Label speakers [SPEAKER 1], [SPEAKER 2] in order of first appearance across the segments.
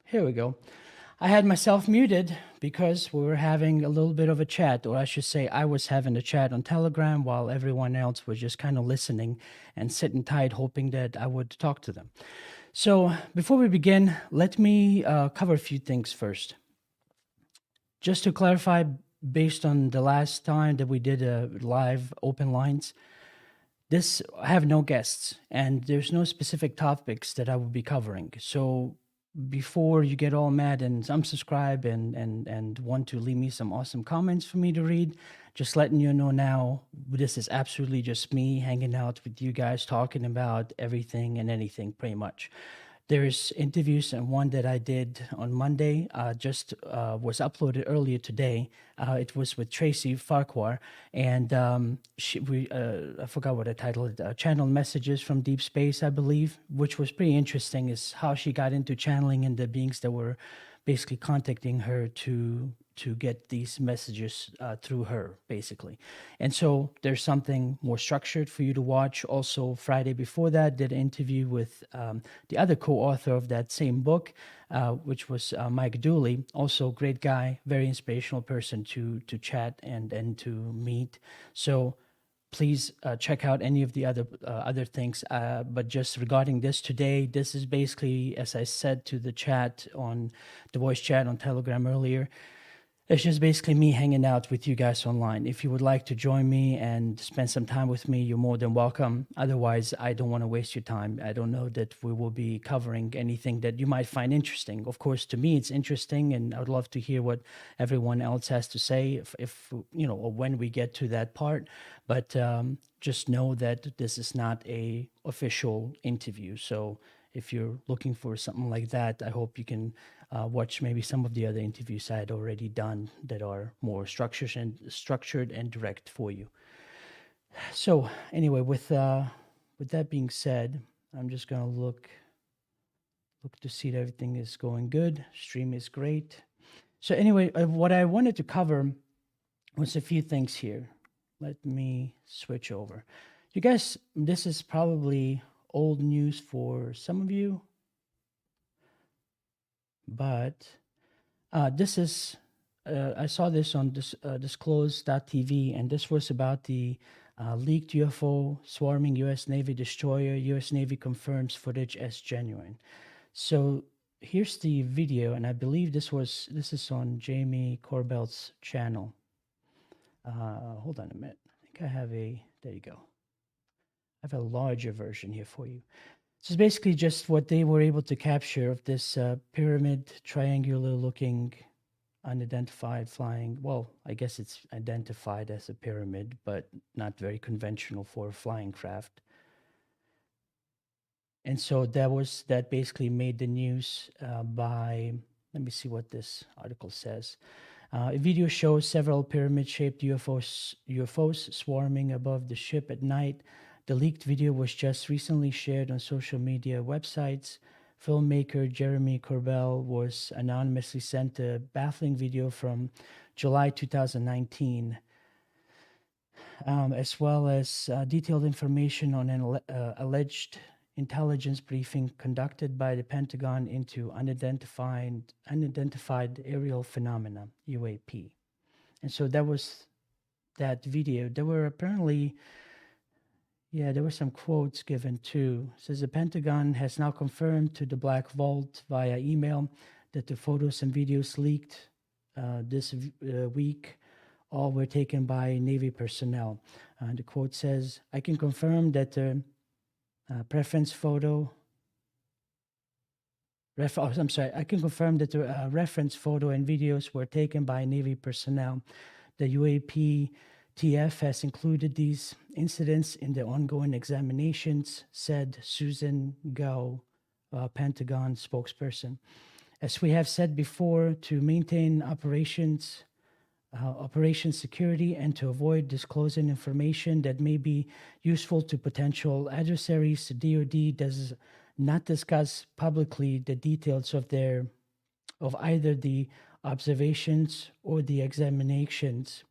[SPEAKER 1] Here we go. I had myself muted because we were having a little bit of a chat, or I should say, I was having a chat on Telegram while everyone else was just kind of listening and sitting tight, hoping that I would talk to them. So, before we begin, let me cover a few things first. Just to clarify, based on the last time that we did a live open lines, I have no guests and there's no specific topics that I will be covering. So before you get all mad and unsubscribe and want to leave me some awesome comments for me to read, just letting you know now, this is absolutely just me hanging out with you guys, talking about everything and anything pretty much. There's interviews, and one that I did on Monday just was uploaded earlier today. It was with Tracy Farquhar, and I forgot what I titled it, Channel Messages from Deep Space, I believe, which was pretty interesting, is how she got into channeling and the beings that were basically contacting her to get these messages through her, basically. And so there's something more structured for you to watch. Also, Friday before that, did an interview with the other co-author of that same book, which was Mike Dooley. Also, great guy, very inspirational person to chat and to meet. So please check out any of the other things. But just regarding this today, this is basically, as I said to the chat on the voice chat on Telegram earlier, it's just basically me hanging out with you guys online. If you would like to join me and spend some time with me, you're more than welcome. Otherwise, I don't want to waste your time. I don't know that we will be covering anything that you might find interesting. Of course, to me, it's interesting, and I would love to hear what everyone else has to say if you know, or when we get to that part. But just know that this is not a official interview. So if you're looking for something like that, I hope you can watch maybe some of the other interviews I had already done that are more structured and direct for you. So anyway, with that being said, I'm just gonna look to see that everything is going good. Stream is great. So anyway, what I wanted to cover was a few things here. Let me switch over. You guys, this is probably old news for some of you, but this is, I saw this on disclose.tv, and this was about the leaked UFO swarming U.S. Navy destroyer. U.S. Navy confirms footage as genuine. So here's the video, and I believe this is on Jamie Corbell's channel. Hold on a minute. I think I have there you go. I have a larger version here for you. This is basically just what they were able to capture of this pyramid, triangular looking, unidentified flying. Well, I guess it's identified as a pyramid, but not very conventional for a flying craft. And so that basically made the news by, let me see what this article says. A video shows several pyramid-shaped UFOs swarming above the ship at night. The leaked video was just recently shared on social media websites. Filmmaker Jeremy Corbell was anonymously sent a baffling video from July 2019, as well as detailed information on an alleged intelligence briefing conducted by the Pentagon into unidentified aerial phenomena, UAP. And so that was that video. There were apparently, there were some quotes given too. It says the Pentagon has now confirmed to the Black Vault via email that the photos and videos leaked this week all were taken by Navy personnel. The quote says, I can confirm that the reference photo and videos were taken by Navy personnel. The UAP TF has included these incidents in the ongoing examinations, said Susan Gao, Pentagon spokesperson. As we have said before, to maintain operation security and to avoid disclosing information that may be useful to potential adversaries, the DoD does not discuss publicly the details of either the observations or the examinations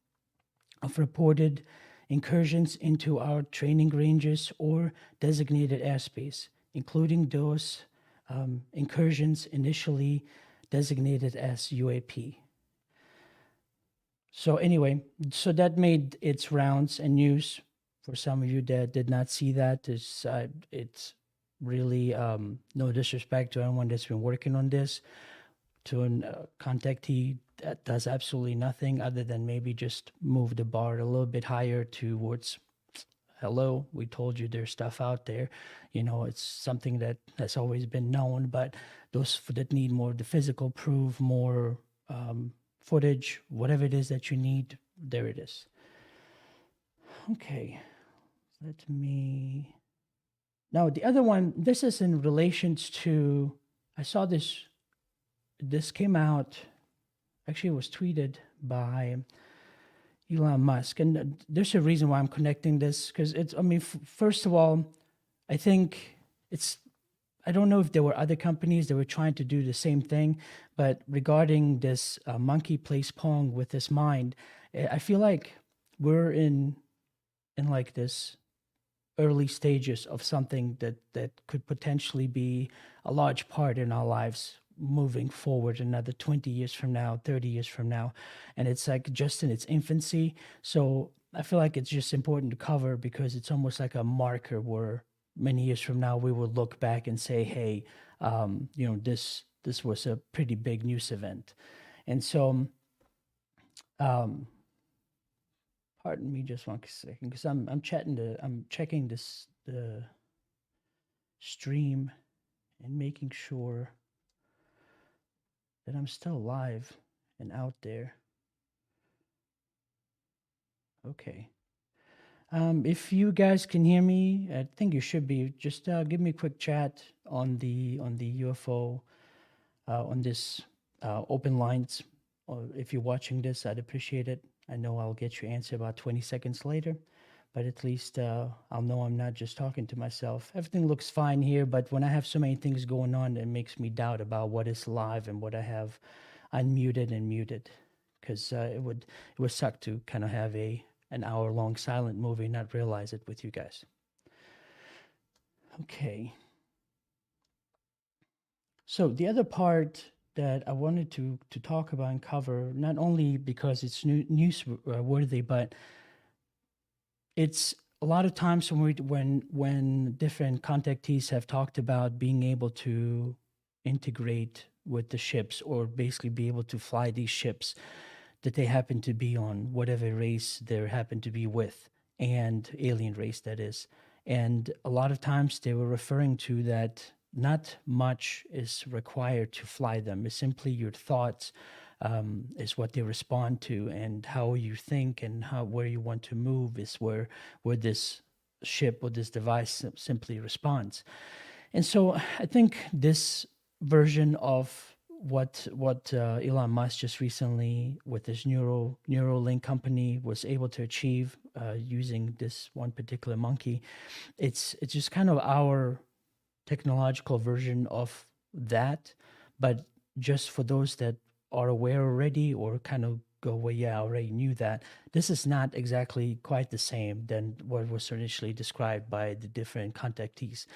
[SPEAKER 1] of reported incursions into our training ranges or designated airspace, including those incursions initially designated as UAP. So anyway, so that made its rounds and news. For some of you that did not see that, it's really no disrespect to anyone that's been working on this. To a contactee that does absolutely nothing other than maybe just move the bar a little bit higher towards, hello, we told you there's stuff out there. It's something that has always been known, but those that need more the physical proof, more footage, whatever it is that you need, there it is. Okay, let me. Now the other one, this is in relations to, I saw this came out, actually it was tweeted by Elon Musk. And there's a reason why I'm connecting this, because first of all, I think I don't know if there were other companies that were trying to do the same thing, but regarding this monkey plays Pong with his mind, I feel like we're in like this early stages of something that could potentially be a large part in our lives moving forward another 20 years from now, 30 years from now. And it's like just in its infancy. So I feel like it's just important to cover because it's almost like a marker where many years from now we will look back and say, hey, this was a pretty big news event. And so pardon me just one second, because I'm checking the stream and making sure that I'm still alive and out there. Okay. If you guys can hear me, I think you should be. Just give me a quick chat on the UFO on this open lines. Or if you're watching this, I'd appreciate it. I know I'll get your answer about 20 seconds later, but at least I'll know I'm not just talking to myself. Everything looks fine here, but when I have so many things going on, it makes me doubt about what is live and what I have unmuted and muted, because it would suck to kind of have an hour-long silent movie and not realize it with you guys. Okay. So the other part that I wanted to talk about and cover, not only because it's newsworthy, but it's a lot of times when different contactees have talked about being able to integrate with the ships, or basically be able to fly these ships that they happen to be on, whatever race they happen to be with, and alien race that is. And a lot of times they were referring to that not much is required to fly them. It's simply your thoughts is what they respond to, and how you think and where you want to move is where this ship or this device simply responds. And so I think this version of what Elon Musk just recently with his Neuralink company was able to achieve using this one particular monkey, it's just kind of our technological version of that, but just for those that are aware already or kind of go, well, yeah, I already knew that. This is not exactly quite the same than what was initially described by the different contactees.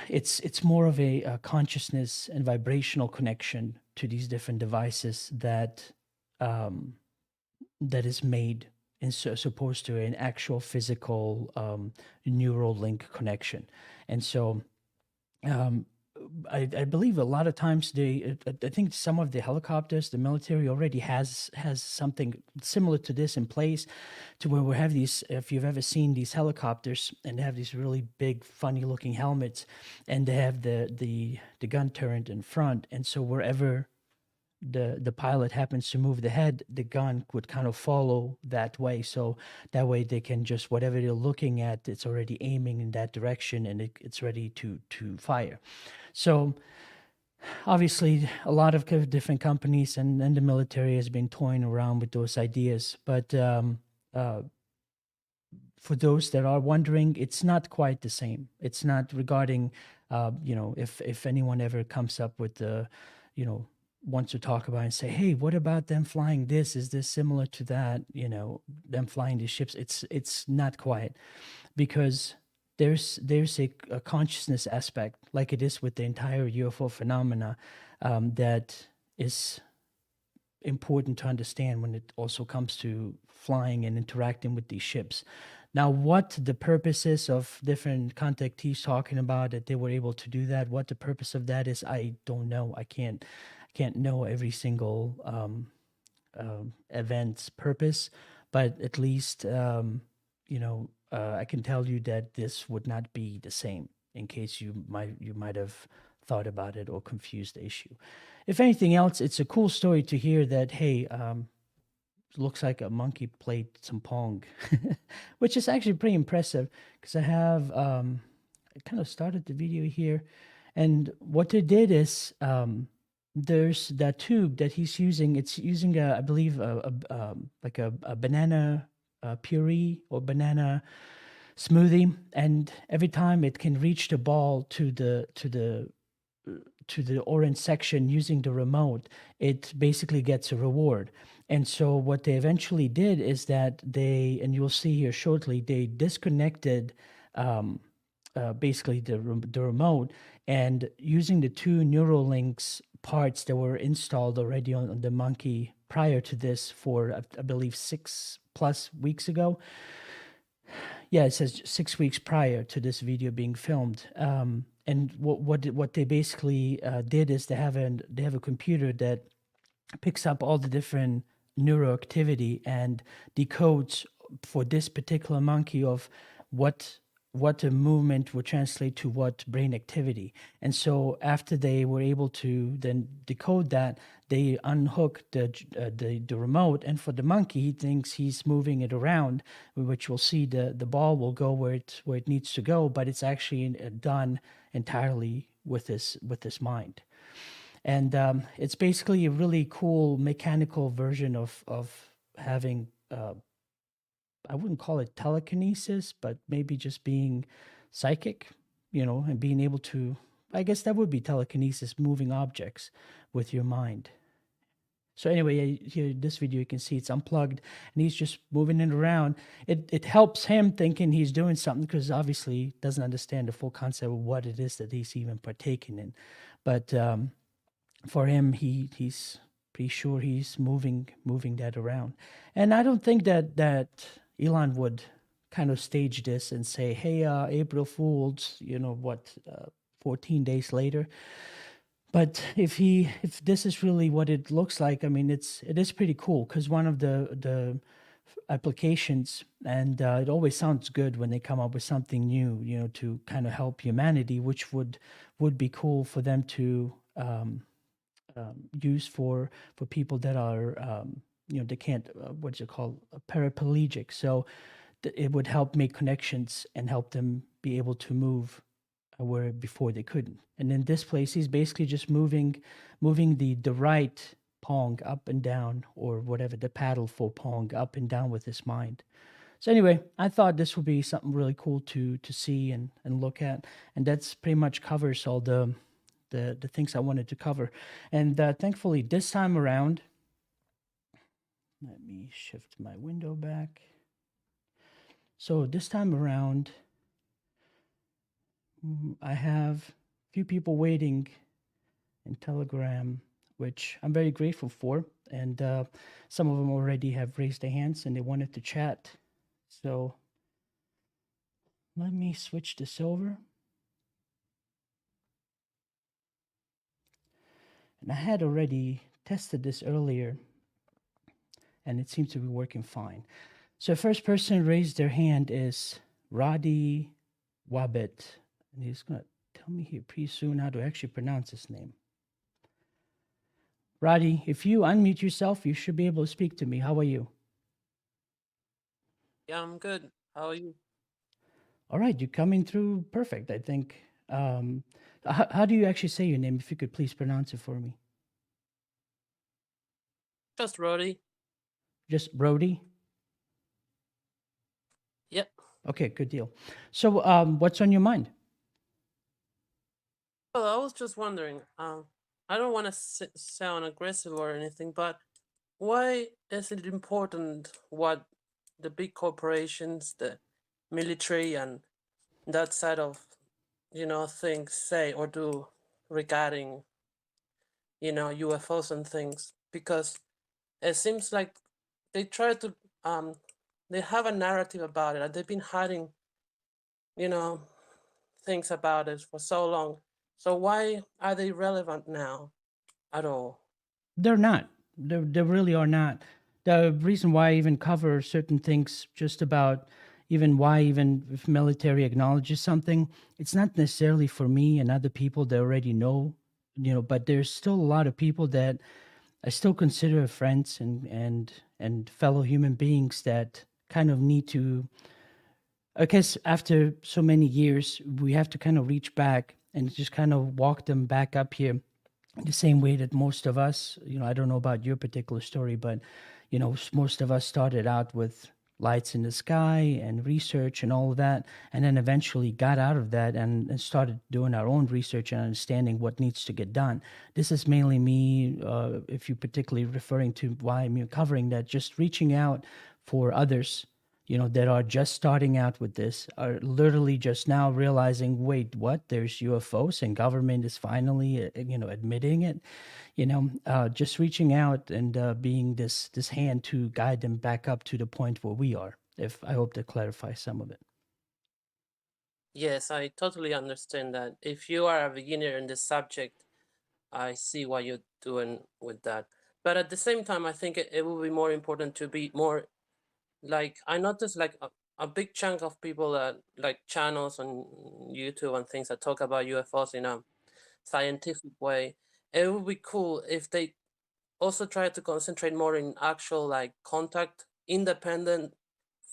[SPEAKER 1] It's more of a consciousness and vibrational connection to these different devices that is made as opposed to an actual physical neural link connection. And so I believe a lot of times I think some of the helicopters, the military already has something similar to this in place, to where we have these, if you've ever seen these helicopters, and they have these really big, funny looking helmets, and they have the gun turret in front. And so wherever the pilot happens to move the head, the gun would kind of follow that way. So that way they can just, whatever they're looking at, it's already aiming in that direction, and it's ready to fire. So obviously a lot of different companies and the military has been toying around with those ideas. But for those that are wondering, it's not quite the same. It's not regarding, if anyone ever comes up with wants to talk about and say, hey, what about them flying this? Is this similar to that? Them flying these ships? It's not quite, because there's a consciousness aspect, like it is with the entire UFO phenomena, that is important to understand when it also comes to flying and interacting with these ships. Now, what the purpose is of different contactees talking about that they were able to do that, what the purpose of that is, I don't know. I can't know every single event's purpose, but at least I can tell you that this would not be the same. In case you might have thought about it or confused the issue. If anything else, it's a cool story to hear that, hey, looks like a monkey played some pong, which is actually pretty impressive because I kind of started the video here. And what they did is there's that tube that he's using. It's using, I believe, like a banana puree or banana smoothie. And every time it can reach the ball to the orange section using the remote, it basically gets a reward. And so what they eventually did is that and you'll see here shortly, they disconnected basically the remote, and using the two Neuralinks parts that were installed already on the monkey prior to this for, I believe, 6+ weeks ago. Yeah, it says 6 weeks prior to this video being filmed. And what they basically did is they have a computer that picks up all the different neuroactivity and decodes for this particular monkey of what a movement would translate to what brain activity. And so after they were able to then decode that, they unhook the remote, and for the monkey, he thinks he's moving it around, which we'll see the ball will go where it needs to go, but it's actually done entirely with his mind. And it's basically a really cool mechanical version of having I wouldn't call it telekinesis, but maybe just being psychic, and being able to, I guess that would be telekinesis, moving objects with your mind. So anyway, here in this video, you can see it's unplugged and he's just moving it around. It helps him thinking he's doing something because obviously he doesn't understand the full concept of what it is that he's even partaking in. But for him, he's pretty sure he's moving that around. And I don't think that Elon would kind of stage this and say, hey, April Fools, 14 days later. But if this is really what it looks like, I mean, it is pretty cool because one of the applications, and it always sounds good when they come up with something new, to kind of help humanity, which would be cool for them to use for people that are, they can't, what's it called, paraplegic. So it would help make connections and help them be able to move where before they couldn't. And in this place, he's basically just moving the right pong up and down, or whatever, the paddle for pong up and down with his mind. So anyway, I thought this would be something really cool to see and look at. And that's pretty much covers all the things I wanted to cover. And thankfully this time around, let me shift my window back. So this time around, I have a few people waiting in Telegram, which I'm very grateful for. And some of them already have raised their hands and they wanted to chat. So let me switch this over. And I had already tested this earlier, and it seems to be working fine. So the first person raised their hand is Roddy Wabbit. And he's going to tell me here pretty soon how to actually pronounce his name. Roddy, if you unmute yourself, you should be able to speak to me. How are you?
[SPEAKER 2] Yeah, I'm good. How are you?
[SPEAKER 1] All right, you're coming through perfect, I think. How do you actually say your name? If you could please pronounce it for me.
[SPEAKER 2] Just Roddy.
[SPEAKER 1] Just Brody?
[SPEAKER 2] Yep.
[SPEAKER 1] Okay, good deal. So what's on your mind?
[SPEAKER 2] Well, I was just wondering, I don't want to sound aggressive or anything, but why is it important what the big corporations, the military, and that side of, things say or do regarding, UFOs and things, because it seems like they try to, um, they have a narrative about it, and they've been hiding, you know, things about it for so long. So why are they relevant now at all?
[SPEAKER 1] They're not. They really are not. The reason why I even cover certain things, just about even why, even if military acknowledges something, it's not necessarily for me and other people that already know, but there's still a lot of people that I still consider friends and fellow human beings that kind of need to. I guess after so many years, we have to kind of reach back and just kind of walk them back up here the same way that most of us, I don't know about your particular story, but, most of us started out with lights in the sky and research and all of that, and then eventually got out of that and started doing our own research and understanding what needs to get done. This is mainly me, if you're particularly referring to why I'm covering that, just reaching out for others that are just starting out with this, are literally just now realizing, wait, what? There's UFOs and government is finally, admitting it. Just reaching out and being this hand to guide them back up to the point where we are. If I hope to clarify some of it.
[SPEAKER 2] Yes, I totally understand that. If you are a beginner in this subject, I see what you're doing with that. But at the same time, I think it will be more important to be more like, I noticed like a big chunk of people that like channels on YouTube and things that talk about UFOs in a scientific way. It would be cool if they also try to concentrate more in actual like contact, independent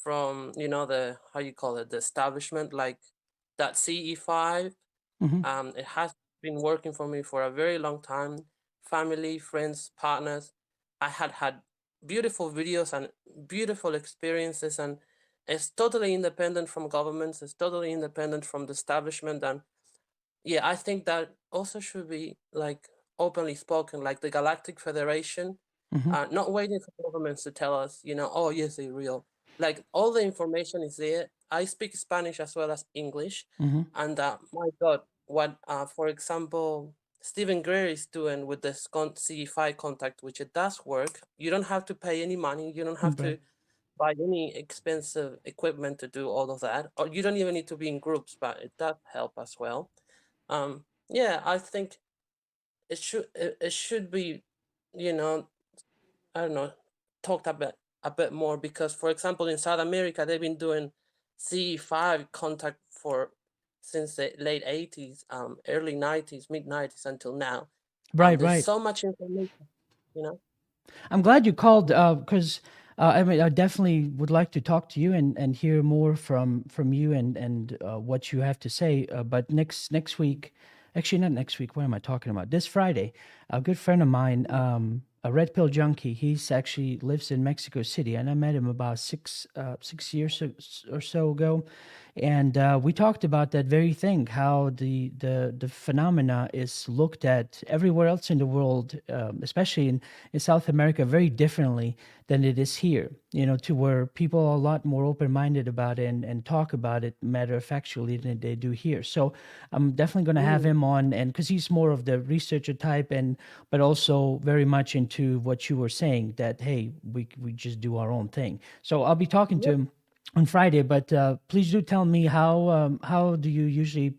[SPEAKER 2] from, the, how you call it, the establishment, like that CE5.
[SPEAKER 1] Hmm.
[SPEAKER 2] It has been working for me for a very long time. Family, friends, partners. I had beautiful videos and beautiful experiences, and it's totally independent from governments. It's totally independent from the establishment, and yeah, I think that also should be like openly spoken, like the Galactic Federation,
[SPEAKER 1] Hmm.
[SPEAKER 2] not waiting for governments to tell us, oh yes, they're real. Like all the information is there. I speak Spanish as well as English,
[SPEAKER 1] Hmm.
[SPEAKER 2] and my God, what for example Stephen Greer is doing with this CE5 contact, which it does work. You don't have to pay any money. You don't have
[SPEAKER 1] Right.
[SPEAKER 2] to buy any expensive equipment to do all of that, or you don't even need to be in groups, but it does help as well. Yeah, I think it should be, you know, I don't know, talked a bit more, because for example in South America they've been doing C5 contact for since the late 80s, early 90s, mid 90s until now.
[SPEAKER 1] Right.
[SPEAKER 2] There's
[SPEAKER 1] Right.
[SPEAKER 2] so much information, you know.
[SPEAKER 1] I'm glad you called because I mean I definitely would like to talk to you and hear more from you and what you have to say. But next week, actually not next week. What am I talking about? This Friday, a good friend of mine, a red pill junkie. He's actually lives in Mexico City, and I met him about 6 years or so ago, and we talked about that very thing, how the phenomena is looked at everywhere else in the world, especially in South America, very differently than it is here, to where people are a lot more open-minded about it and talk about it matter of factually than they do here. So I'm definitely going to have
[SPEAKER 2] Mm,
[SPEAKER 1] him on, and because he's more of the researcher type, and but also very much into what you were saying, that hey, we just do our own thing. So I'll be talking to
[SPEAKER 2] yep.
[SPEAKER 1] him on Friday. But please do tell me how do you usually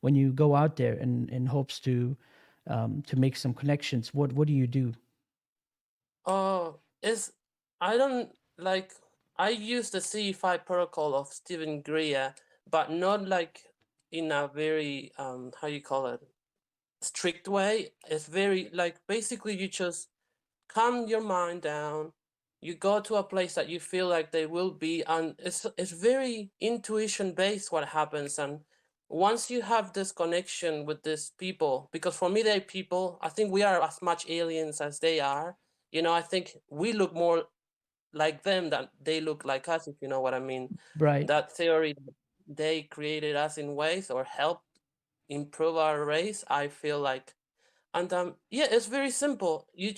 [SPEAKER 1] when you go out there in hopes to make some connections? What do you do?
[SPEAKER 2] Oh, is I don't like I use the CE5 protocol of Stephen Greer, but not like in a very how you call it, strict way. It's very like basically you just calm your mind down. You go to a place that you feel like they will be, and it's very intuition based what happens. And once you have this connection with these people, because for me they're people, I think we are as much aliens as they are. I think we look more like them than they look like us, if you know what I mean.
[SPEAKER 1] Right.
[SPEAKER 2] That theory that they created us in ways or helped improve our race, I feel like. And yeah, it's very simple. You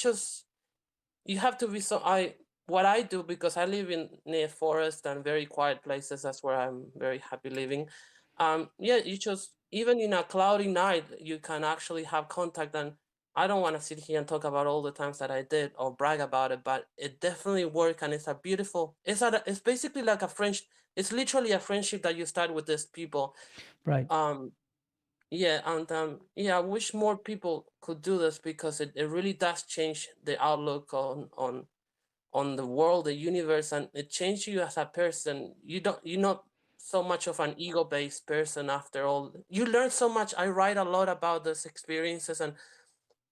[SPEAKER 2] have to be so I what I do, because I live in near forest and very quiet places. That's where I'm very happy living. Yeah, you just even in a cloudy night, you can actually have contact. And I don't want to sit here and talk about all the times that I did or brag about it, but it definitely worked, and it's a beautiful. It's basically like a friendship. It's literally a friendship that you start with these people.
[SPEAKER 1] Right.
[SPEAKER 2] Um, yeah, and yeah, I wish more people could do this because it really does change the outlook on the world, the universe, and it changes you as a person. You're not so much of an ego-based person after all. You learn so much. I write a lot about those experiences, and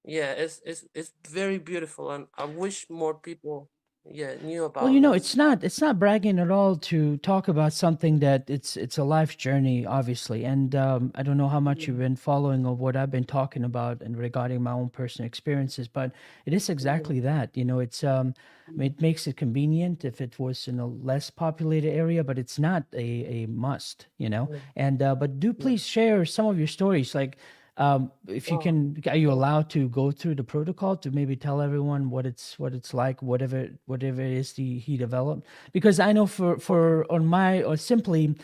[SPEAKER 2] yeah, it's very beautiful, and I wish more people, yeah, knew
[SPEAKER 1] Well,
[SPEAKER 2] about this.
[SPEAKER 1] it's not bragging at all to talk about something that it's a life journey, obviously. And I don't know how much you've
[SPEAKER 2] Mhm,
[SPEAKER 1] been following of what I've been talking about and regarding my own personal experiences, but it is
[SPEAKER 2] mhm,
[SPEAKER 1] exactly that. It makes it convenient if it was in a less populated area, but it's not a must.
[SPEAKER 2] mhm,
[SPEAKER 1] And but do
[SPEAKER 2] mhm.
[SPEAKER 1] please share some of your stories, like if you
[SPEAKER 2] Oh,
[SPEAKER 1] can, are you allowed to go through the protocol to maybe tell everyone what it's like, whatever it is he developed? Because I know for on my, or simply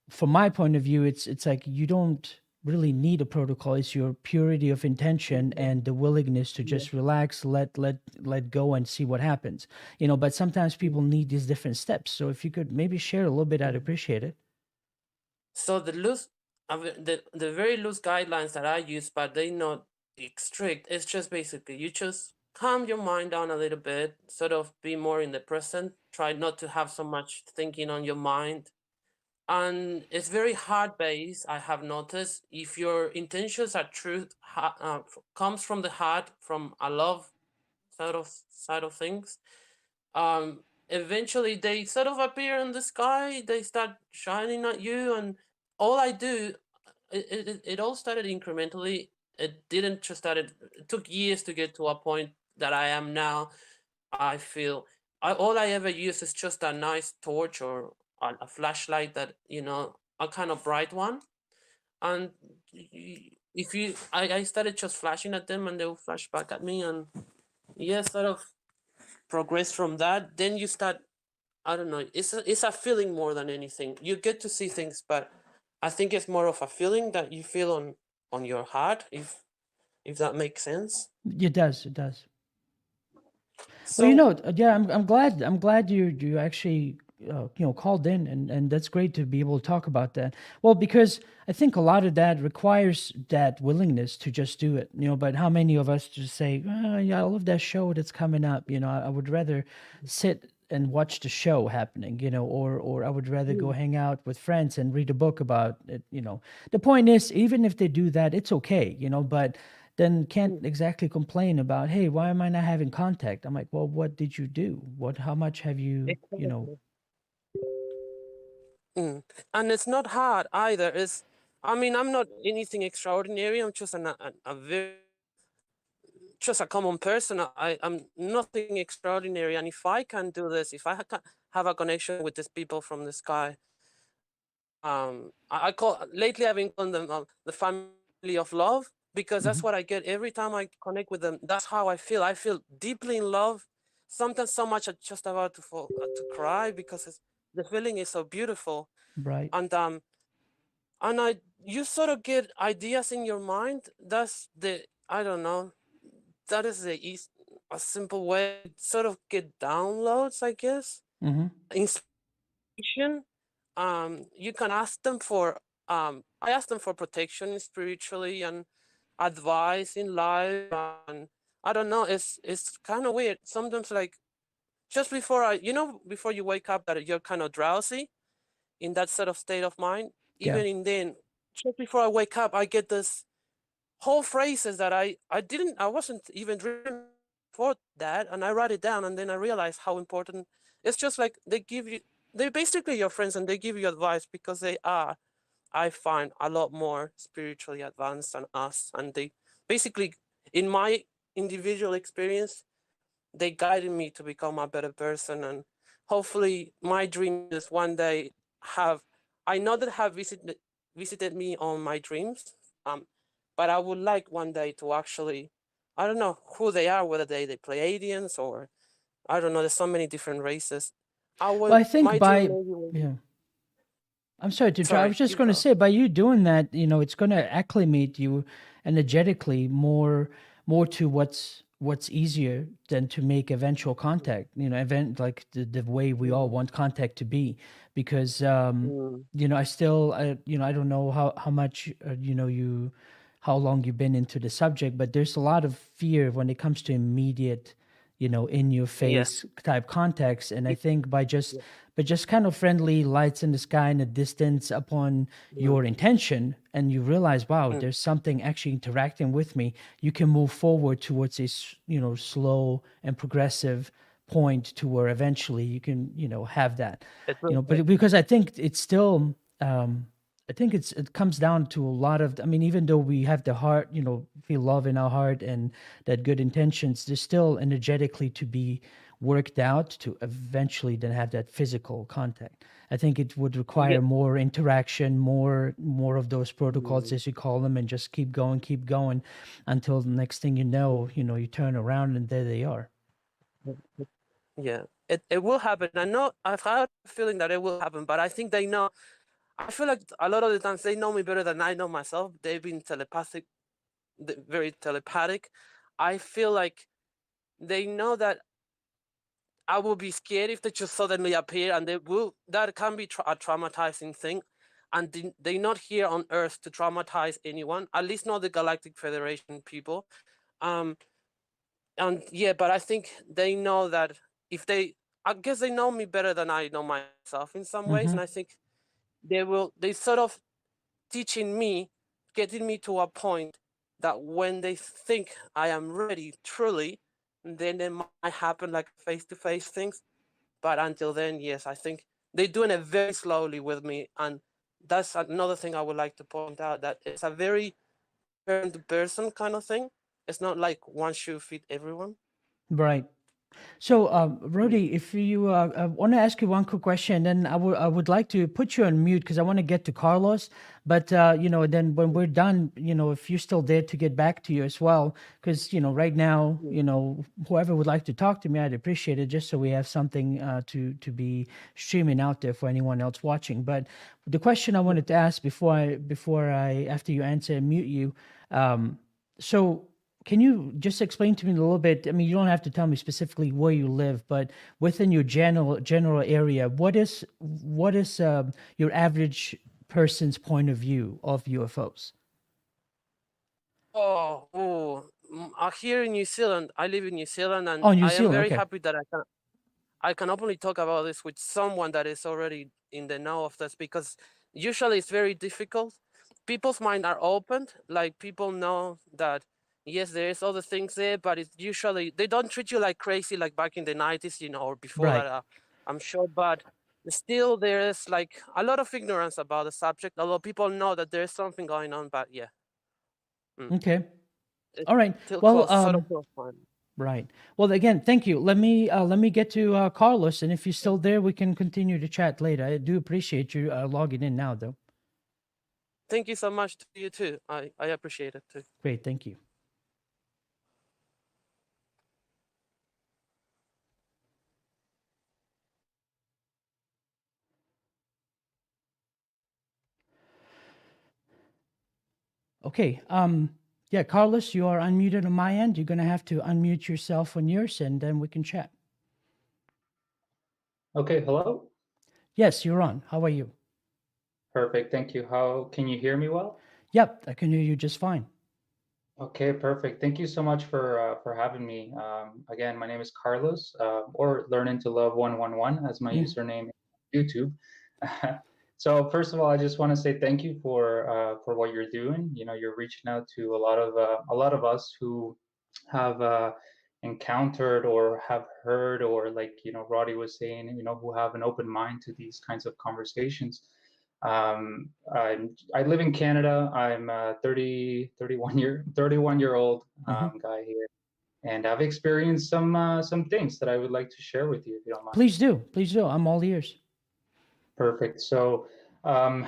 [SPEAKER 1] from my point of view, it's like you don't really need a protocol. It's your purity of intention
[SPEAKER 2] mhm,
[SPEAKER 1] and the willingness to
[SPEAKER 2] yeah,
[SPEAKER 1] just relax, let go, and see what happens. But sometimes people
[SPEAKER 2] mhm,
[SPEAKER 1] need these different steps. So if you could maybe share a little bit, I'd
[SPEAKER 2] mhm.
[SPEAKER 1] appreciate it.
[SPEAKER 2] So the very loose guidelines that I use, but they not strict. It's just basically you just calm your mind down a little bit, sort of be more in the present. Try not to have so much thinking on your mind, and it's very hard based. I have noticed if your intentions are true, comes from the heart, from a love side of things, eventually they sort of appear in the sky, they start shining at you. And all I do, it all started incrementally. It didn't just started, it took years to get to a point that I am now. I feel all I ever use is just a nice torch or a flashlight, that a kind of bright one. And if you I started just flashing at them, and they'll flash back at me. And yeah, sort of progress from that. Then you start, I don't know. It's a feeling more than anything. You get to see things, but I think it's more of a feeling that you feel on your heart, if that makes sense.
[SPEAKER 1] It does. It does. Well,
[SPEAKER 2] So
[SPEAKER 1] yeah, I'm glad you actually called in, and that's great to be able to talk about that. Well, because I think a lot of that requires that willingness to just do it. But how many of us just say, oh, yeah, I love that show that's coming up. I would rather sit and watch the show happening. Or I would rather go
[SPEAKER 2] mm,
[SPEAKER 1] hang out with friends and read a book about it. The point is, even if they do that, it's okay. But then can't
[SPEAKER 2] mm,
[SPEAKER 1] exactly complain about, hey, why am I not having contact? I'm like, well, what did you do? How much have you?
[SPEAKER 2] exactly. And it's not hard either. I mean, I'm not anything extraordinary. I'm just a very just a common person. I'm nothing extraordinary. And if I can do this, if I can have a connection with these people from the sky, I call lately I've been calling them the family of love, because that's
[SPEAKER 1] Mhm.
[SPEAKER 2] what I get every time I connect with them. That's how I feel. I feel deeply in love. Sometimes so much I'm just about to fall to cry, because the feeling is so beautiful.
[SPEAKER 1] Right.
[SPEAKER 2] And you sort of get ideas in your mind. That's the I don't know. That is a simple way to sort of get downloads, I guess.
[SPEAKER 1] Hmm.
[SPEAKER 2] Inspiration. You can ask them for I ask them for protection spiritually and advice in life. And I don't know, it's kind of weird sometimes, like just before before you wake up, that you're kind of drowsy, in that sort of state of mind.
[SPEAKER 1] Yeah.
[SPEAKER 2] Even in then, just before I wake up, I get this whole phrases that I wasn't even dreaming for that, and I write it down, and then I realize how important. It's just like they're basically your friends, and they give you advice because they are, I find, a lot more spiritually advanced than us. And they basically, in my individual experience, they guided me to become a better person. And hopefully my dream is one day have I know that have visited me on my dreams. um but I would like one day to actually, I don't know who they are, whether they Pleiadians, or I don't know, there's so many different races. I
[SPEAKER 1] Well,
[SPEAKER 2] would
[SPEAKER 1] I think
[SPEAKER 2] My dream
[SPEAKER 1] by
[SPEAKER 2] maybe will be.
[SPEAKER 1] yeah. I'm sorry to try. I
[SPEAKER 2] Sorry,
[SPEAKER 1] was just
[SPEAKER 2] you
[SPEAKER 1] going to
[SPEAKER 2] go.
[SPEAKER 1] say, by you doing that, it's going to acclimate you energetically more to what's easier than to make eventual contact. Event like the way we all
[SPEAKER 2] Mm,
[SPEAKER 1] want contact to be, because
[SPEAKER 2] mm,
[SPEAKER 1] I still, I don't know how much how long you've been into the subject, but there's a lot of fear when it comes to immediate, in your
[SPEAKER 2] yeah.
[SPEAKER 1] face type context, and I
[SPEAKER 2] it-
[SPEAKER 1] think by just
[SPEAKER 2] yeah,
[SPEAKER 1] but just kind of friendly lights in the sky in the distance upon
[SPEAKER 2] mm,
[SPEAKER 1] your intention, and you realize, wow,
[SPEAKER 2] mm,
[SPEAKER 1] there's something actually interacting with me, you can move forward towards a slow and progressive point to where eventually you can have that,
[SPEAKER 2] it will
[SPEAKER 1] but
[SPEAKER 2] help.
[SPEAKER 1] because I think it's still I think it comes down to a lot of, I mean, even though we have the heart, feel love in our heart and that good intentions, there's still energetically to be worked out to eventually then have that physical contact. I think it would
[SPEAKER 2] Yeah.
[SPEAKER 1] require more interaction, more of those protocols
[SPEAKER 2] Mm,
[SPEAKER 1] as you call them, and just keep going until the next thing
[SPEAKER 2] mm,
[SPEAKER 1] you turn around and there they are.
[SPEAKER 2] mm, yeah. It will happen. I know I've had a feeling that it will happen, but I think they know. I feel like a lot of the times they know me better than I know myself. They've been telepathic, very telepathic. I feel like they know that I will be scared if they just suddenly appear, and they will. That can be a traumatizing thing, and they're not here on Earth to traumatize anyone. At least not the Galactic Federation people. Um, and yeah, but I think they know that if they, I guess they know me better than I know myself in some ways,
[SPEAKER 1] Mm-hmm.
[SPEAKER 2] and I think they will. They sort of teaching me, getting me to a point that when they think I am ready, truly, then it might happen like face to face things. But until then, yes, I think they're doing it very slowly with me. And that's another thing I would like to point out, that it's a very person to person kind of thing. It's not like one shoe fit everyone.
[SPEAKER 1] Right. So,
[SPEAKER 2] Mm,
[SPEAKER 1] Rody, if you I want to ask you one quick question, then I would like to put you on mute because I want to get to Carlos. But then when
[SPEAKER 2] mm,
[SPEAKER 1] we're done, if you're still there to get back to you as well, because right now,
[SPEAKER 2] mm,
[SPEAKER 1] whoever would like to talk to me, I'd appreciate it, just so we have something to be streaming out there for anyone else watching. But the question I
[SPEAKER 2] mm.
[SPEAKER 1] wanted to ask before I after you answer and mute you, um, so can you just explain to me a little bit? I mean, you don't have to tell me specifically where you live, but within your general area, what is your average person's point of view of UFOs?
[SPEAKER 2] Here in New Zealand, I live in New Zealand, and
[SPEAKER 1] Oh, New
[SPEAKER 2] I am
[SPEAKER 1] Zealand.
[SPEAKER 2] very
[SPEAKER 1] Okay,
[SPEAKER 2] happy that I can openly talk about this with someone that is already in the know of this, because usually it's very difficult. People's mind are opened, like people know that yes, there is other things there, but it's usually they don't treat you like crazy like back in the 90s, or before that.
[SPEAKER 1] right.
[SPEAKER 2] I'm sure, but still there is like a lot of ignorance about the subject. Although people know that there is something going on, but yeah, mm,
[SPEAKER 1] Okay.
[SPEAKER 2] it's
[SPEAKER 1] All right.
[SPEAKER 2] still
[SPEAKER 1] Well,
[SPEAKER 2] close, sort of close mind.
[SPEAKER 1] right. Well, again, thank you. Let me get to Carlos, and if you're still there, we can continue to chat later. I do appreciate you logging in now, though.
[SPEAKER 2] Thank you so much to you too. I appreciate it too.
[SPEAKER 1] Great. Thank you. Okay. Yeah, Carlos, you are unmuted on my end. You're gonna have to unmute yourself on yours, and then we can chat.
[SPEAKER 3] Okay, hello.
[SPEAKER 1] Yes, you're on. How are you?
[SPEAKER 3] Perfect. Thank you. How can you hear me well?
[SPEAKER 1] Yep, I can hear you just fine.
[SPEAKER 3] Okay, perfect. Thank you so much for having me. Again, my name is Carlos, or Learning to Love 111 as my
[SPEAKER 1] Mm,
[SPEAKER 3] username on YouTube. So first of all, I just want to say thank you for what you're doing. You know, you're reaching out to a lot of us who have encountered or have heard, or like Roddy was saying, who have an open mind to these kinds of conversations. I live in Canada. I'm a 31 year old
[SPEAKER 1] mhm.
[SPEAKER 3] guy here, and I've experienced some things that I would like to share with you if you don't mind.
[SPEAKER 1] Please do. Please do. I'm all ears.
[SPEAKER 3] Perfect. So, um,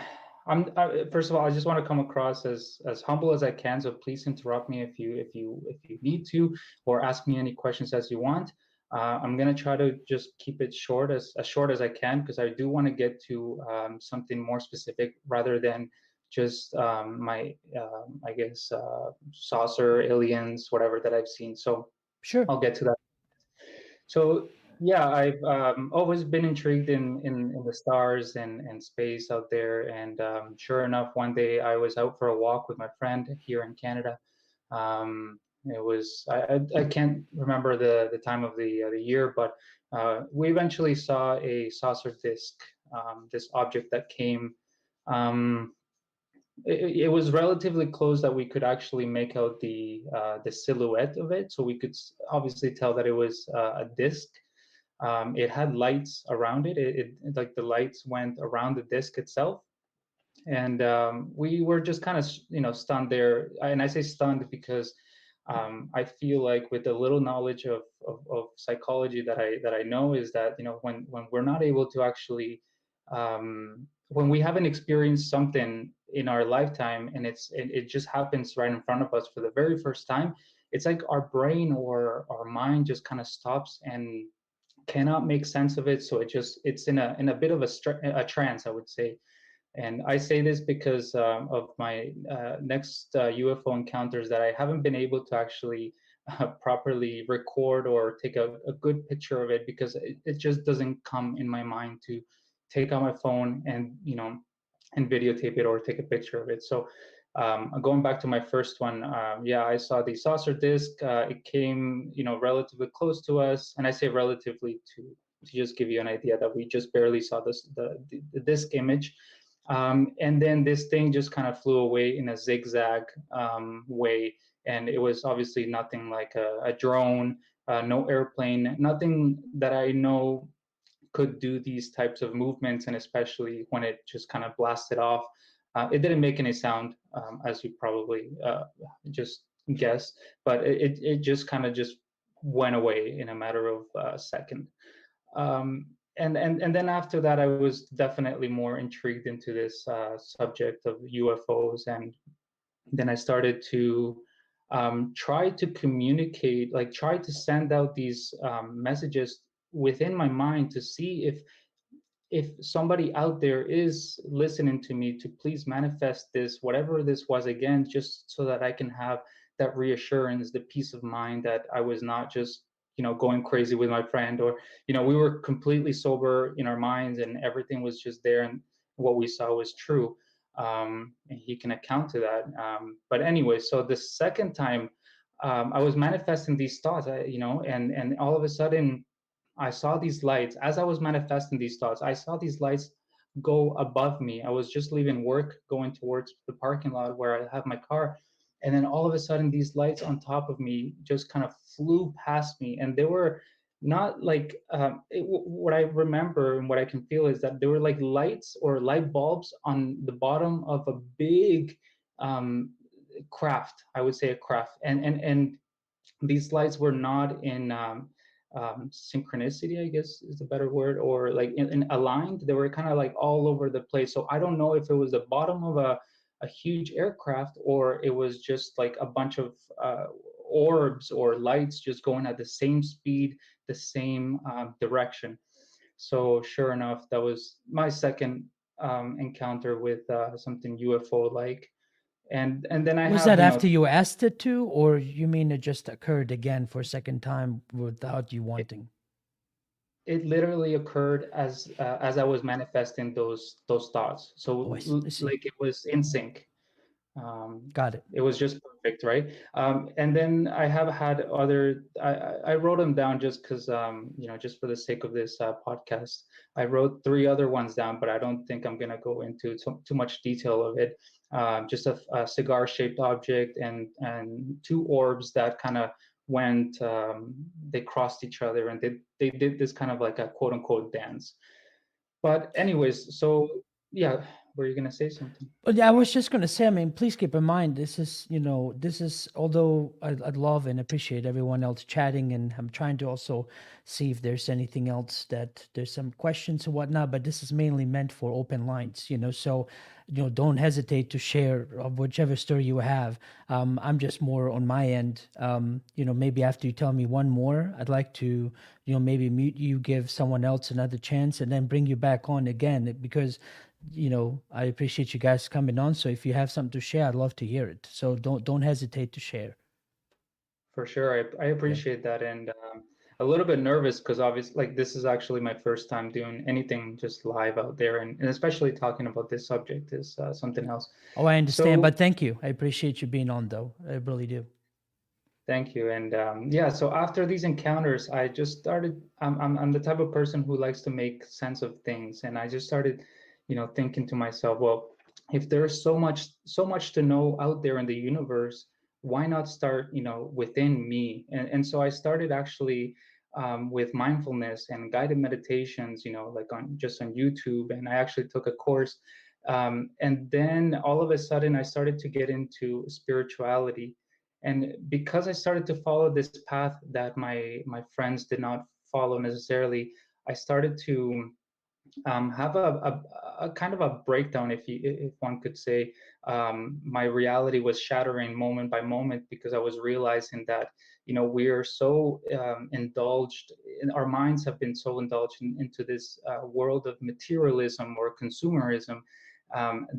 [SPEAKER 3] first of all, I just want to come across as humble as I can. So please interrupt me if you need to, or ask me any questions as you want. I'm gonna try to just keep it short as I can, because I do want to get to something more specific rather than just my I guess saucer, aliens, whatever that I've seen. So
[SPEAKER 1] Sure.
[SPEAKER 3] I'll get to that. So yeah, I've always been intrigued in the stars and space out there. And sure enough, one day I was out for a walk with my friend here in Canada. It was I can't remember the time of the year, but we eventually saw a saucer disc, this object that came. Um, it was relatively close that we could actually make out the silhouette of it, so we could obviously tell that it was a disc. It had lights around it. Like the lights went around the disc itself, and we were just kind of stunned there. And I say stunned because I feel like with the little knowledge of psychology that I know, is that when we're not able to actually when we haven't experienced something in our lifetime, and it just happens right in front of us for the very first time, it's like our brain or our mind just kind of stops and cannot make sense of it. So it's in a bit of a trance, I would say. And I say this because of my next UFO encounters that I haven't been able to actually properly record or take a good picture of it, because it just doesn't come in my mind to take out my phone and and videotape it or take a picture of it. So going back to my first one, yeah, I saw the saucer disc. It came relatively close to us, and I say relatively to just give you an idea that we just barely saw the disc image. And then this thing just kind of flew away in a zigzag way. And it was obviously nothing like a drone, no airplane, nothing that I know could do these types of movements. And especially when it just kind of blasted off, it didn't make any sound, as you probably just guess, but it just kind of just went away in a matter of a second. And then after that, I was definitely more intrigued into this subject of UFOs, and then I started to try to communicate, like try to send out these messages within my mind to see if somebody out there is listening to me, to please manifest this, whatever this was, again, just so that I can have that reassurance, the peace of mind that I was not just going crazy with my friend, or we were completely sober in our minds and everything was just there, and what we saw was true. And he can account to that. But anyway, so the second time I was manifesting these thoughts, and all of a sudden I saw these lights. As I was manifesting these thoughts, I saw these lights go above me. I was just leaving work, going towards the parking lot where I have my car. And then all of a sudden, these lights on top of me just kind of flew past me. And they were not like, what I remember and what I can feel is that they were like lights or light bulbs on the bottom of a big craft. I would say a craft. And these lights were not in synchronicity, I guess is the better word, or like in aligned. They were kind of like all over the place. So I don't know if it was the bottom of a huge aircraft, or it was just like a bunch of orbs or lights just going at the same speed, the same direction. So sure enough, that was my second encounter with something UFO like. And then I
[SPEAKER 1] Was
[SPEAKER 3] have
[SPEAKER 1] that after you asked it to, or you mean it just occurred again for a second time without you wanting?
[SPEAKER 3] it literally occurred as I was manifesting those thoughts. So
[SPEAKER 1] Oh, I see.
[SPEAKER 3] like it was in sync.
[SPEAKER 1] Got it.
[SPEAKER 3] It was just perfect, right? And then I have had other. I wrote them down just because just for the sake of this podcast. I wrote 3 other ones down, but I don't think I'm gonna go into too much detail of it. Just a cigar-shaped object and 2 orbs that kind of went. They crossed each other and they did this kind of like a quote unquote dance. But anyways, so yeah, were you going to say something?
[SPEAKER 1] But yeah, I was just going to say, I mean, please keep in mind, this is, although I'd love and appreciate everyone else chatting, and I'm trying to also see if there's anything else that there's some questions or whatnot, but this is mainly meant for open lines, so, don't hesitate to share of whichever story you have. I'm just more on my end, maybe after you tell me one more, I'd like to, maybe mute you, give someone else another chance, and then bring you back on again, because I appreciate you guys coming on. So if you have something to share, I'd love to hear it. So don't hesitate to share.
[SPEAKER 3] For sure, I appreciate that, and a little bit nervous because obviously, like, this is actually my first time doing anything just live out there, and especially talking about this subject is something else.
[SPEAKER 1] Oh, I understand,
[SPEAKER 3] So,
[SPEAKER 1] but thank you. I appreciate you being on, though. I really do.
[SPEAKER 3] thank you. And yeah, so after these encounters, I just started. I'm the type of person who likes to make sense of things, and I just started, thinking to myself, well, if there's so much to know out there in the universe, why not start, within me? And so I started actually with mindfulness and guided meditations, like on YouTube, and I actually took a course. And then all of a sudden, I started to get into spirituality, and because I started to follow this path that my friends did not follow necessarily, I started to have a kind of a breakdown, if one could say. My reality was shattering moment by moment because I was realizing that we are so indulged, and our minds have been so indulged into this world of materialism or consumerism,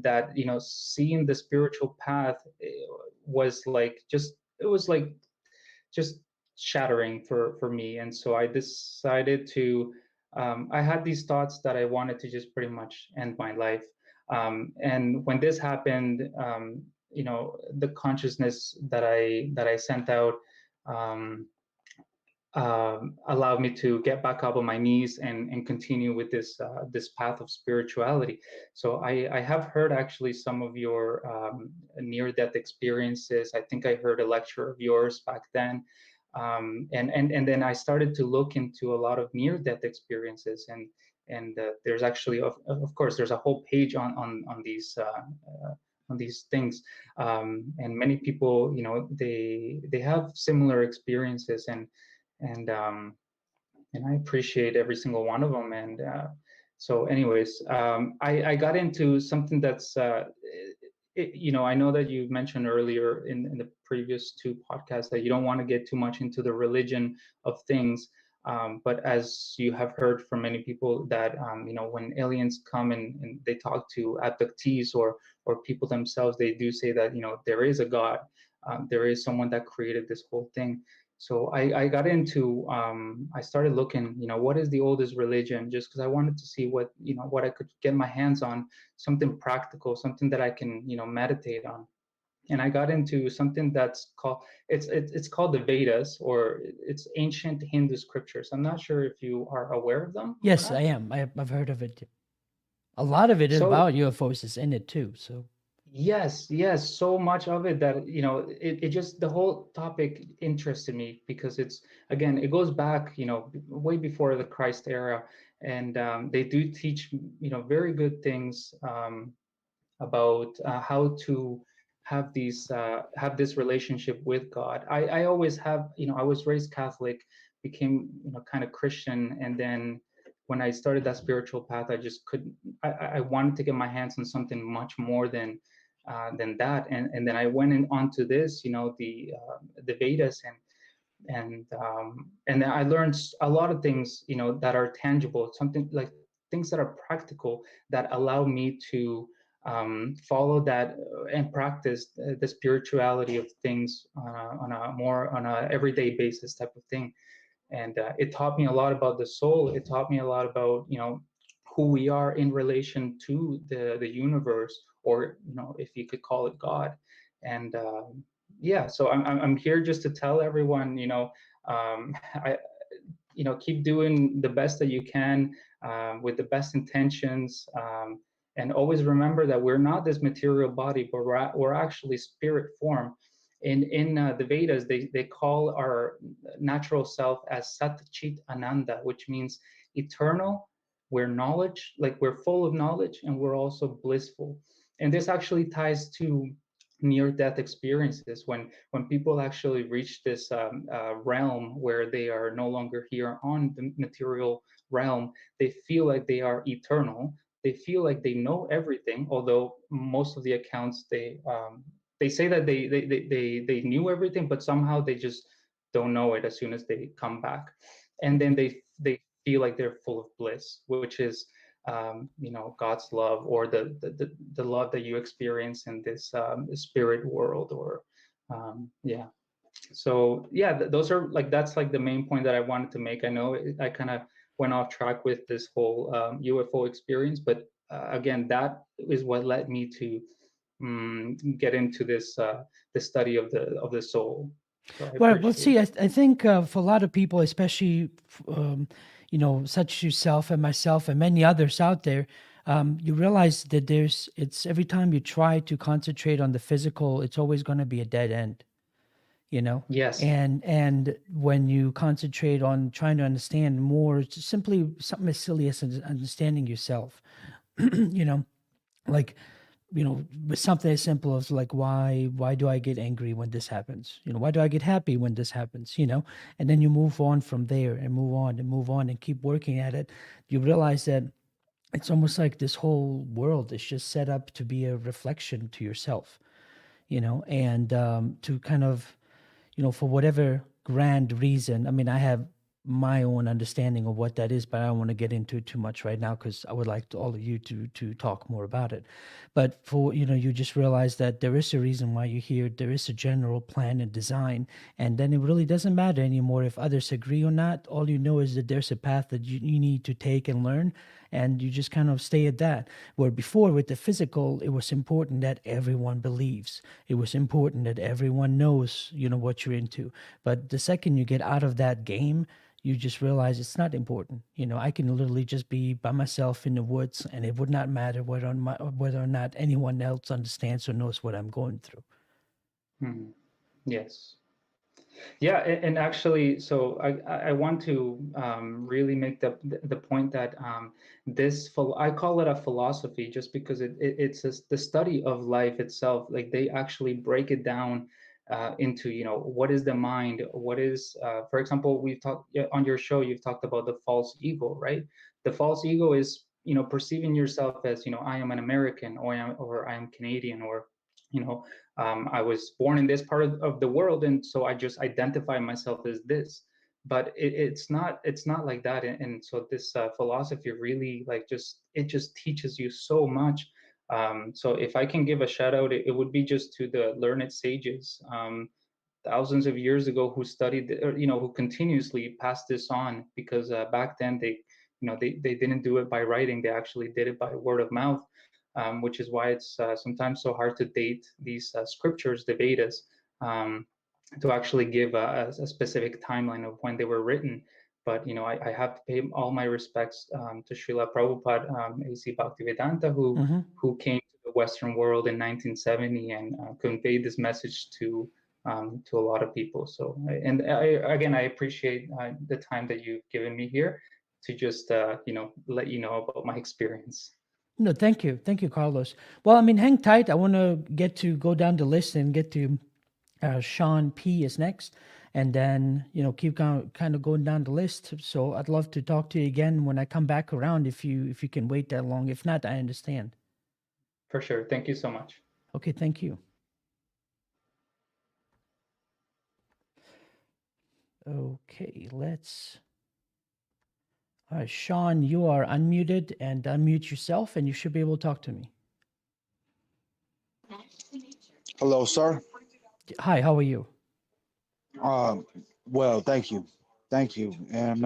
[SPEAKER 3] that seeing the spiritual path was like just it was like just shattering for me. And so I decided to I had these thoughts that I wanted to just pretty much end my life. And when this happened, the consciousness that I sent out um, allowed me to get back up on my knees and continue with this path of spirituality. So I have heard actually some of your near-death experiences. I think I heard a lecture of yours back then. And then I started to look into a lot of near-death experiences, and there's actually, of course, there's a whole page on these things, and many people, they have similar experiences, and I appreciate every single one of them. And so, anyways, I got into something that's, I know that you mentioned earlier in the previous two podcasts that you don't want to get too much into the religion of things. But as you have heard from many people, that when aliens come and they talk to abductees or people themselves, they do say that there is a God, there is someone that created this whole thing. So I got into, I started looking, what is the oldest religion, just because I wanted to see what I could get my hands on, something practical, something that I can, meditate on. And I got into something that's called, it's called the Vedas, or it's ancient Hindu scriptures. I'm not sure if you are aware of them or
[SPEAKER 1] Yes,
[SPEAKER 3] not.
[SPEAKER 1] I am. I've heard of it. A lot of it is
[SPEAKER 3] So
[SPEAKER 1] about UFOs is in it too. So
[SPEAKER 3] yes, so much of it that it just, the whole topic interested me because it's, again, it goes back way before the Christ era, and they do teach very good things about how to have this relationship with God. I always have, I was raised Catholic, became kind of Christian, and then when I started that spiritual path, I just couldn't. I wanted to get my hands on something much more than that, and then I went onto this, the Vedas, and then I learned a lot of things, that are tangible, something like things that are practical, that allow me to follow that and practice the spirituality of things on a everyday basis type of thing. And it taught me a lot about the soul. It taught me a lot about who we are in relation to the universe, or if you could call it God. And yeah, so I'm here just to tell everyone, I keep doing the best that you can, with the best intentions, and always remember that we're not this material body, but we're actually spirit form. In the Vedas, they call our natural self as Sat Chit Ananda, which means eternal, we're knowledge, like we're full of knowledge, and we're also blissful. And this actually ties to near-death experiences, when people actually reach this realm where they are no longer here on the material realm. They feel like they are eternal. They feel like they know everything, although most of the accounts, they say that they knew everything, but somehow they just don't know it as soon as they come back. And then they feel like they're full of bliss, which is God's love, or the love that you experience in this spirit world, or yeah. So yeah, those are like, that's like the main point that I wanted to make. I know I kind of went off track with this whole UFO experience, but again, that is what led me to get into this the study of the soul. So I
[SPEAKER 1] Well,
[SPEAKER 3] appreciate
[SPEAKER 1] see,
[SPEAKER 3] it.
[SPEAKER 1] I think for a lot of people, especially, such as yourself and myself and many others out there, you realize that it's every time you try to concentrate on the physical, it's always going to be a dead end, you know?
[SPEAKER 3] Yes.
[SPEAKER 1] And when you concentrate on trying to understand more, it's simply something as silly as understanding yourself, you know, like, with something as simple as like, why do I get angry when this happens? Why do I get happy when this happens? And then you move on from there and move on and move on and keep working at it. You realize that it's almost like this whole world is just set up to be a reflection to yourself, and to kind of, for whatever grand reason. I mean, I have my own understanding of what that is, but I don't want to get into it too much right now, because I would like all of you to talk more about it. But for you just realize that there is a reason why you're here. There is a general plan and design, and then it really doesn't matter anymore if others agree or not. All you know is that there's a path that you need to take and learn, and you just kind of stay at that. Where before, with the physical, it was important that everyone believes. It was important that everyone knows, what you're into. But the second you get out of that game, you just realize it's not important. I can literally just be by myself in the woods, and it would not matter whether or not anyone else understands or knows what I'm going through.
[SPEAKER 3] Mhm. Yes. Yeah, and actually, so I want to really make the point that I call it a philosophy, just because it's the study of life itself. Like, they actually break it down into, what is the mind, what is, for example, we've talked, yeah, on your show, you've talked about the false ego, right? The false ego is, perceiving yourself as, I am an American, or I am Canadian, or you know I was born in this part of the world, and so I just identify myself as this. But it's not like that. And so this philosophy really, like, just teaches you so much. So if I can give a shout out, it would be just to the learned sages, thousands of years ago, who studied, or, who continuously passed this on, because back then they didn't do it by writing. They actually did it by word of mouth, which is why it's sometimes so hard to date these scriptures, the Vedas, to actually give a specific timeline of when they were written. But I have to pay all my respects to Srila Prabhupada, A.C. Bhaktivedanta,
[SPEAKER 1] Mm-hmm.
[SPEAKER 3] who came to the Western world in 1970 and conveyed this message to a lot of people. So, and again, I appreciate the time that you've given me here to just let you know about my experience.
[SPEAKER 1] No, thank you. Thank you, Carlos. Well, I mean, hang tight. I want to go down the list and get to Sean P is next. And then, keep kind of going down the list. So I'd love to talk to you again when I come back around, if you can wait that long. If not, I understand.
[SPEAKER 3] For sure. Thank you so much.
[SPEAKER 1] Okay, thank you. Okay, all right, Sean, you are unmuted, and unmute yourself, and you should be able to talk to me.
[SPEAKER 4] Hello, sir.
[SPEAKER 1] Hi, how are you?
[SPEAKER 4] Well, thank you, and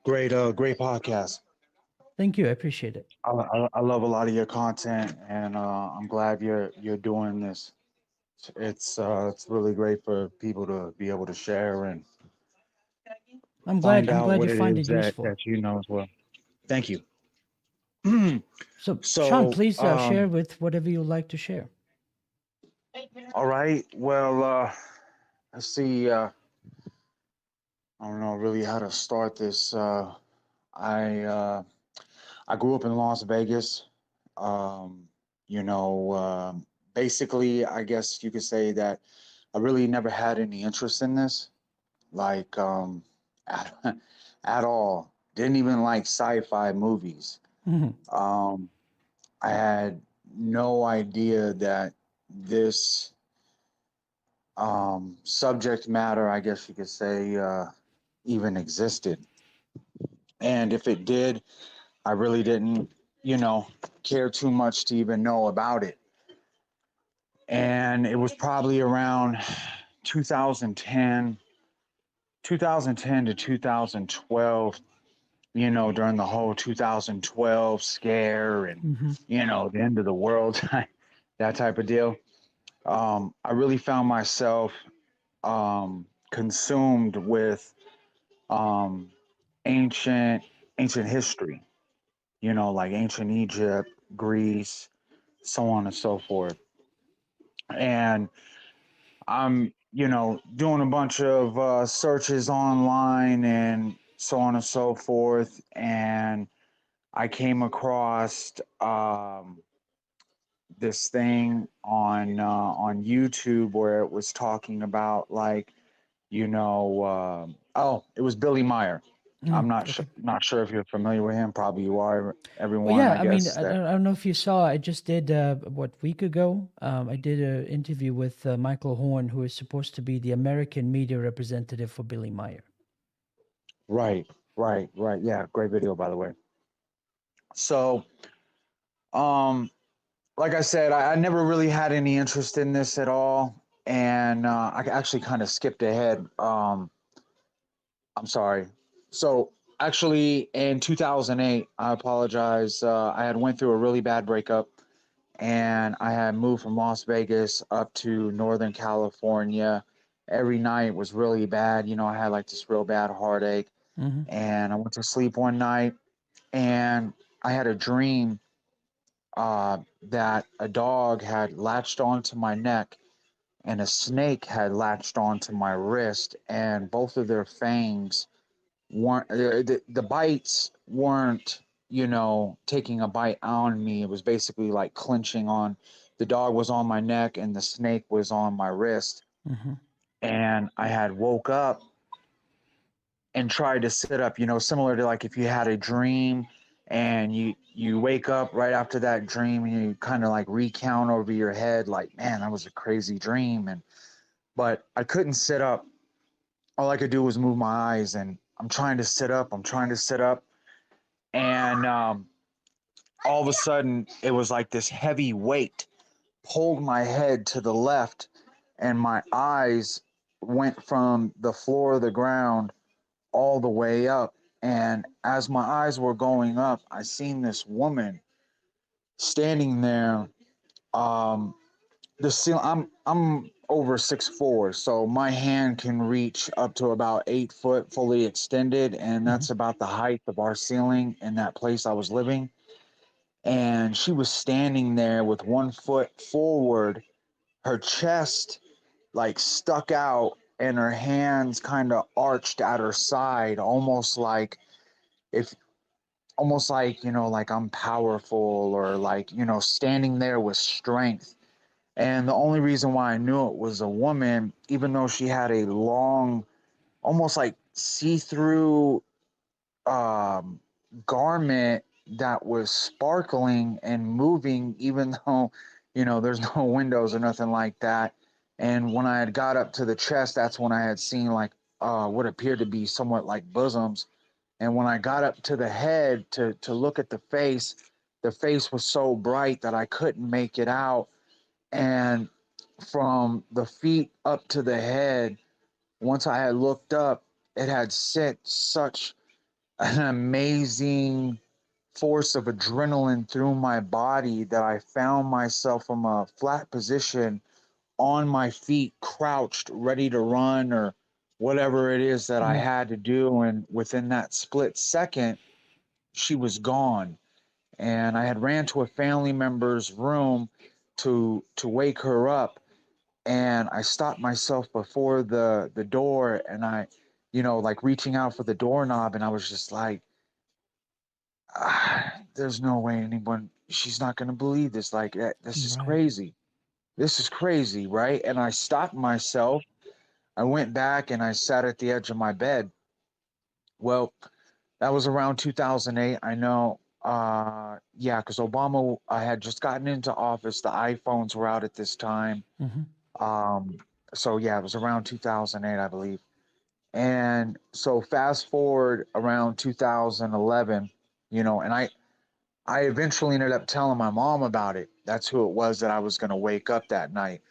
[SPEAKER 4] great podcast.
[SPEAKER 1] Thank you. I appreciate it.
[SPEAKER 4] I love a lot of your content, and I'm glad you're doing this. It's really great for people to be able to share and
[SPEAKER 1] I'm
[SPEAKER 4] find
[SPEAKER 1] glad
[SPEAKER 4] out
[SPEAKER 1] you
[SPEAKER 4] what it
[SPEAKER 1] find
[SPEAKER 4] is
[SPEAKER 1] it
[SPEAKER 4] that
[SPEAKER 1] useful.
[SPEAKER 4] you know as well. Thank you.
[SPEAKER 1] So, Sean,
[SPEAKER 4] So,
[SPEAKER 1] please share with whatever you would like to share.
[SPEAKER 4] all right. Well, let's see. I don't know really how to start this. I grew up in Las Vegas. You know, basically, I guess you could say that I really never had any interest in this, like at, at all. Didn't even like sci-fi movies.
[SPEAKER 1] Mhm.
[SPEAKER 4] I had no idea that this subject matter, I guess you could say, even existed. And if it did, I really didn't, you know, care too much to even know about it. And it was probably around 2010, 2010 to 2012, you know, during the whole 2012 scare and,
[SPEAKER 1] Mhm.
[SPEAKER 4] you know, the end of the world, that type of deal. I really found myself consumed with um, ancient ancient history, you know, like ancient Egypt, Greece, so on and so forth. And I'm, you know, doing a bunch of searches online and so on and so forth. And I came across this thing on YouTube where it was talking about like, you know, oh, it was Billy Meyer. I'm
[SPEAKER 1] Okay.
[SPEAKER 4] not sure if you're familiar with him. Probably you are.
[SPEAKER 1] Well,
[SPEAKER 4] Everyone,
[SPEAKER 1] yeah,
[SPEAKER 4] I
[SPEAKER 1] I mean,
[SPEAKER 4] guess that.
[SPEAKER 1] I don't know if you saw, I just did, what, week ago, I did an interview with Michael Horn, who is supposed to be the American media representative for Billy Meyer.
[SPEAKER 4] Right, right. Yeah, great video by the way. So, um, like I said, I never really had any interest in this at all, and I actually kind of skipped ahead. I'm sorry. So actually, in 2008, I apologize. I had went through a really bad breakup, and I had moved from Las Vegas up to Northern California. Every night was really bad. You know, I had like this real bad heartache,
[SPEAKER 1] Mm-hmm.
[SPEAKER 4] and I went to sleep one night, and I had a dream that a dog had latched onto my neck and a snake had latched onto my wrist, and both of their fangs weren't the bites weren't, you know, taking a bite on me. It was basically like clenching on. The dog was on my neck and the snake was on my wrist,
[SPEAKER 1] Mm-hmm.
[SPEAKER 4] and I had woke up and tried to sit up, you know, similar to like if you had a dream and you wake up right after that dream and you kind of like recount over your head like, man, that was a crazy dream. And but I couldn't sit up. All I could do was move my eyes, and I'm trying to sit up, and all of a sudden it was like this heavy weight pulled my head to the left, and my eyes went from the floor of the ground all the way up. And as my eyes were going up, I seen this woman standing there. Um, the ceiling. I'm over 6'4", so my hand can reach up to about 8 foot, fully extended, and
[SPEAKER 1] Mm-hmm.
[SPEAKER 4] that's about the height of our ceiling in that place I was living. And she was standing there with 1 foot forward, her chest like stuck out, and her hands kind of arched at her side, if almost like, you know, like I'm powerful, or like, you know, standing there with strength. And the only reason why I knew it was a woman, even though she had a long, almost like see-through um, garment that was sparkling and moving, even though, you know, there's no windows or nothing like that. And when I had got up to the chest, that's when I had seen like what appeared to be somewhat like bosoms. And when I got up to the head to look at the face was so bright that I couldn't make it out. And from the feet up to the head, once I had looked up, it had sent such an amazing force of adrenaline through my body that I found myself from a flat position on my feet, crouched, ready to run or whatever it is that I
[SPEAKER 1] Mm-hmm.
[SPEAKER 4] had to do. And within that split second, she was gone. And I had ran to a family member's room to wake her up, and I stopped myself before the door, and I, you know, like reaching out for the doorknob, and I was just like, there's no way she's not going to believe this. Like, this is
[SPEAKER 1] Right.
[SPEAKER 4] crazy. This is crazy, right? And I stopped myself. I went back and I sat at the edge of my bed. Well, that was around 2008. I know, yeah, because Obama had just gotten into office. The iPhones were out at this time. Um, so yeah, it was around 2008, I believe. And so fast forward around 2011, and I eventually ended up telling my mom about it. That's who it was that I was going to wake up that night.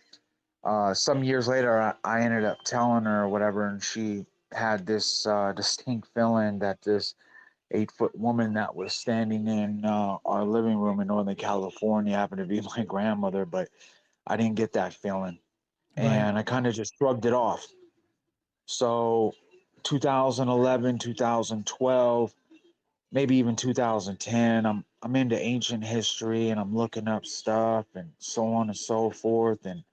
[SPEAKER 4] Some years later, I ended up telling her or whatever, and she had this distinct feeling that this 8-foot woman that was standing in our living room in Northern California happened to be my grandmother, but I didn't get that feeling.
[SPEAKER 1] Right.
[SPEAKER 4] And I kind of just shrugged it off. So 2011, 2012, maybe even 2010, I'm into ancient history and I'm looking up stuff and so on and so forth. And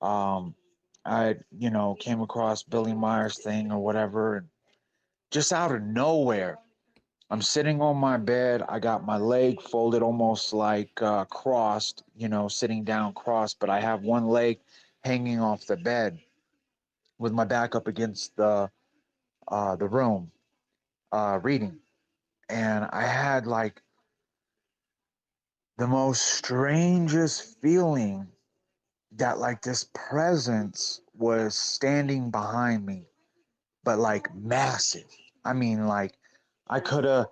[SPEAKER 4] I, came across Billy Meyer's thing or whatever. And just out of nowhere, I'm sitting on my bed. I got my leg folded almost like crossed, sitting down crossed, but I have one leg hanging off the bed with my back up against the room reading. And I had like the most strangest feeling that like this presence was standing behind me, but like massive. I mean, like I could have,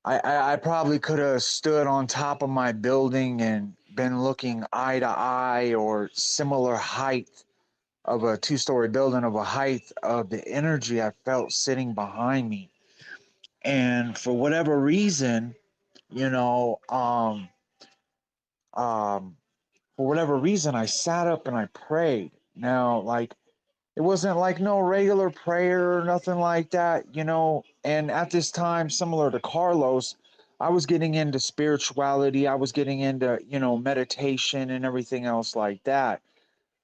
[SPEAKER 4] I probably could have stood on top of my building and been looking eye to eye or similar height of a 2-story building of a height of the energy I felt sitting behind me. And for whatever reason, you know, um, um, for whatever reason, I sat up and I prayed. Now, like, it wasn't like no regular prayer or nothing like that, And at this time, similar to Carlos, I was getting into spirituality. I was getting into, meditation and everything else like that.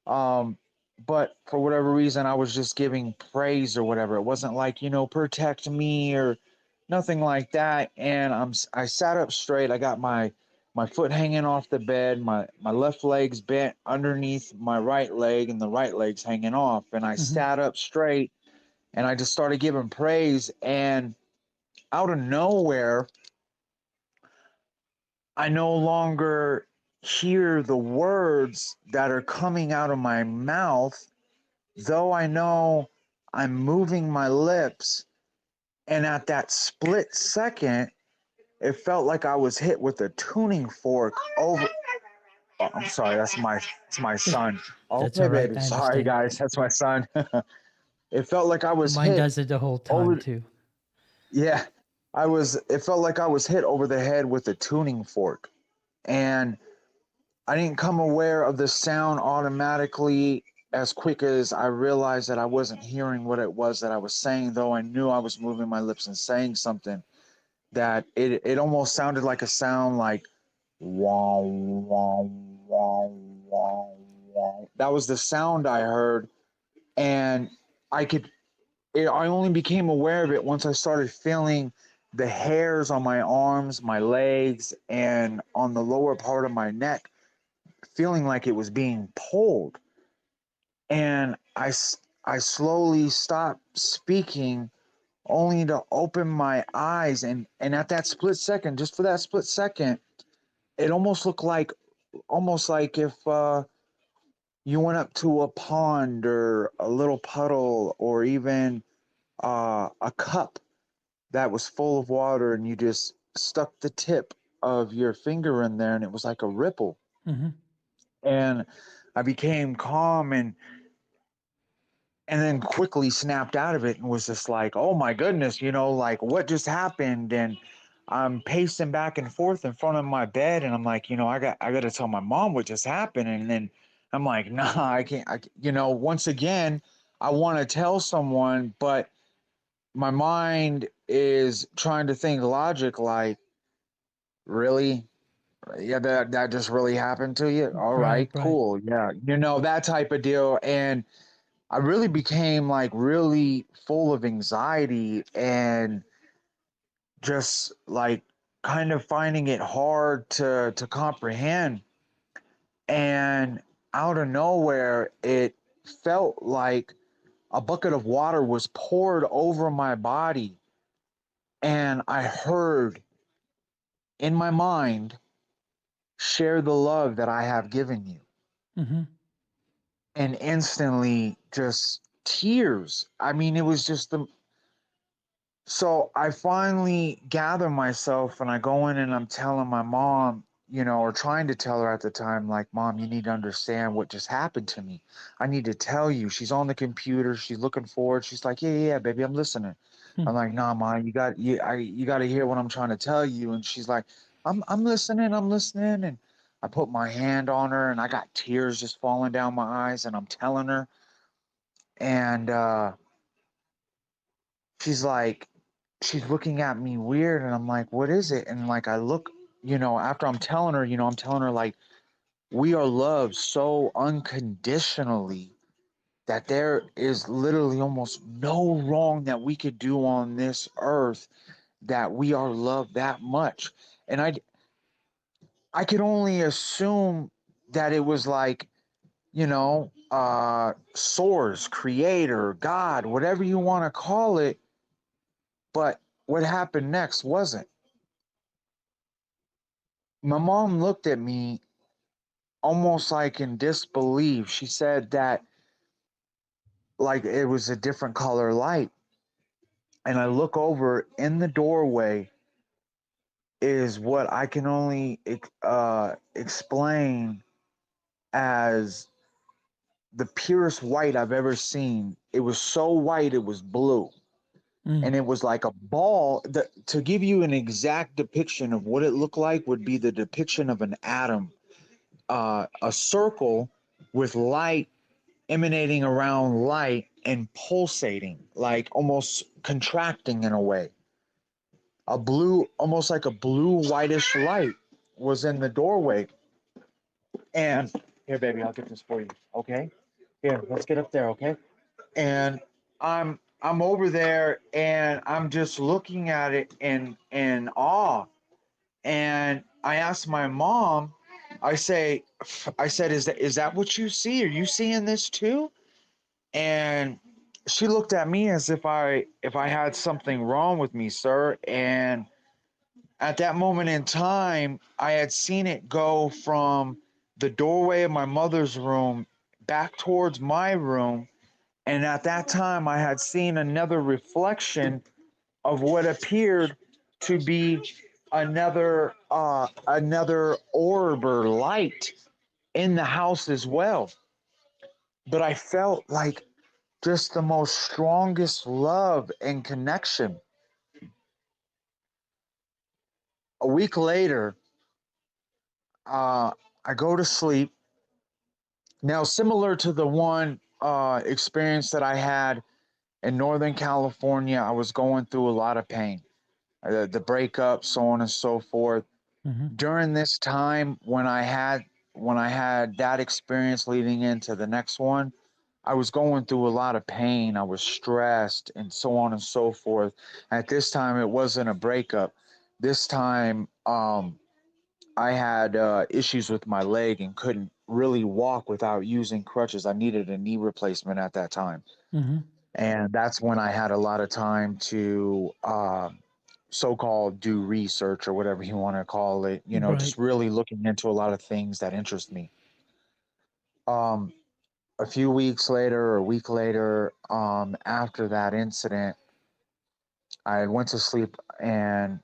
[SPEAKER 4] Um, but for whatever reason, I was just giving praise or whatever. It wasn't like, protect me or nothing like that. And I sat up straight. I got my foot hanging off the bed. My left leg's bent underneath my right leg, and the right leg's hanging off. And I sat up straight, and I just started giving praise. And out of nowhere, I no longer hear the words that are coming out of my mouth, though I know I'm moving my lips. And at that split second, it felt like I was hit with a tuning fork over. Oh, I'm sorry, that's my son.
[SPEAKER 1] That's all
[SPEAKER 4] Okay,
[SPEAKER 1] right.
[SPEAKER 4] baby.
[SPEAKER 1] I
[SPEAKER 4] Sorry,
[SPEAKER 1] understand.
[SPEAKER 4] guys, that's my son. It felt like I was
[SPEAKER 1] Mine
[SPEAKER 4] hit
[SPEAKER 1] does it the whole time
[SPEAKER 4] over.
[SPEAKER 1] too.
[SPEAKER 4] Yeah, It felt like I was hit over the head with a tuning fork, and I didn't come aware of the sound automatically as quick as I realized that I wasn't hearing what it was that I was saying, though I knew I was moving my lips and saying something. That it almost sounded like a sound like wah wah wah wah wah. That was the sound I heard, and I could. I only became aware of it once I started feeling the hairs on my arms, my legs, and on the lower part of my neck, feeling like it was being pulled. And I slowly stopped speaking, only to open my eyes. And at that split second, just for that split second, it almost looked like, if you went up to a pond or a little puddle or even a cup that was full of water, and you just stuck the tip of your finger in there, and it was like a ripple. And I became calm and then quickly snapped out of it and was just like, oh my goodness, like what just happened? And I'm pacing back and forth in front of my bed, and I'm like, I got to tell my mom what just happened. And then I'm like, nah, I can't. Once again, I want to tell someone, but my mind is trying to think logic, like, really? Yeah, that just really happened to you? All
[SPEAKER 1] Right.
[SPEAKER 4] right,
[SPEAKER 1] Right.
[SPEAKER 4] cool. Yeah, that type of deal. And I really became like really full of anxiety and just like kind of finding it hard to comprehend. And out of nowhere, it felt like a bucket of water was poured over my body. And I heard in my mind, share the love that I have given you.
[SPEAKER 1] Mm-hmm.
[SPEAKER 4] And instantly, just tears. I mean, it was just the. So I finally gather myself and I go in and I'm telling my mom, or trying to tell her at the time, like, Mom, you need to understand what just happened to me. I need to tell you. She's on the computer. She's looking forward. She's like, yeah, baby, I'm listening.
[SPEAKER 1] Hmm.
[SPEAKER 4] I'm like, nah, Mom, you got to hear what I'm trying to tell you. And she's like, I'm listening. I'm listening. And I put my hand on her and I got tears just falling down my eyes and I'm telling her. And she's like, she's looking at me weird and I'm like, what is it? And like I look, after I'm telling her, I'm telling her like we are loved so unconditionally that there is literally almost no wrong that we could do on this earth, that we are loved that much. And I could only assume that it was like, source, creator, God, whatever you want to call it. But what happened next wasn't. My mom looked at me almost like in disbelief. She said that like it was a different color light. And I look over in the doorway is what I can only explain as the purest white I've ever seen. It was so white, it was blue.
[SPEAKER 1] Mm.
[SPEAKER 4] And it was like a ball. To give you an exact depiction of what it looked like would be the depiction of an atom, a circle with light emanating around light and pulsating, like almost contracting in a way. A blue, almost like a blue whitish light was in the doorway. And here, baby, I'll get this for you. Okay. Here, let's get up there. Okay. And I'm over there and I'm just looking at it in awe. And I asked my mom, I said, is that what you see? Are you seeing this too? And she looked at me as if I had something wrong with me, sir. And at that moment in time, I had seen it go from the doorway of my mother's room back towards my room. And at that time, I had seen another reflection of what appeared to be another orb or light in the house as well. But I felt like just the most strongest love and connection. A week later, I go to sleep. Now, similar to the one experience that I had in Northern California, I was going through a lot of pain, the breakup, so on and so forth.
[SPEAKER 1] Mm-hmm.
[SPEAKER 4] During this time, when I had that experience leading into the next one, I was going through a lot of pain. I was stressed and so on and so forth. At this time, it wasn't a breakup. This time, I had issues with my leg and couldn't really walk without using crutches. I needed a knee replacement at that time.
[SPEAKER 1] Mm-hmm.
[SPEAKER 4] And that's when I had a lot of time to so-called do research or whatever you want to call it,
[SPEAKER 1] Right.
[SPEAKER 4] just really looking into a lot of things that interest me. A few weeks later or a week later, after that incident, I went to sleep and,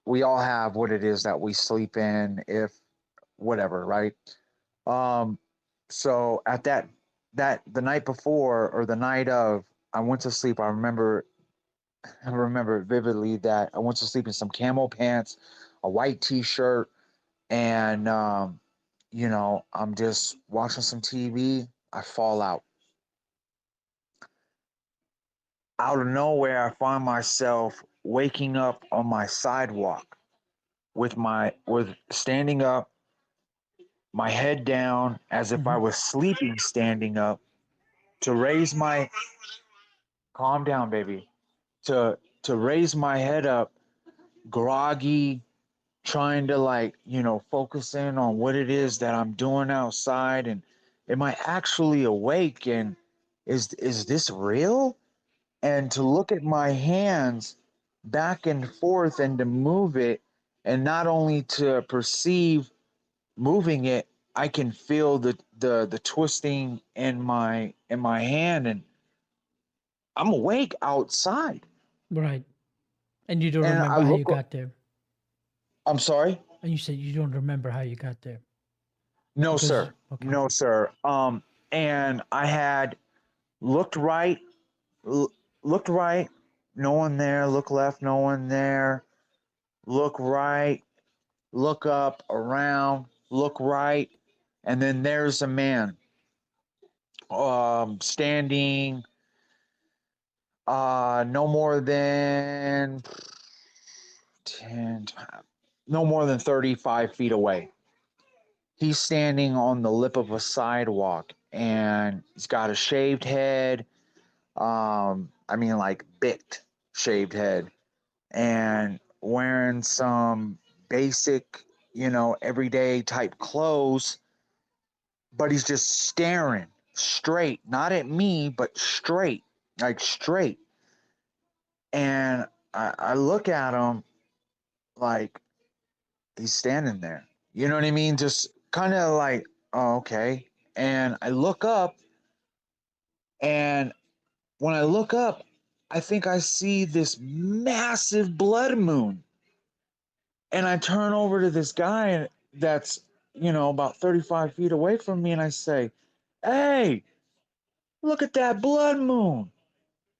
[SPEAKER 4] we all have what it is that we sleep in, if whatever, right? Um, so at the night before or the night of, I went to sleep. I remember vividly that I went to sleep in some camo pants, a white t-shirt, and I'm just watching some TV. I fall out. Out of nowhere, I find myself waking up on my sidewalk with standing up, my head down as if I
[SPEAKER 1] Mm-hmm.
[SPEAKER 4] was sleeping standing up, to raise my calm down, baby. To raise my head up groggy, trying to like, focus in on what it is that I'm doing outside, and am I actually awake, and is this real? And to look at my hands back and forth and to move it, and not only to perceive moving it, I can feel the twisting in my hand, and I'm awake outside.
[SPEAKER 1] Right. And you don't
[SPEAKER 4] And I
[SPEAKER 1] remember how you
[SPEAKER 4] look,
[SPEAKER 1] got there.
[SPEAKER 4] I'm sorry.
[SPEAKER 1] And you said you don't remember how you got there.
[SPEAKER 4] No,
[SPEAKER 1] Because
[SPEAKER 4] sir.
[SPEAKER 1] okay.
[SPEAKER 4] No, sir. And I had looked right, looked right, no one there. Look left, no one there. Look right, look up, around, look right, and then there's a man, standing, no more than 10, no more than 35 feet away. He's standing on the lip of a sidewalk, and he's got a shaved head. I mean, like bicked shaved head, and wearing some basic, everyday type clothes, but he's just staring straight, not at me, but straight, like straight. And I look at him like he's standing there. You know what I mean? Just kind of like, oh, okay. And I look up, and when I look up, I think I see this massive blood moon. And I turn over to this guy that's, about 35 feet away from me, and I say, hey, look at that blood moon.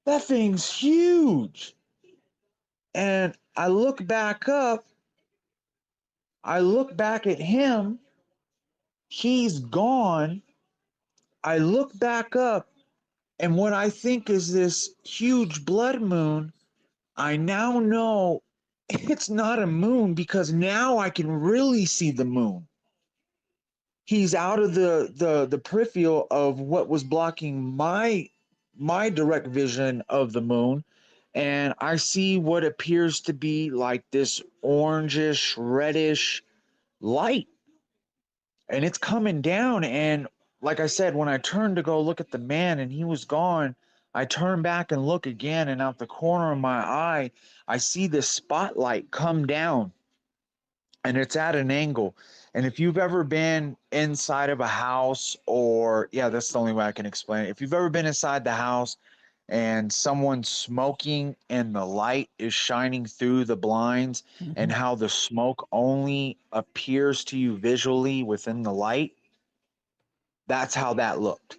[SPEAKER 4] That thing's huge. And I look back up, I look back at him, he's gone. I look back up, and what I think is this huge blood moon, I now know it's not a moon, because now I can really see the moon. He's out of the peripheral of what was blocking my direct vision of the moon, and I see what appears to be like this orangish reddish light, and it's coming down. And like I said, when I turned to go look at the man and he was gone, I turn back and look again, and out the corner of my eye I see this spotlight come down, and it's at an angle. And if you've ever been inside of a house, or yeah, that's the only way I can explain it. If you've ever been inside the house and someone's smoking and the light is shining through the blinds, and
[SPEAKER 1] Mhm.
[SPEAKER 4] how the smoke only appears to you visually within the light, that's how that looked.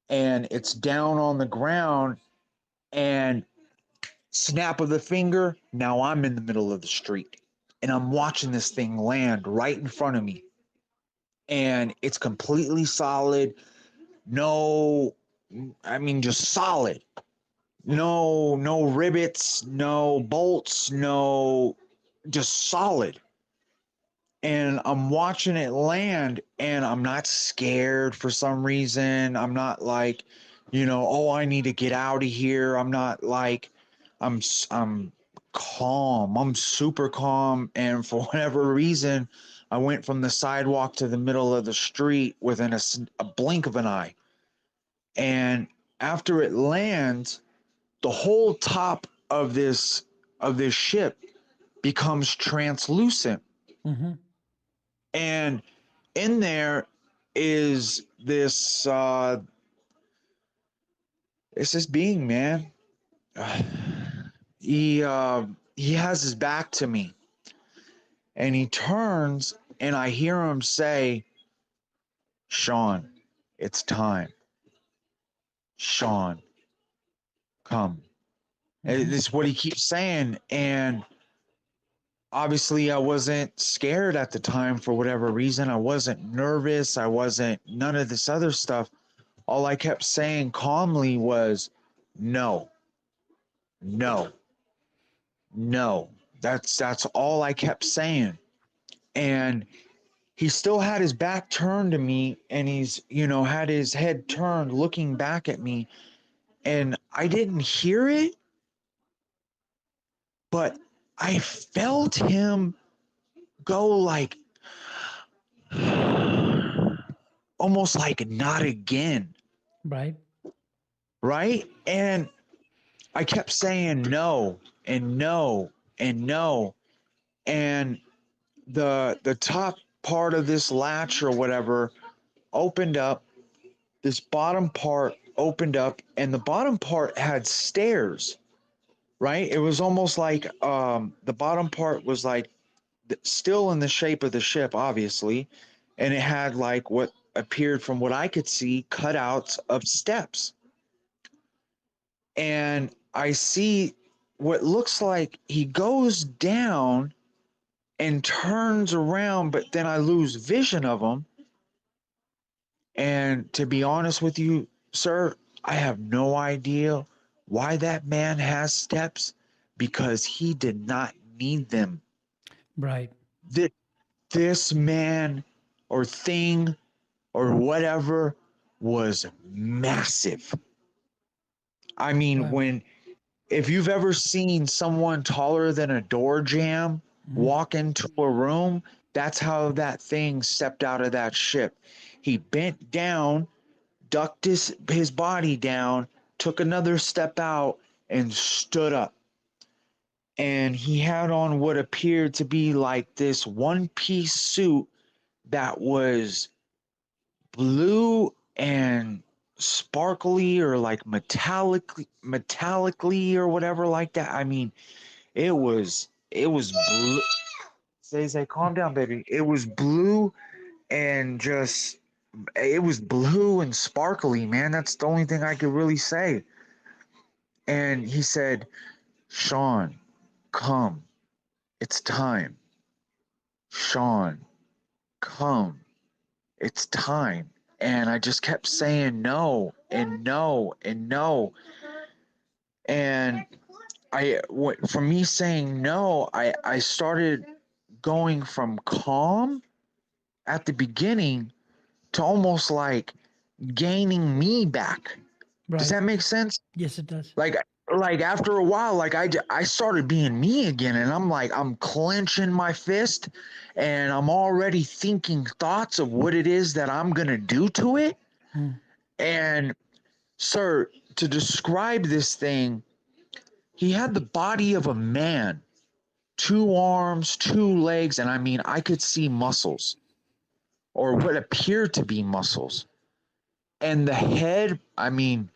[SPEAKER 4] And it's down on the ground, and snap of the finger, now I'm in the middle of the street, and I'm watching this thing land right in front of me. And it's completely solid. No, I mean, just solid. No rivets, no bolts, no, just solid. And I'm watching it land, and I'm not scared for some reason. I'm not like, oh, I need to get out of here. I'm not like, I'm calm. I'm super calm. And for whatever reason, I went from the sidewalk to the middle of the street within a blink of an eye. And after it lands, the whole top of this ship becomes translucent.
[SPEAKER 1] Mm-hmm.
[SPEAKER 4] And in there is this being, man. He has his back to me, and he turns, and I hear him say, Sean, it's time. Sean, come. And
[SPEAKER 1] Mm-hmm.
[SPEAKER 4] this is what he keeps saying. And obviously I wasn't scared at the time for whatever reason. I wasn't nervous. I wasn't none of this other stuff. All I kept saying calmly was, no, no, no. That's all I kept saying. And he still had his back turned to me, and he's, had his head turned looking back at me, and I didn't hear it, but I felt him go like almost like not again,
[SPEAKER 1] Right.
[SPEAKER 4] right? And I kept saying no and no and no. And the top part of this latch or whatever opened up. This bottom part opened up, and the bottom part had stairs, right? It was almost like the bottom part was like still in the shape of the ship, obviously, and it had like what appeared from what I could see cutouts of steps. And I see what looks like he goes down and turns around, but then I lose vision of him. And to be honest with you, sir, I have no idea why that man has steps, because he did not need them.
[SPEAKER 1] Right.
[SPEAKER 4] This man or thing or whatever was massive. I mean,
[SPEAKER 1] Wow.
[SPEAKER 4] if you've ever seen someone taller than a door jamb walk into a room, that's how that thing stepped out of that ship. He bent down, ducked his body down, took another step out, and stood up. And he had on what appeared to be like this one-piece suit that was blue and sparkly or like metallically or whatever like that. I mean, it was blue. Say, calm down, baby. It was blue and just it was blue and sparkly, man. That's the only thing I could really say. And he said, Sean, come. It's time. Sean, come. It's time. And I just kept saying no and no and no. And from me saying no, I started going from calm at the beginning to almost like gaining me back. Does
[SPEAKER 1] Right.
[SPEAKER 4] that make sense?
[SPEAKER 1] Yes, it does.
[SPEAKER 4] Like after a while, like I started being me again, and I'm clenching my fist, and I'm already thinking thoughts of what it is that I'm gonna do to it. And sir, to describe this thing, he had the body of a man, 2 arms, 2 legs, and I mean I could see muscles, or what appeared to be muscles. And the head, I mean,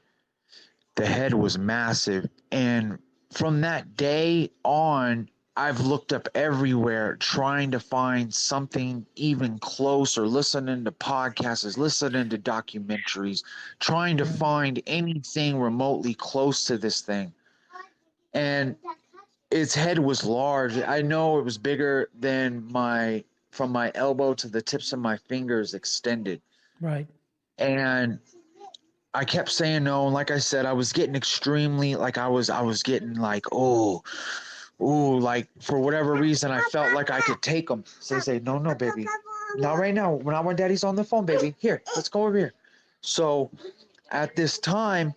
[SPEAKER 4] the head was massive. And from that day on, I've looked up everywhere trying to find something even close, or listening to podcasts, listening to documentaries, trying to find anything remotely close to this thing. And its head was large. I know it was bigger than from my elbow to the tips of my fingers extended.
[SPEAKER 1] Right.
[SPEAKER 4] And I kept saying no, and like I said, I was getting extremely like I was getting like like for whatever reason I felt like I could take them. Say no, baby, not right now. Not when Daddy's on the phone, baby. Here, let's go over here. So at this time,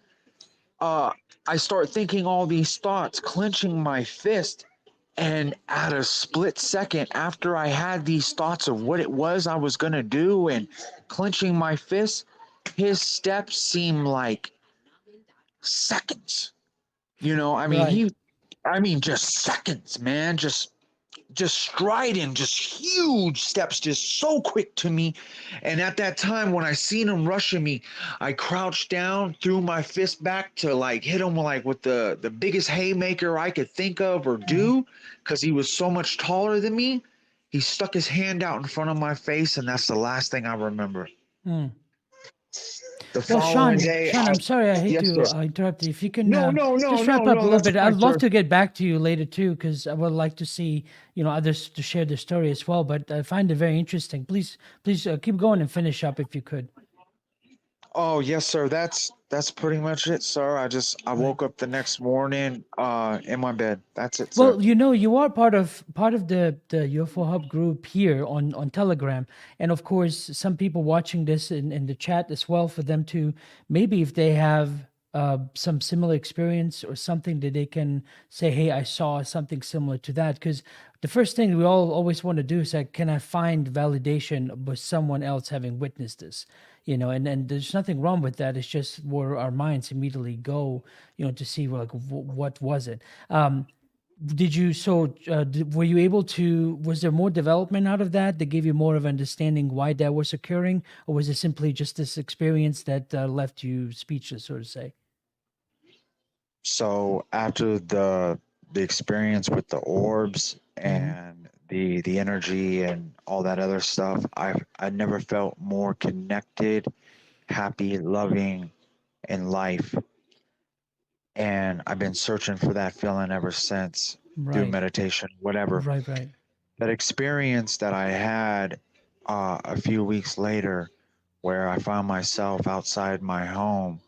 [SPEAKER 4] I start thinking all these thoughts, clenching my fist, and at a split second after I had these thoughts of what it was I was gonna do and clenching my fist, his steps seemed like seconds. You know, I mean,
[SPEAKER 1] Right.
[SPEAKER 4] just seconds, man. Just striding, just huge steps, just so quick to me. And at that time, when I seen him rushing me, I crouched down, threw my fist back to like hit him like with the biggest haymaker I could think of or do, because he was so much taller than me. He stuck his hand out in front of my face, and that's the last thing I remember. The
[SPEAKER 1] Well,
[SPEAKER 4] following day,
[SPEAKER 1] Sean, I'm sorry, I hate
[SPEAKER 4] yes,
[SPEAKER 1] to
[SPEAKER 4] sir.
[SPEAKER 1] interrupt you. If you can
[SPEAKER 4] No,
[SPEAKER 1] just wrap up a little
[SPEAKER 4] that's
[SPEAKER 1] bit.
[SPEAKER 4] fine,
[SPEAKER 1] I'd love
[SPEAKER 4] sir.
[SPEAKER 1] to get back to you later too, because I would like to see others to share their story as well. But I find it very interesting. Please keep going and finish up if you could.
[SPEAKER 4] Oh, yes, sir. That's pretty much it, sir. I woke up the next morning in my bed. That's it, sir.
[SPEAKER 1] Well, you are part of the UFO Hub group here on Telegram, and of course, some people watching this in the chat as well, for them to maybe if they have some similar experience or something that they can say, hey, I saw something similar to that? Because the first thing we all always want to do is like, can I find validation with someone else having witnessed this? And there's nothing wrong with that. It's just where our minds immediately go, to see like what was it. Were you able to, was there more development out of that gave you more of understanding why that was occurring? Or was it simply just this experience that left you speechless, so to say?
[SPEAKER 4] So after the experience with the orbs and the energy and all that other stuff, I never felt more connected, happy, loving in life. And I've been searching for that feeling ever since through
[SPEAKER 1] Right,
[SPEAKER 4] meditation, whatever.
[SPEAKER 1] right.
[SPEAKER 4] That experience that I had a few weeks later, where I found myself outside my home,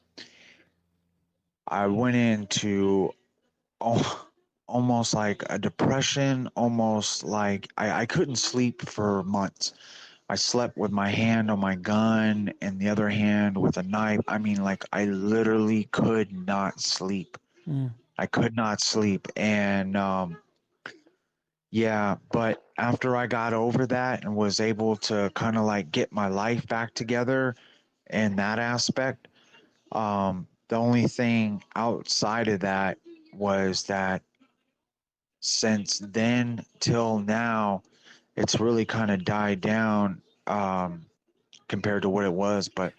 [SPEAKER 4] I went into almost like a depression, almost like I couldn't sleep for months. I slept with my hand on my gun and the other hand with a knife. I mean, like I literally could not sleep.
[SPEAKER 1] Mm.
[SPEAKER 4] I could not sleep. And yeah, but after I got over that and was able to kind of like get my life back together in that aspect, the only thing outside of that was that since then till now, it's really kind of died down compared to what it was. But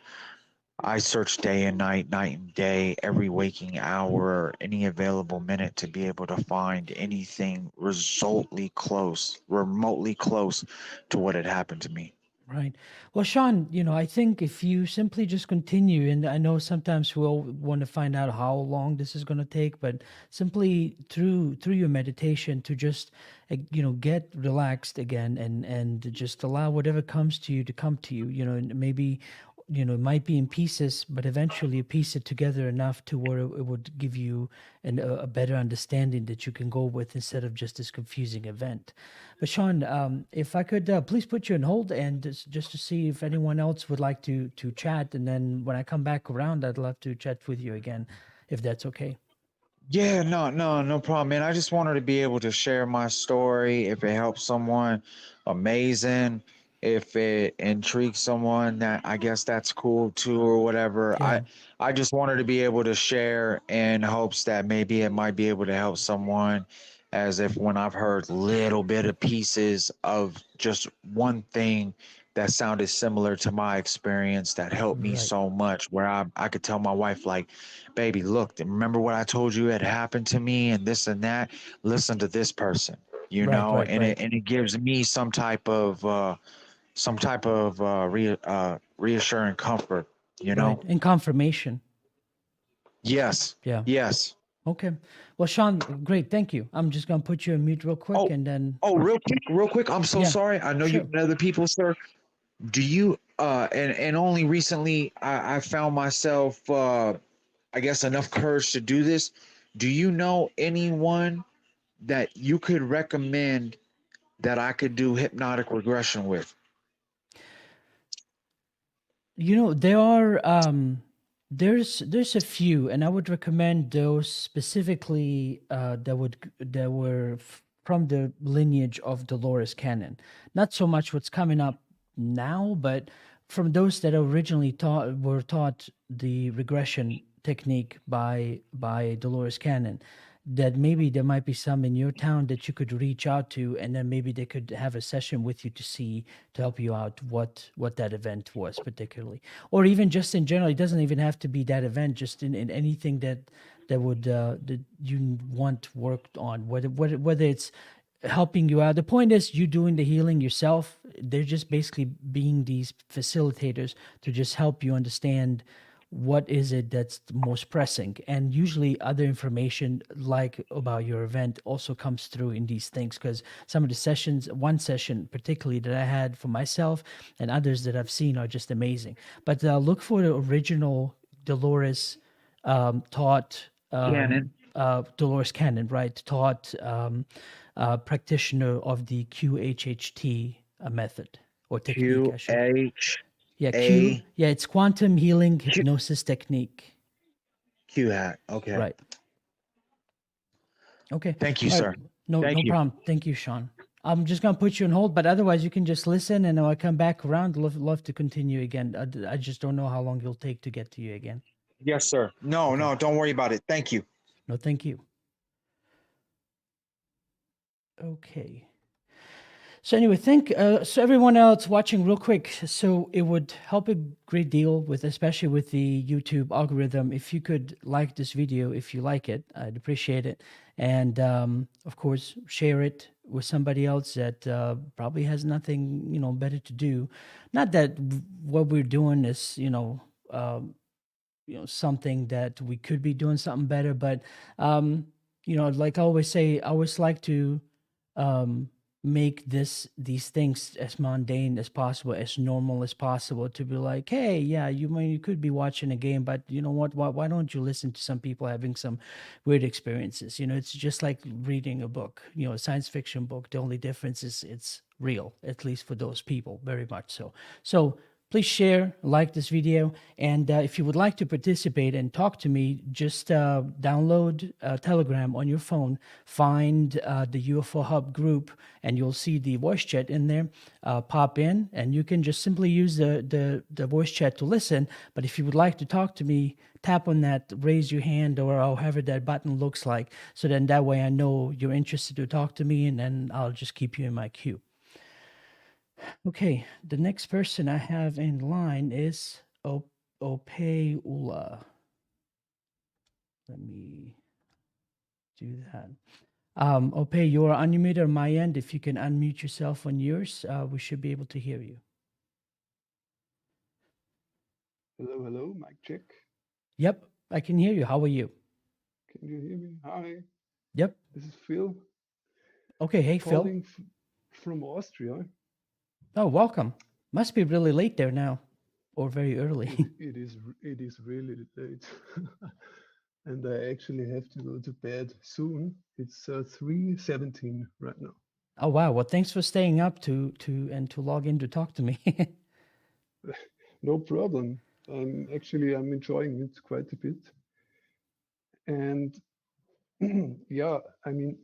[SPEAKER 4] I search day and night, night and day, every waking hour, any available minute to be able to find anything remotely close to what had happened to me.
[SPEAKER 1] Right. Well, Sean, I think if you simply just continue, and I know sometimes we'll want to find out how long this is going to take, but simply through your meditation to just get relaxed again and just allow whatever comes to you to come to you. And maybe it might be in pieces, but eventually you piece it together enough to where it would give you a better understanding that you can go with instead of just this confusing event. But Sean, if I could please put you on hold and just to see if anyone else would like to chat, and then when I come back around, I'd love to chat with you again, if that's okay.
[SPEAKER 4] Yeah, no problem, man. I just wanted to be able to share my story. If it helps someone, amazing. If it intrigues someone, that I guess that's cool too, or whatever.
[SPEAKER 1] Yeah.
[SPEAKER 4] I just wanted to be able to share in hopes that maybe it might be able to help someone. As if when I've heard little bit of pieces of just one thing that sounded similar to my experience that helped me
[SPEAKER 1] Right.
[SPEAKER 4] so much, where I could tell my wife like, baby, look, remember what I told you had happened to me and this and that? Listen to this person,
[SPEAKER 1] Right. Right.
[SPEAKER 4] and
[SPEAKER 1] Right.
[SPEAKER 4] it gives me some type of reassuring comfort, you
[SPEAKER 1] Right.
[SPEAKER 4] know?
[SPEAKER 1] And confirmation.
[SPEAKER 4] Yes.
[SPEAKER 1] Yeah.
[SPEAKER 4] Yes.
[SPEAKER 1] Okay. Well, Sean, great. Thank you. I'm just gonna put you on mute real quick,
[SPEAKER 4] Oh,
[SPEAKER 1] and then
[SPEAKER 4] real quick. I'm so
[SPEAKER 1] yeah,
[SPEAKER 4] sorry. I know you
[SPEAKER 1] sure.
[SPEAKER 4] and other people, sir. Do you and only recently I found myself I guess enough courage to do this. Do you know anyone that you could recommend that I could do hypnotic regression with?
[SPEAKER 1] There are there's a few, and I would recommend those specifically that were from the lineage of Dolores Cannon. Not so much what's coming up now, but from those that originally were taught the regression technique by Dolores Cannon. That maybe there might be some in your town that you could reach out to, and then maybe they could have a session with you to help you out what that event was particularly, or even just in general. It doesn't even have to be that event, just in anything that would that you want worked on, whether it's helping you out. The point is you doing the healing yourself. They're just basically being these facilitators to just help you understand what is it that's the most pressing, and usually other information like about your event also comes through in these things, because some of the sessions, one session particularly that I had for myself and others that I've seen, are just amazing. But look for the original Dolores taught
[SPEAKER 4] Cannon.
[SPEAKER 1] Dolores Cannon, right, taught practitioner of the QHHT method or technique, I should.
[SPEAKER 4] QHA.
[SPEAKER 1] Yeah, Q. Yeah, it's quantum healing
[SPEAKER 4] Q,
[SPEAKER 1] hypnosis technique.
[SPEAKER 4] Q hat. Okay.
[SPEAKER 1] Right. Okay.
[SPEAKER 4] Thank you,
[SPEAKER 1] All
[SPEAKER 4] sir.
[SPEAKER 1] right. No,
[SPEAKER 4] Thank
[SPEAKER 1] no
[SPEAKER 4] you.
[SPEAKER 1] problem. Thank you, Sean. I'm just gonna put you on hold, but otherwise you can just listen, and I'll come back around. Love to continue again. I just don't know how long it'll take to get to you again.
[SPEAKER 4] Yes, sir. No,
[SPEAKER 1] Okay.
[SPEAKER 4] no, don't worry about it. Thank you.
[SPEAKER 1] No, thank you. Okay. So anyway, so everyone else watching real quick. So it would help a great deal with, especially with the YouTube algorithm, if you could like this video, if you like it, I'd appreciate it. And of course, share it with somebody else that probably has nothing, better to do. Not that what we're doing is, something that we could be doing something better, but like I always say, I always like to make these things as mundane as possible, as normal as possible, to be like, hey, yeah, you could be watching a game, but you know what, why don't you listen to some people having some weird experiences? It's just like reading a book, a science fiction book. The only difference is it's real, at least for those people, very much so please share, like this video, and if you would like to participate and talk to me, just download Telegram on your phone, find the UFO Hub group, and you'll see the voice chat in there. Pop in, and you can just simply use the voice chat to listen. But if you would like to talk to me, tap on that, raise your hand, or however that button looks like, so then that way I know you're interested to talk to me, and then I'll just keep you in my queue. Okay, the next person I have in line is Opeula. Let me do that. Ope, you are unmuted on my end. If you can unmute yourself on yours, we should be able to hear you.
[SPEAKER 5] Hello, hello, mic check.
[SPEAKER 1] Yep, I can hear you. How are you?
[SPEAKER 5] Can you hear me? Hi,
[SPEAKER 1] Yep.
[SPEAKER 5] this is Phil
[SPEAKER 1] Okay, hey, Phil.
[SPEAKER 5] calling from Austria.
[SPEAKER 1] Oh, welcome. Must be really late there now, or very early.
[SPEAKER 5] It is really late, and I actually have to go to bed soon. It's 3:17 right now.
[SPEAKER 1] Oh, wow. Well, thanks for staying up to log in to talk to me.
[SPEAKER 5] No problem. I'm enjoying it quite a bit, and yeah, I mean,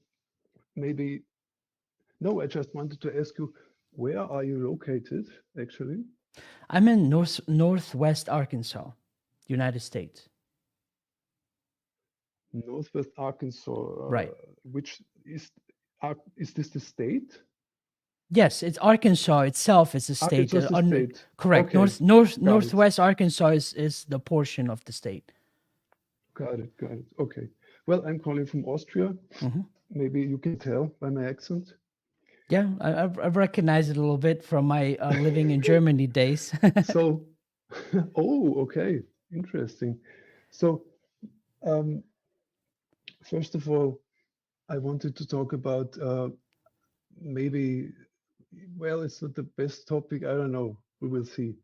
[SPEAKER 5] maybe no. I just wanted to ask you, where are you located, actually?
[SPEAKER 1] I'm in Northwest Arkansas, United States.
[SPEAKER 5] Northwest Arkansas,
[SPEAKER 1] Right.
[SPEAKER 5] which is this the state?
[SPEAKER 1] Yes, it's Arkansas itself is a state.
[SPEAKER 5] Arkansas is the state.
[SPEAKER 1] Correct.
[SPEAKER 5] Okay,
[SPEAKER 1] Northwest Arkansas is the portion of the state.
[SPEAKER 5] got it. Okay. Well, I'm calling from Austria.
[SPEAKER 1] Mhm.
[SPEAKER 5] Maybe you can tell by my accent.
[SPEAKER 1] Yeah, I've recognized it a little bit from my living in Germany days.
[SPEAKER 5] So, oh, okay, interesting. So, first of all, I wanted to talk about maybe, well, it's not the best topic. I don't know. We will see.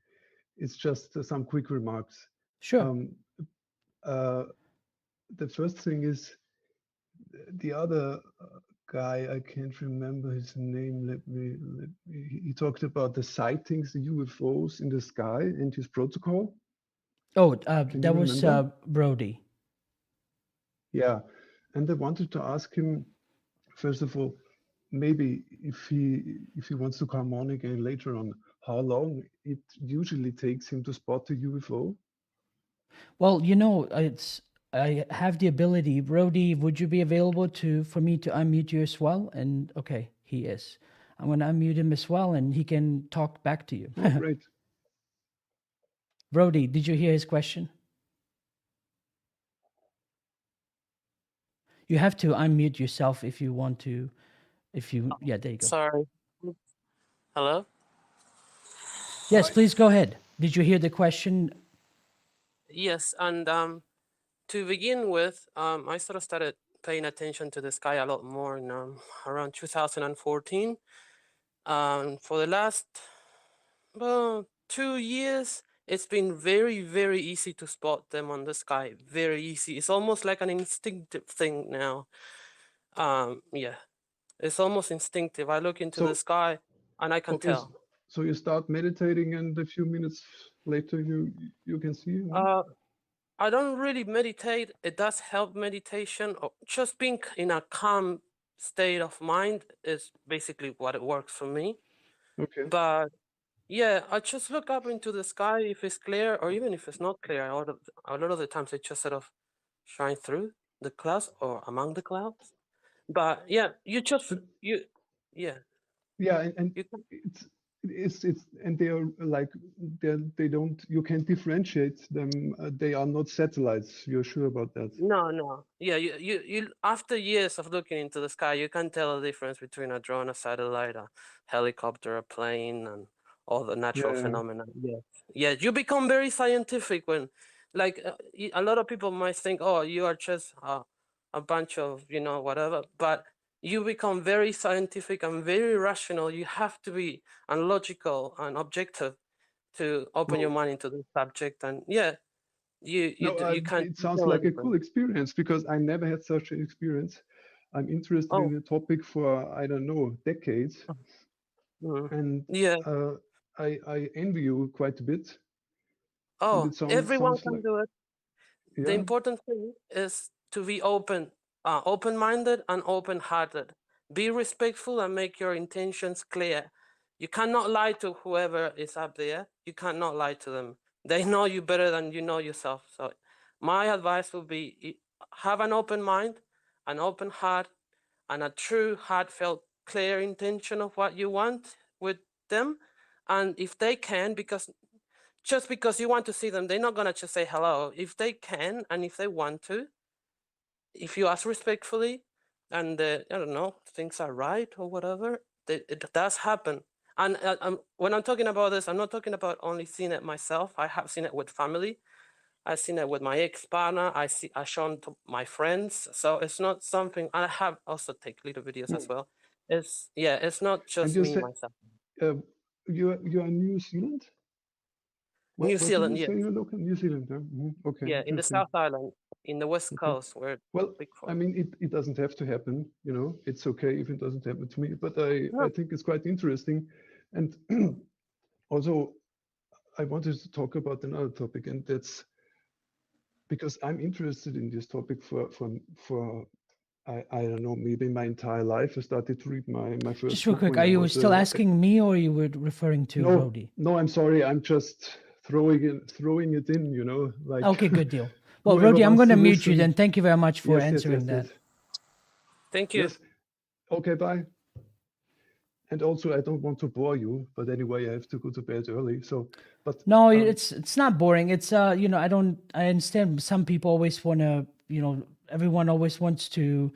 [SPEAKER 5] It's just some quick remarks.
[SPEAKER 1] Sure.
[SPEAKER 5] The first thing is the other guy, I can't remember his name. Let me. He talked about the sightings, the UFOs in the sky, and his protocol.
[SPEAKER 1] Oh,
[SPEAKER 5] Can
[SPEAKER 1] that
[SPEAKER 5] you
[SPEAKER 1] was
[SPEAKER 5] remember?
[SPEAKER 1] Brody.
[SPEAKER 5] Yeah, and I wanted to ask him, first of all, maybe if he wants to come on again later on, how long it usually takes him to spot a UFO.
[SPEAKER 1] Well, I have the ability. Brody, would you be available for me to unmute you as well? And okay, he is. I'm going to unmute him as well, and he can talk back to you.
[SPEAKER 5] Oh, great.
[SPEAKER 1] Brody, did you hear his question? You have to unmute yourself if you want to. Yeah, there you go.
[SPEAKER 2] Sorry. Hello?
[SPEAKER 1] Yes, please go ahead. Did you hear the question?
[SPEAKER 2] Yes, and to begin with, I sort of started paying attention to the sky a lot more in around 2014. For the last 2 years, it's been very, very easy to spot them on the sky. Very easy. It's almost like an instinctive thing now. Yeah, it's almost instinctive. I look into the sky and I can
[SPEAKER 5] Okay,
[SPEAKER 2] tell.
[SPEAKER 5] so you start meditating, and a few minutes later, you can see. No?
[SPEAKER 2] I don't really meditate. It does help meditation, or just being in a calm state of mind is basically what it works for me.
[SPEAKER 5] Okay.
[SPEAKER 2] But yeah, I just look up into the sky if it's clear, or even if it's not clear. A lot of the times it just sort of shine through the clouds or among the clouds. But yeah,
[SPEAKER 5] But
[SPEAKER 2] yeah,
[SPEAKER 5] yeah, and
[SPEAKER 2] you can.
[SPEAKER 5] it's and they are like they don't, you can differentiate them. They are not satellites. You're sure about that?
[SPEAKER 2] No, no. Yeah, you after years of looking into the sky, you can tell the difference between a drone, a satellite, a helicopter, a plane, and all the natural
[SPEAKER 5] Yeah.
[SPEAKER 2] phenomena. Yeah. Yeah, you become very scientific when, like, a lot of people might think, oh, you are just a bunch of, whatever, but you become very scientific and very rational. You have to be and logical and objective to open your
[SPEAKER 5] Well,
[SPEAKER 2] mind into the subject. And yeah,
[SPEAKER 5] no,
[SPEAKER 2] you can
[SPEAKER 5] it sounds
[SPEAKER 2] tell the
[SPEAKER 5] like a
[SPEAKER 2] difference.
[SPEAKER 5] cool experience because I never had such an experience. I'm interested
[SPEAKER 2] Oh.
[SPEAKER 5] in the topic for, I don't know, decades,
[SPEAKER 2] Mm.
[SPEAKER 5] and
[SPEAKER 2] Yeah.
[SPEAKER 5] uh, I envy you quite a bit. And
[SPEAKER 2] Oh,
[SPEAKER 5] it
[SPEAKER 2] everyone
[SPEAKER 5] sounds
[SPEAKER 2] can
[SPEAKER 5] like,
[SPEAKER 2] do it. The
[SPEAKER 5] yeah.
[SPEAKER 2] important thing is to be open-minded and open-hearted. Be respectful and make your intentions clear. You cannot lie to whoever is up there. You cannot lie to them. They know you better than you know yourself. So my advice would be have an open mind, an open heart, and a true, heartfelt, clear intention of what you want with them. And if they can, because just because you want to see them, they're not gonna just say hello. If they can and if they want to, if you ask respectfully, and I don't know, things are right or whatever, it does happen. And when I'm talking about this, I'm not talking about only seeing it myself. I have seen it with family. I've seen it with my ex-partner. I've shown to my friends. So it's not something. I have also take little videos as
[SPEAKER 5] Mm.
[SPEAKER 2] well. It's not
[SPEAKER 5] And
[SPEAKER 2] just
[SPEAKER 5] you
[SPEAKER 2] me
[SPEAKER 5] said
[SPEAKER 2] myself.
[SPEAKER 5] uh, you're in New Zealand?
[SPEAKER 2] New
[SPEAKER 5] What did
[SPEAKER 2] Zealand,
[SPEAKER 5] you
[SPEAKER 2] yes.
[SPEAKER 5] say you're local? New Zealand, huh? Okay,
[SPEAKER 2] Yeah, in the
[SPEAKER 5] interesting.
[SPEAKER 2] South Island, in the West
[SPEAKER 5] Okay.
[SPEAKER 2] Coast, where
[SPEAKER 5] Well,
[SPEAKER 2] big
[SPEAKER 5] I
[SPEAKER 2] for.
[SPEAKER 5] mean, it doesn't have to happen, you know, it's okay if it doesn't happen to me, but I
[SPEAKER 2] No,
[SPEAKER 5] think it's quite interesting. And also, I wanted to talk about another topic, and that's because I'm interested in this topic for I don't know, maybe my entire life. I started to read my first
[SPEAKER 1] Just real
[SPEAKER 5] book
[SPEAKER 1] quick,
[SPEAKER 5] when
[SPEAKER 1] are
[SPEAKER 5] I
[SPEAKER 1] you
[SPEAKER 5] was
[SPEAKER 1] still asking me or you were referring to
[SPEAKER 5] no,
[SPEAKER 1] Rhodey?
[SPEAKER 5] no, I'm sorry, I'm just throwing it in, you know, like
[SPEAKER 1] Okay, good deal. Well,
[SPEAKER 5] whoever
[SPEAKER 1] Rhodey, I'm
[SPEAKER 5] wants
[SPEAKER 1] going
[SPEAKER 5] to
[SPEAKER 1] to mute you
[SPEAKER 5] listen.
[SPEAKER 1] then. Thank you very much for
[SPEAKER 5] Yes, yes,
[SPEAKER 1] answering
[SPEAKER 5] yes,
[SPEAKER 1] that.
[SPEAKER 5] yes,
[SPEAKER 2] thank you.
[SPEAKER 5] yes. Okay, bye. And also, I don't want to bore you, but anyway, I have to go to bed early. So, but
[SPEAKER 1] No, it's not boring. It's I understand some people always want to, everyone always wants to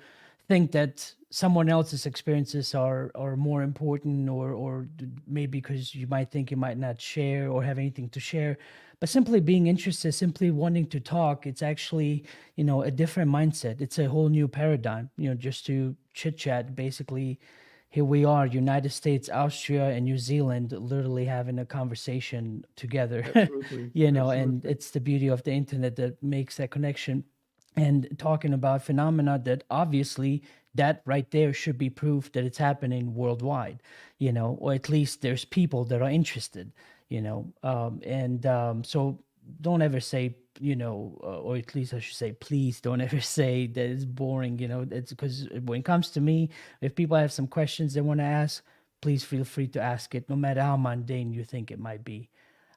[SPEAKER 1] think that someone else's experiences are more important or maybe because you might think you might not share or have anything to share. But simply being interested, simply wanting to talk, it's actually, a different mindset. It's a whole new paradigm, just to chit chat basically. Here we are, United States, Austria, and New Zealand, literally having a conversation together.
[SPEAKER 5] absolutely,
[SPEAKER 1] And
[SPEAKER 5] absolutely.
[SPEAKER 1] it's the beauty of the internet that makes that connection. And talking about phenomena that obviously that right there should be proof that it's happening worldwide, or at least there's people that are interested, so don't ever say, or at least I should say, please don't ever say that it's boring. It's because when it comes to me, if people have some questions they want to ask, please feel free to ask it, no matter how mundane you think it might be.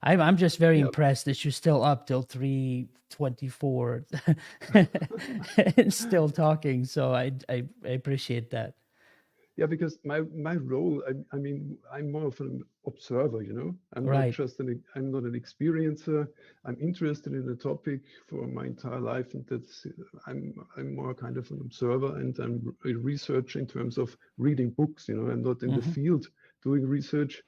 [SPEAKER 1] I'm just very
[SPEAKER 5] Yeah,
[SPEAKER 1] impressed that you're still up till 3:24 and still talking. So I appreciate that.
[SPEAKER 5] yeah, because my role, I mean, I'm more of an observer, you know.
[SPEAKER 1] Right.
[SPEAKER 5] I'm not an experiencer. I'm interested in the topic for my entire life, and that's I'm more kind of an observer, and I'm research in terms of reading books, you know. I'm not in the
[SPEAKER 1] Hmm.
[SPEAKER 5] field doing research,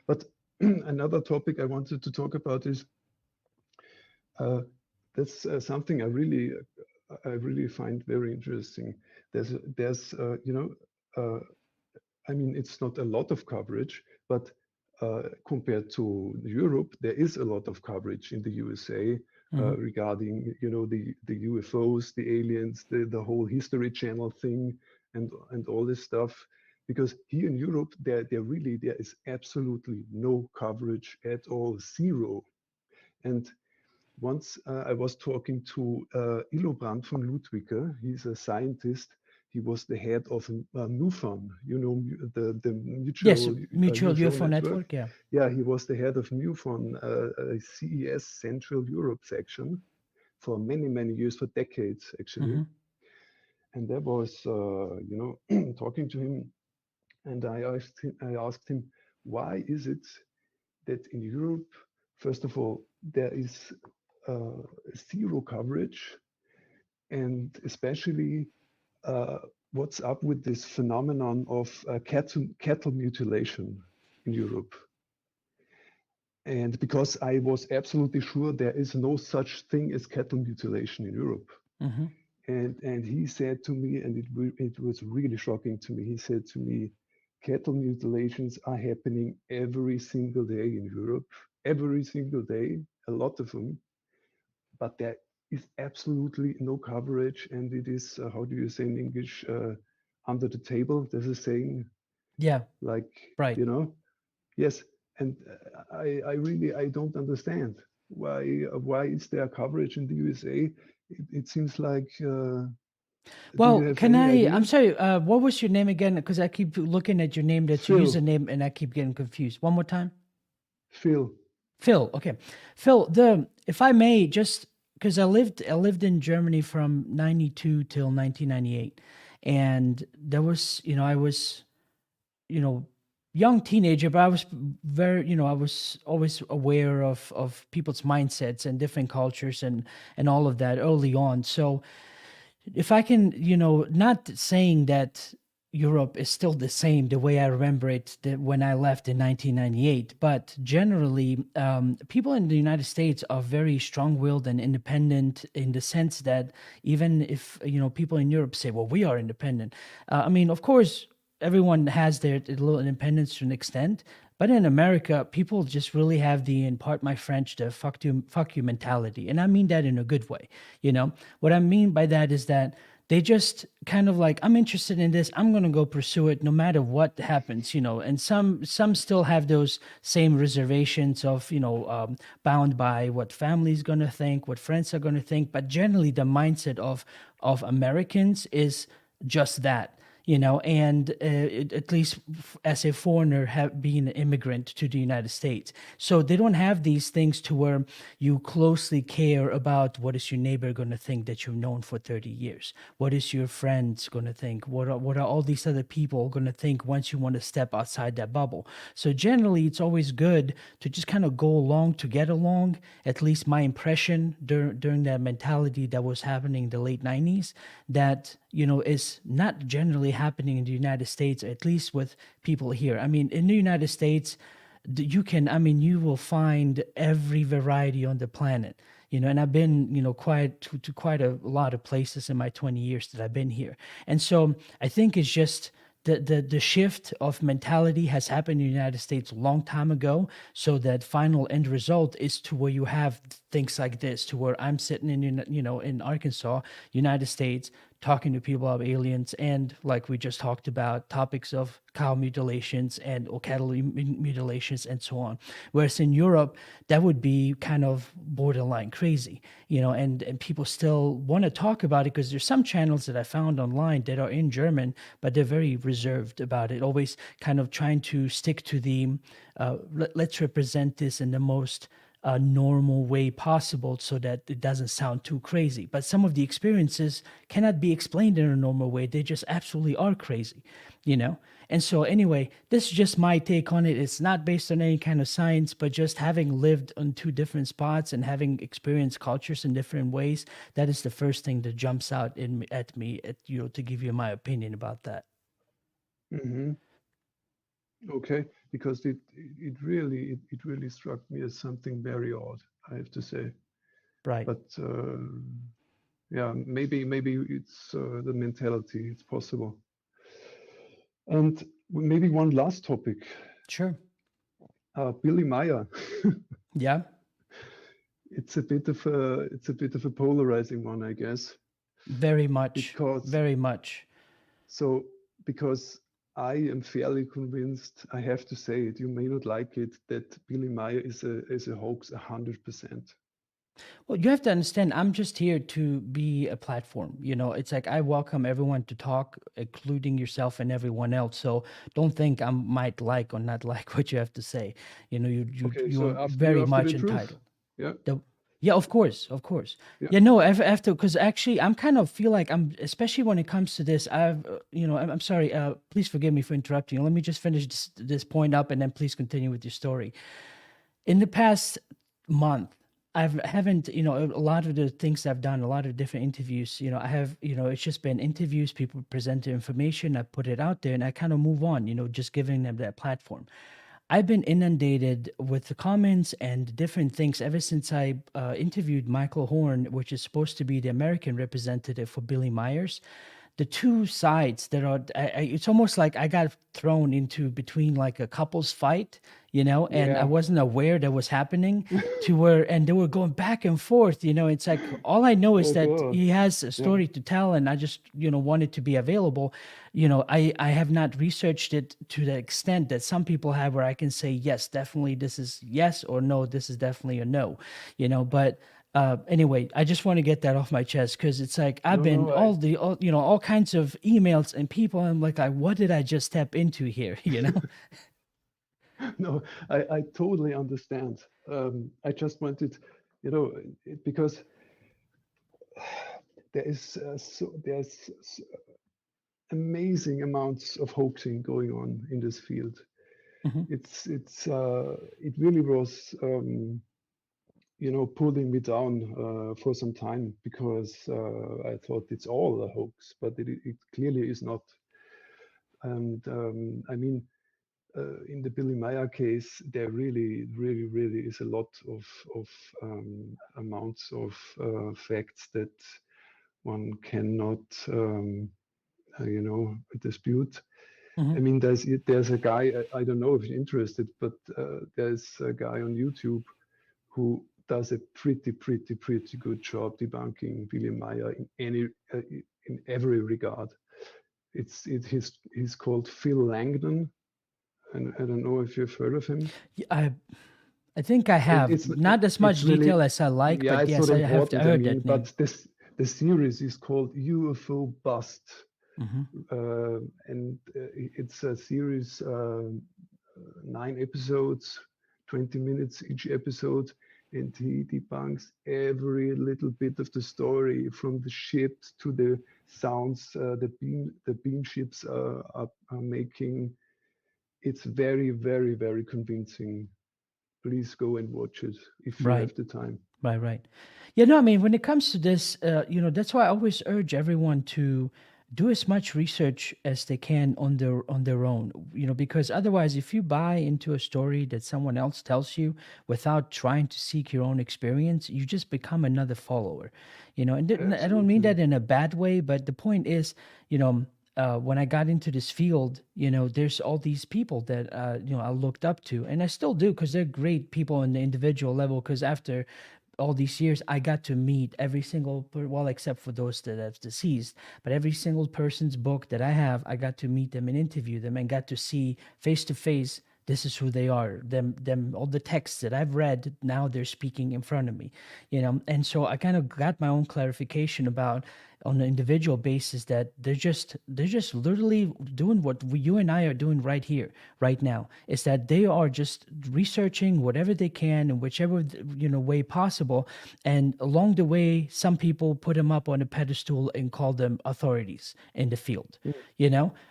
[SPEAKER 5] but another topic I wanted to talk about is uh, that's something I really find very interesting. There's you know. I mean, it's not a lot of coverage, but compared to Europe, there is a lot of coverage in the USA
[SPEAKER 1] Hmm.
[SPEAKER 5] regarding, you know, the UFOs, the aliens, the whole History Channel thing, and all this stuff. Because here in Europe, there is absolutely no coverage at all, zero. And once I was talking to Illobrand von Ludwig. He's a scientist. He was the head of MUFON, you know, the
[SPEAKER 1] Yes,
[SPEAKER 5] mutual
[SPEAKER 1] mutual
[SPEAKER 5] UFO
[SPEAKER 1] UFO
[SPEAKER 5] network.
[SPEAKER 1] network. Yeah.
[SPEAKER 5] Yeah, he was the head of MUFON, CES Central Europe section for many, many years, for decades, actually.
[SPEAKER 1] Hmm.
[SPEAKER 5] And that was, you know, talking to him, and I asked him, why is it that in Europe, first of all, there is zero coverage, and especially what's up with this phenomenon of cattle mutilation in Europe? And because I was absolutely sure there is no such thing as cattle mutilation in Europe.
[SPEAKER 1] Hmm.
[SPEAKER 5] And he said to me, and it was really shocking to me, he said to me, cattle mutilations are happening every single day in Europe, every single day, a lot of them, but there is absolutely no coverage, and it is, how do you say in English, under the table, there's a saying,
[SPEAKER 1] Yeah.
[SPEAKER 5] like,
[SPEAKER 1] Right.
[SPEAKER 5] you know, yes, and I really, I don't understand why is there coverage in the USA? It seems like, do you
[SPEAKER 1] Well,
[SPEAKER 5] have
[SPEAKER 1] can
[SPEAKER 5] any
[SPEAKER 1] I? I'm
[SPEAKER 5] idea?
[SPEAKER 1] sorry. What was your name again? Because I keep looking at your name. That's your
[SPEAKER 5] Phil,
[SPEAKER 1] username, and I keep getting confused. One more time.
[SPEAKER 5] Phil.
[SPEAKER 1] Phil. Okay, Phil. The if I may, just because I lived in Germany from '92 till 1998, and there was, I was, you know, young teenager, but I was very, I was always aware of people's mindsets and different cultures and all of that early on. So if I can, not saying that Europe is still the same the way I remember it when I left in 1998, but generally, people in the United States are very strong-willed and independent in the sense that even if people in Europe say, "Well, we are independent," I mean, of course, everyone has their little independence to an extent, but in America, people just really have the, in part my French, the fuck you mentality, and I mean that in a good way. What I mean by that is that they just kind of like, I'm interested in this, I'm going to go pursue it no matter what happens. And some still have those same reservations of, bound by what family's going to think, what friends are going to think, but generally the mindset of Americans is just that. And at least as a foreigner, being an immigrant to the United States. So they don't have these things to where you closely care about what is your neighbor going to think that you've known for 30 years? What is your friends going to think? What are all these other people going to think once you want to step outside that bubble? So generally, it's always good to just kind of go along to get along. At least my impression during that mentality that was happening in the late 90s, that is not generally happening in the United States, at least with people here. I mean, in the United States, you will find every variety on the planet. And I've been, quite to quite a lot of places in my 20 years that I've been here. And so I think it's just the shift of mentality has happened in the United States a long time ago. So that final end result is to where you have things like this, to where I'm sitting in Arkansas, United States, talking to people about aliens, and like we just talked about, topics of cow mutilations or cattle mutilations and so on. Whereas in Europe, that would be kind of borderline crazy, and people still want to talk about it because there's some channels that I found online that are in German, but they're very reserved about it, always kind of trying to stick to the let's represent this in the most normal way possible so that it doesn't sound too crazy. But some of the experiences cannot be explained in a normal way. They just absolutely are crazy, And so anyway, this is just my take on it. It's not based on any kind of science, but just having lived on two different spots and having experienced cultures in different ways, that is the first thing that jumps out at me, to give you my opinion about that.
[SPEAKER 5] Hmm. Okay, because it really struck me as something very odd, I have to say.
[SPEAKER 1] Right.
[SPEAKER 5] But yeah, maybe it's the mentality. It's possible. And maybe one last topic.
[SPEAKER 1] Sure.
[SPEAKER 5] Billy Meyer.
[SPEAKER 1] Yeah.
[SPEAKER 5] It's a bit of a polarizing one, I guess.
[SPEAKER 1] Very much.
[SPEAKER 5] Because
[SPEAKER 1] Very much.
[SPEAKER 5] So because I am fairly convinced, I have to say it, you may not like it, that Billy Meyer is a hoax 100%.
[SPEAKER 1] Well, you have to understand, I'm just here to be a platform. It's like I welcome everyone to talk, including yourself and everyone else. So don't think I might like or not like what you have to say.
[SPEAKER 5] Okay, so
[SPEAKER 1] You're
[SPEAKER 5] after
[SPEAKER 1] very
[SPEAKER 5] after the
[SPEAKER 1] much
[SPEAKER 5] truth,
[SPEAKER 1] entitled.
[SPEAKER 5] yeah,
[SPEAKER 1] Yeah, of course, of course.
[SPEAKER 5] yeah,
[SPEAKER 1] Yeah, no, after, because actually, I'm kind of feel like I'm, especially when it comes to this. I'm sorry. Please forgive me for interrupting you. Let me just finish this point up, and then please continue with your story. In the past month, haven't, a lot of the things I've done, a lot of different interviews, I have, it's just been interviews, people present their information, I put it out there, and I kind of move on, just giving them that platform. I've been inundated with the comments and different things ever since I interviewed Michael Horn, which is supposed to be the American representative for Billy Myers. The two sides that are, it's almost like I got thrown into between like a couple's fight, and I
[SPEAKER 5] yeah.
[SPEAKER 1] wasn't aware that was happening to where, and they were going back and forth, it's like, all I know is
[SPEAKER 5] Oh
[SPEAKER 1] that
[SPEAKER 5] God,
[SPEAKER 1] he has a
[SPEAKER 5] yeah.
[SPEAKER 1] story to tell, and I just, wanted to be available. I have not researched it to the extent that some people have, where I can say, yes, definitely this is yes, or no, this is definitely a no, but anyway, I just want to get that off my chest, because it's like I've
[SPEAKER 5] No,
[SPEAKER 1] been
[SPEAKER 5] no,
[SPEAKER 1] all kinds of emails and people. I'm like, what did I just step into here?
[SPEAKER 5] no, I totally understand. I just wanted, because there's amazing amounts of hoaxing going on in this field.
[SPEAKER 1] Mhm.
[SPEAKER 5] It really was pulling me down for some time, because I thought it's all a hoax, but it clearly is not. And I mean, in the Billy Meyer case, there really, really, really is a lot of amounts of facts that one cannot, dispute.
[SPEAKER 1] Mhm.
[SPEAKER 5] I mean, there's a guy, I don't know if you're interested, but there's a guy on YouTube who does a pretty good job debunking Billy Meyer in every regard. He's called Phil Langdon, and I don't know if you've heard of him.
[SPEAKER 1] Yeah, I think I have
[SPEAKER 5] It's
[SPEAKER 1] not as
[SPEAKER 5] it's
[SPEAKER 1] much
[SPEAKER 5] really,
[SPEAKER 1] detail as I like,
[SPEAKER 5] yeah,
[SPEAKER 1] but
[SPEAKER 5] it's
[SPEAKER 1] yes,
[SPEAKER 5] not
[SPEAKER 1] I have
[SPEAKER 5] important. I
[SPEAKER 1] heard
[SPEAKER 5] mean,
[SPEAKER 1] that name.
[SPEAKER 5] but the series is called UFO Bust,
[SPEAKER 1] Hmm.
[SPEAKER 5] and it's a series, 9 episodes, 20 minutes each episode, and he debunks every little bit of the story, from the ships to the sounds the beam ships are making. It's very, very, very convincing. Please go and watch it if you
[SPEAKER 1] Right.
[SPEAKER 5] have the time.
[SPEAKER 1] Right. Yeah, no, I mean, when it comes to this, that's why I always urge everyone to do as much research as they can on their own, because otherwise, if you buy into a story that someone else tells you without trying to seek your own experience, you just become another follower, and I don't mean
[SPEAKER 5] Absolutely.
[SPEAKER 1] that in a bad way, but the point is, when I got into this field, there's all these people that I looked up to, and I still do, because they're great people on the individual level. Because after all these years, I got to meet every single well, except for those that have deceased, but every single person's book that I have, I got to meet them and interview them, and got to see face to face, this is who they are. Them all the texts that I've read, now they're speaking in front of me, and so I kind of got my own clarification about, on an individual basis, that they're just literally doing what you and I are doing right here, right now. Is that they are just researching whatever they can in whichever way possible, and along the way, some people put them up on a pedestal and call them authorities in the field.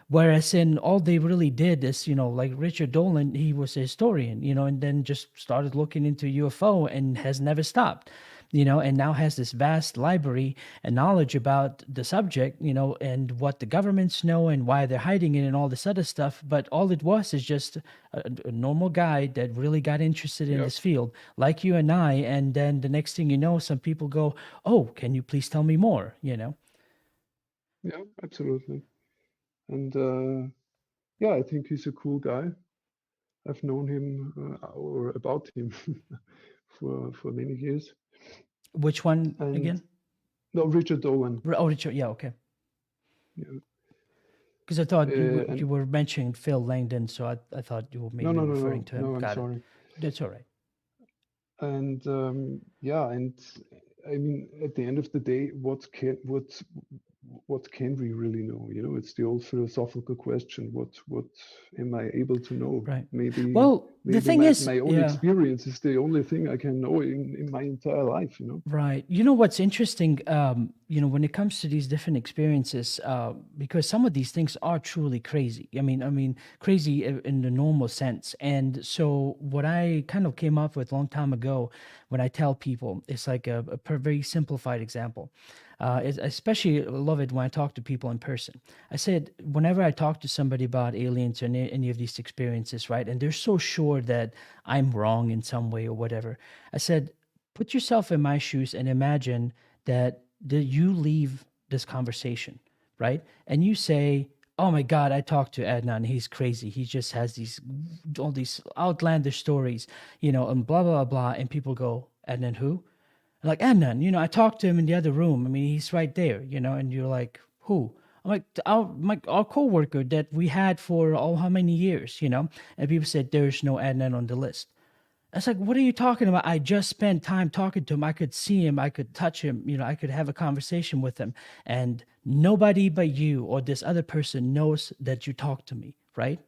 [SPEAKER 1] Whereas in all they really did is, like Richard Dolan, he was a historian, and then just started looking into UFO and has never stopped, and now has this vast library and knowledge about the subject, and what the governments know and why they're hiding it and all this other stuff. But all it was is just a normal guy that really got interested in
[SPEAKER 5] Yep.
[SPEAKER 1] this field, like you and I. And then the next thing you know, some people go, "Oh, can you please tell me more?"
[SPEAKER 5] Yeah, absolutely. And yeah, I think he's a cool guy. I've known him or about him for many years.
[SPEAKER 1] Which one
[SPEAKER 5] And
[SPEAKER 1] again?
[SPEAKER 5] no, Richard Owen.
[SPEAKER 1] Oh, Richard. Yeah, okay.
[SPEAKER 5] Yeah.
[SPEAKER 1] Because I thought you
[SPEAKER 5] And
[SPEAKER 1] were mentioning Phil Langdon, so I thought you were maybe referring to him.
[SPEAKER 5] no, I'm
[SPEAKER 1] Got it.
[SPEAKER 5] sorry.
[SPEAKER 1] That's all right.
[SPEAKER 5] And yeah, and I mean, at the end of the day, what can we really know? You know, it's the old philosophical question: what am I able to know?
[SPEAKER 1] Right.
[SPEAKER 5] Maybe
[SPEAKER 1] Well, the thing is,
[SPEAKER 5] my own
[SPEAKER 1] yeah.
[SPEAKER 5] experience is the only thing I can know in my entire life. You know.
[SPEAKER 1] Right. You know what's interesting, when it comes to these different experiences, because some of these things are truly crazy. I mean, crazy in the normal sense. And so what I kind of came up with a long time ago when I tell people, it's like a very simplified example. Especially love it when I talk to people in person. I said, whenever I talk to somebody about aliens or any of these experiences, right, and they're so sure that I'm wrong in some way or whatever, I said, put yourself in my shoes and imagine that you leave this conversation, right? And you say, "Oh my God, I talked to Adnan. He's crazy. He just has all these outlandish stories, and blah blah blah." And people go, "Adnan who?" Like, Adnan, I talked to him in the other room. I mean, he's right there, and you're like, "Who?" I'm like, our coworker that we had for how many years, And people said there's no Adnan on the list. I was like, what are you talking about? I just spent time talking to him. I could see him. I could touch him. I could have a conversation with him. And nobody but you or this other person knows that you talked to me, right?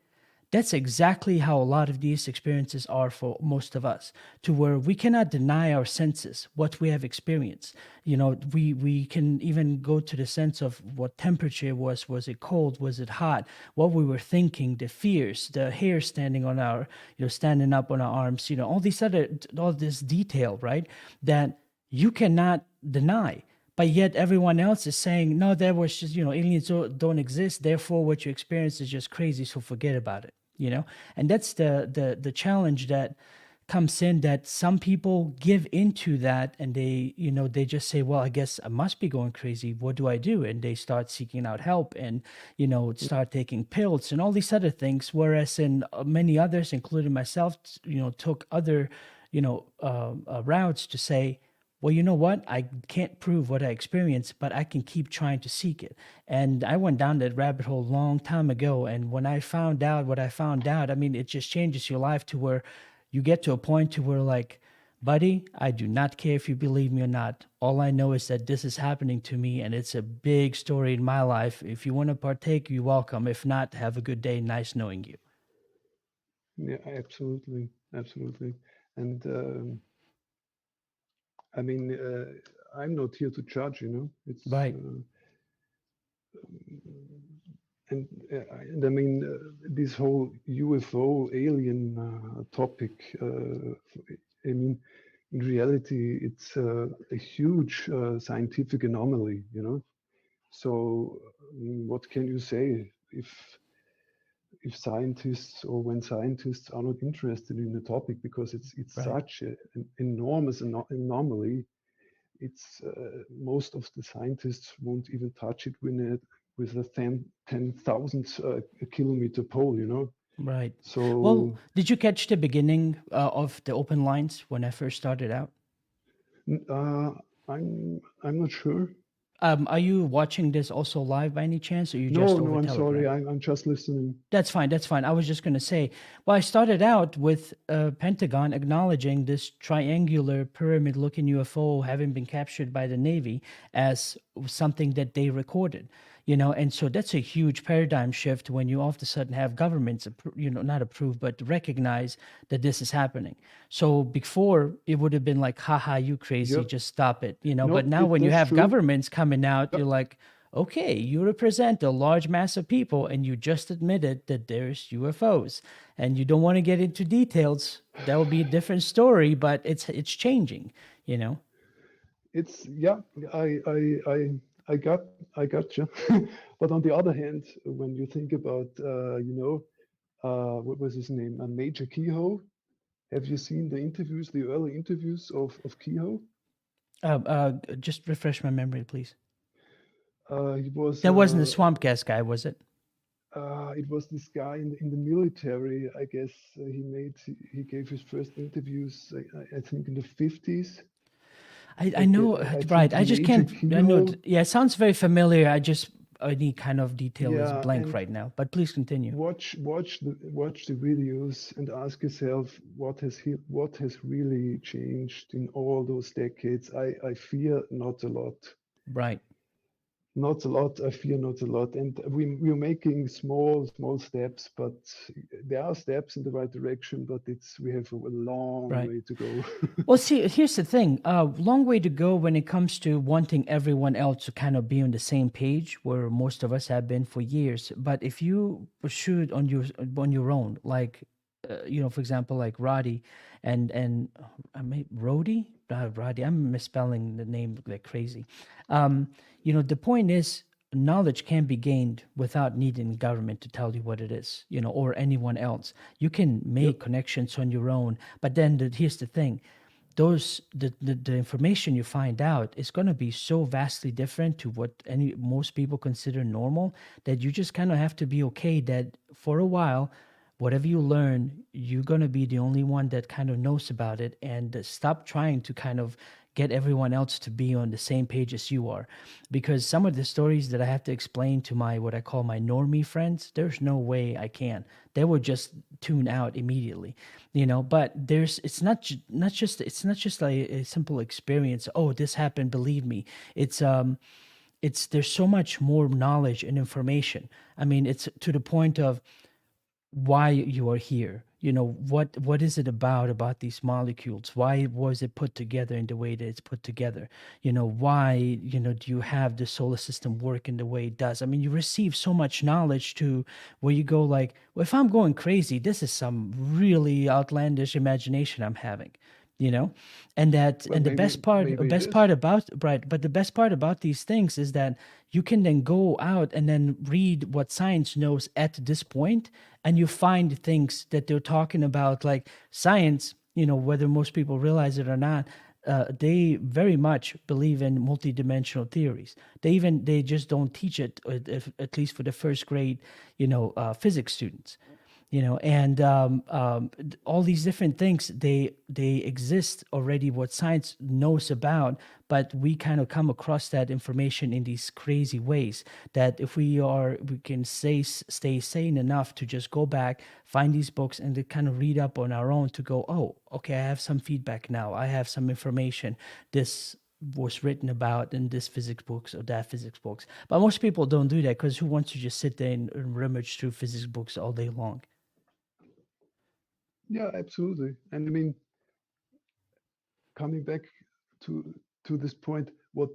[SPEAKER 1] That's exactly how a lot of these experiences are for most of us, to where we cannot deny our senses, what we have experienced. We can even go to the sense of what temperature was. Was it cold? Was it hot? What we were thinking, the fears, the hair standing on our, standing up on our arms, all this detail, right? That you cannot deny. But yet everyone else is saying, no, that was just, aliens don't exist. Therefore, what you experience is just crazy. So forget about it. And that's the challenge that comes in, that some people give into that, and they just say, well, I guess I must be going crazy. What do I do? And they start seeking out help and start taking pills and all these other things, whereas in many others, including myself, took other routes to say, well, you know what? I can't prove what I experienced, but I can keep trying to seek it. And I went down that rabbit hole a long time ago. And when I found out what I found out, I mean, it just changes your life to where you get to a point to where, like, buddy, I do not care if you believe me or not. All I know is that this is happening to me, and it's a big story in my life. If you want to partake, you're welcome. If not, have a good day. Nice knowing you.
[SPEAKER 5] Yeah, absolutely, absolutely. And I mean, I'm not here to judge. It's
[SPEAKER 1] Right.
[SPEAKER 5] And I mean, this whole UFO alien topic. I mean, in reality, it's a huge scientific anomaly. So, what can you say if scientists, or when scientists are not interested in the topic, because it's
[SPEAKER 1] Right.
[SPEAKER 5] such an enormous anomaly. It's most of the scientists won't even touch it with a 10,000 kilometer pole.
[SPEAKER 1] Right.
[SPEAKER 5] So
[SPEAKER 1] Well, did you catch the beginning of the open lines when I first started out?
[SPEAKER 5] I'm not sure.
[SPEAKER 1] Are you watching this also live by any chance, or you just
[SPEAKER 5] No,
[SPEAKER 1] over
[SPEAKER 5] I'm
[SPEAKER 1] Telegram?
[SPEAKER 5] sorry. I'm just listening.
[SPEAKER 1] That's fine. That's fine. I was just going to say, well, I started out with Pentagon acknowledging this triangular pyramid-looking UFO having been captured by the Navy as something that they recorded, and so that's a huge paradigm shift when you all of a sudden have governments, not approve, but recognize that this is happening. So before it would have been like, haha, you crazy,
[SPEAKER 5] Yep.
[SPEAKER 1] just stop it,
[SPEAKER 5] No,
[SPEAKER 1] but now when you
[SPEAKER 5] that's
[SPEAKER 1] have
[SPEAKER 5] true.
[SPEAKER 1] governments coming out, you're like, okay, you represent a large mass of people and you just admitted that there's UFOs, and you don't want to get into details. That would be a different story, but it's changing,
[SPEAKER 5] It's I got you. But on the other hand, when you think about what was his name, Major Kehoe. Have you seen the early interviews of Kehoe?
[SPEAKER 1] Just refresh my memory, please.
[SPEAKER 5] He was
[SPEAKER 1] That wasn't the swamp gas guy, was it?
[SPEAKER 5] it was this guy in the military. I guess he gave his first interviews. I think in the 50s.
[SPEAKER 1] I know, right? I just
[SPEAKER 5] Major
[SPEAKER 1] can't. I know.
[SPEAKER 5] Kehoe.
[SPEAKER 1] Yeah, it sounds very familiar. I just any kind of detail is
[SPEAKER 5] Yeah,
[SPEAKER 1] blank
[SPEAKER 5] and
[SPEAKER 1] right now. But please continue.
[SPEAKER 5] watch the videos and ask yourself what has really changed in all those decades. I fear not a lot.
[SPEAKER 1] Right.
[SPEAKER 5] Not a lot. I fear not a lot. And we're making small steps, but there are steps in the right direction, but we have a long
[SPEAKER 1] Right.
[SPEAKER 5] way to go.
[SPEAKER 1] Well, see, here's the thing. Long way to go when it comes to wanting everyone else to kind of be on the same page, where most of us have been for years. But if you pursue it on your own, like for example, like Roddy and I mean Rody, Roddy. I'm misspelling the name like crazy. The point is, knowledge can be gained without needing government to tell you what it is, or anyone else. You can make connections on your own. But then here's the thing. The information you find out is going to be so vastly different to what most people consider normal, that you just kind of have to be okay that for a while, whatever you learn, you're going to be the only one that kind of knows about it, and stop trying to kind of get everyone else to be on the same page as you are. Because some of the stories that I have to explain to my what I call my normie friends, there's no way I can. They would just tune out immediately. But it's not just like a simple experience. Oh, this happened, believe me. There's so much more knowledge and information. I mean, it's to the point of why you are here. What is it about these molecules? Why was it put together in the way that it's put together? Why do you have the solar system work in the way it does? I mean, you receive so much knowledge to where you go like, well, if I'm going crazy, this is some really outlandish imagination I'm having. And the best part about right, but the best part about these things is that you can then go out and then read what science knows at this point, and you find things that they're talking about, like science, whether most people realize it or not. They very much believe in multidimensional theories. They just don't teach it, at least for the first grade, physics students. And all these different things, they exist already, what science knows about, but we kind of come across that information in these crazy ways that if we can stay sane enough to just go back, find these books, and to kind of read up on our own to go, oh, okay, I have some feedback now, I have some information, this was written about in this physics books or that physics books. But most people don't do that, because who wants to just sit there and rummage through physics books all day long?
[SPEAKER 5] Yeah, absolutely. And I mean, coming back to this point, what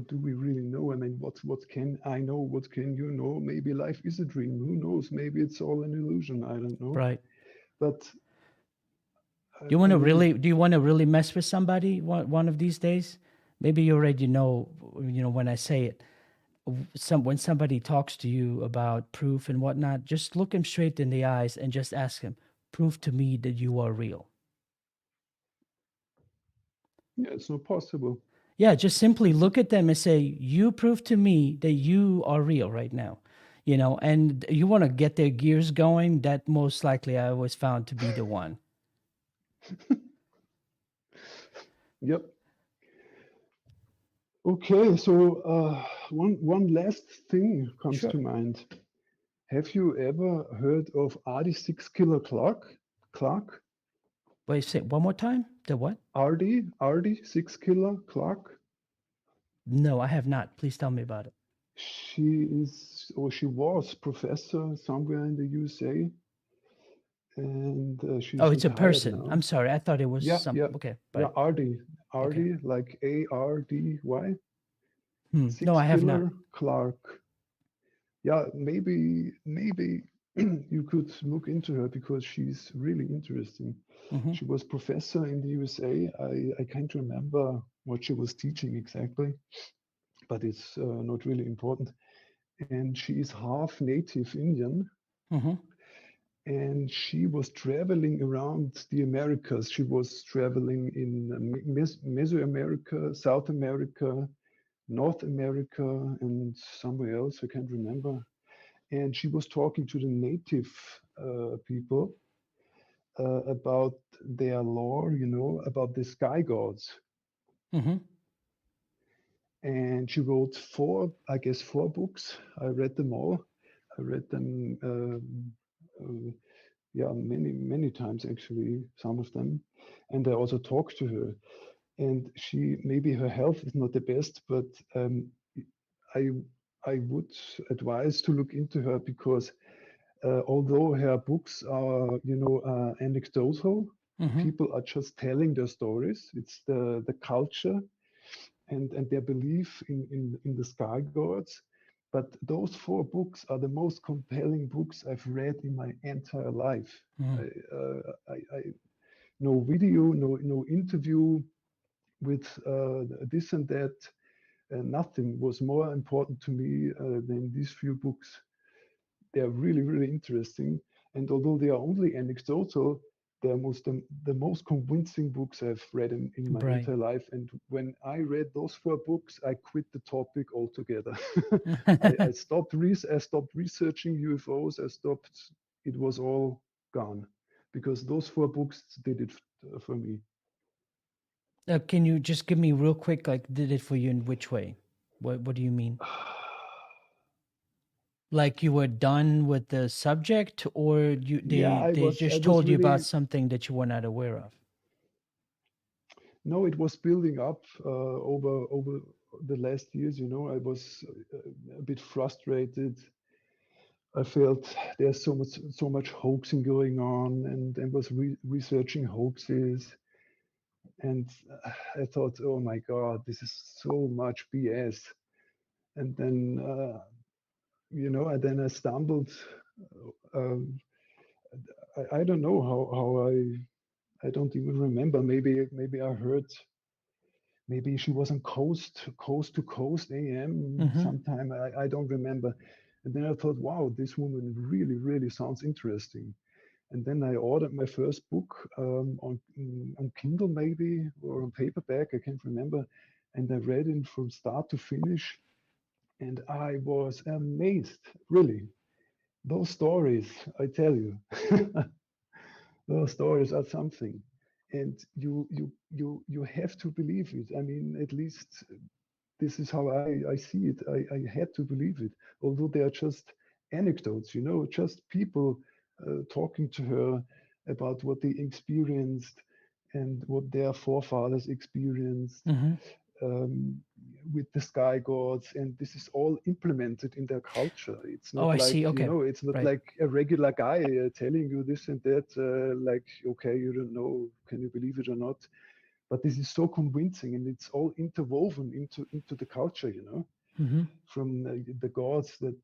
[SPEAKER 5] do we really know? I mean, what can I know? What can you know? Maybe life is a dream. Who knows? Maybe it's all an illusion. I don't know.
[SPEAKER 1] Right.
[SPEAKER 5] But
[SPEAKER 1] Do you want to really mess with somebody one of these days? Maybe you already know when I say it. When somebody talks to you about proof and whatnot, just look him straight in the eyes and just ask him, prove to me that you are real.
[SPEAKER 5] yeah, it's not possible.
[SPEAKER 1] Yeah, just simply look at them and say, you prove to me that you are real right now. And you want to get their gears going, that most likely I was found to be the one.
[SPEAKER 5] Yep. Okay, so one last thing comes
[SPEAKER 1] Sure.
[SPEAKER 5] to mind. Have you ever heard of RD6 killer Clark?
[SPEAKER 1] Wait, say one more time. The what?
[SPEAKER 5] RD6 killer Clark?
[SPEAKER 1] No, I have not. Please tell me about it.
[SPEAKER 5] She was professor somewhere in the USA, and she's
[SPEAKER 1] Oh, it's a
[SPEAKER 5] retired
[SPEAKER 1] person.
[SPEAKER 5] now.
[SPEAKER 1] I'm sorry. I thought it was
[SPEAKER 5] Yeah,
[SPEAKER 1] some.
[SPEAKER 5] yeah,
[SPEAKER 1] Okay,
[SPEAKER 5] yeah.
[SPEAKER 1] right.
[SPEAKER 5] RD,
[SPEAKER 1] Okay.
[SPEAKER 5] like ARDY.
[SPEAKER 1] No, I have not.
[SPEAKER 5] Killer Clark. Yeah, maybe you could look into her because she's really interesting.
[SPEAKER 1] Mm-hmm.
[SPEAKER 5] She was professor in the USA. I can't remember what she was teaching exactly, but it's not really important. And she is half native Indian.
[SPEAKER 1] Mm-hmm.
[SPEAKER 5] And she was traveling around the Americas. She was traveling in Mesoamerica, South America, North America, and somewhere else, I can't remember. And she was talking to the native people about their lore, about the sky gods.
[SPEAKER 1] Mm-hmm.
[SPEAKER 5] And she wrote four books. I read them all. I read them, many times actually, some of them. And I also talked to her. And maybe her health is not the best, but I would advise to look into her, because although her books are, anecdotal, people are just telling their stories. It's the culture and their belief in the sky gods. But those four books are the most compelling books I've read in my entire life. No video, no interview with this and that. Nothing was more important to me than these few books. They are really, really interesting. And although they are only anecdotal, they're the most convincing books I've read in my
[SPEAKER 1] Right.
[SPEAKER 5] entire life. And when I read those four books, I quit the topic altogether. I stopped researching UFOs. It was all gone, because those four books did it for me.
[SPEAKER 1] Can you just give me real quick, like, did it for you in which way? What do you mean? Like you were done with the subject, or they just told you about something that you were not aware of?
[SPEAKER 5] No, it was building up over the last years. I was a bit frustrated. I felt there's so much hoaxing going on, and I was researching hoaxes. And I thought, oh my God, this is so much BS. And then, I stumbled. I don't know how I don't even remember. Maybe I heard. Maybe she was on coast to coast AM sometime. I don't remember. And then I thought, wow, this woman really, really sounds interesting. And then I ordered my first book on Kindle, maybe, or on paperback. I can't remember. And I read it from start to finish. And I was amazed, really. Those stories, I tell you, those stories are something. And you have to believe it. I mean, at least this is how I see it. I had to believe it, although they are just anecdotes, just people talking to her about what they experienced and what their forefathers experienced with the sky gods. And this is all implemented in their culture. It's not
[SPEAKER 1] I
[SPEAKER 5] like,
[SPEAKER 1] see. Okay.
[SPEAKER 5] it's not
[SPEAKER 1] Right.
[SPEAKER 5] like a regular guy telling you this and that, like, okay, you don't know, can you believe it or not? But this is so convincing, and it's all interwoven into the culture, from the gods that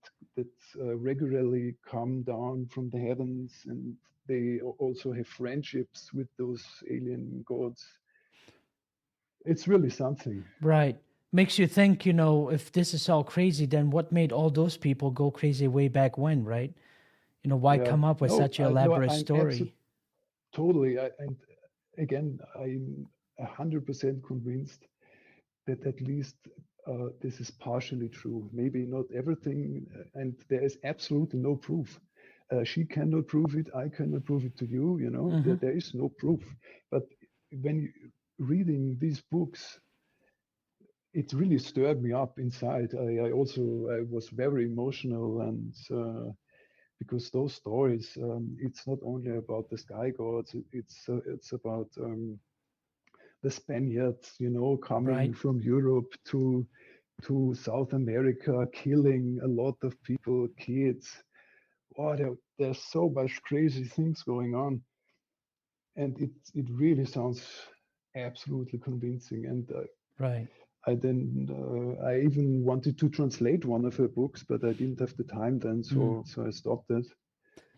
[SPEAKER 5] regularly come down from the heavens, and they also have friendships with those alien gods. It's really something.
[SPEAKER 1] Right. Makes you think, if this is all crazy, then what made all those people go crazy way back when, right? Why come up with such an elaborate story?
[SPEAKER 5] Totally. And again, I'm 100% convinced that at least this is partially true. Maybe not everything, and there is absolutely no proof. She cannot prove it. I cannot prove it to you. There is no proof. But when you reading these books, it really stirred me up inside. I was very emotional, and because those stories, it's not only about the sky gods. It's about the Spaniards, coming from Europe to South America, killing a lot of people, kids. Wow, there's so much crazy things going on, and it really sounds absolutely convincing. And
[SPEAKER 1] Right.
[SPEAKER 5] I even wanted to translate one of her books, but I didn't have the time then, so I stopped it.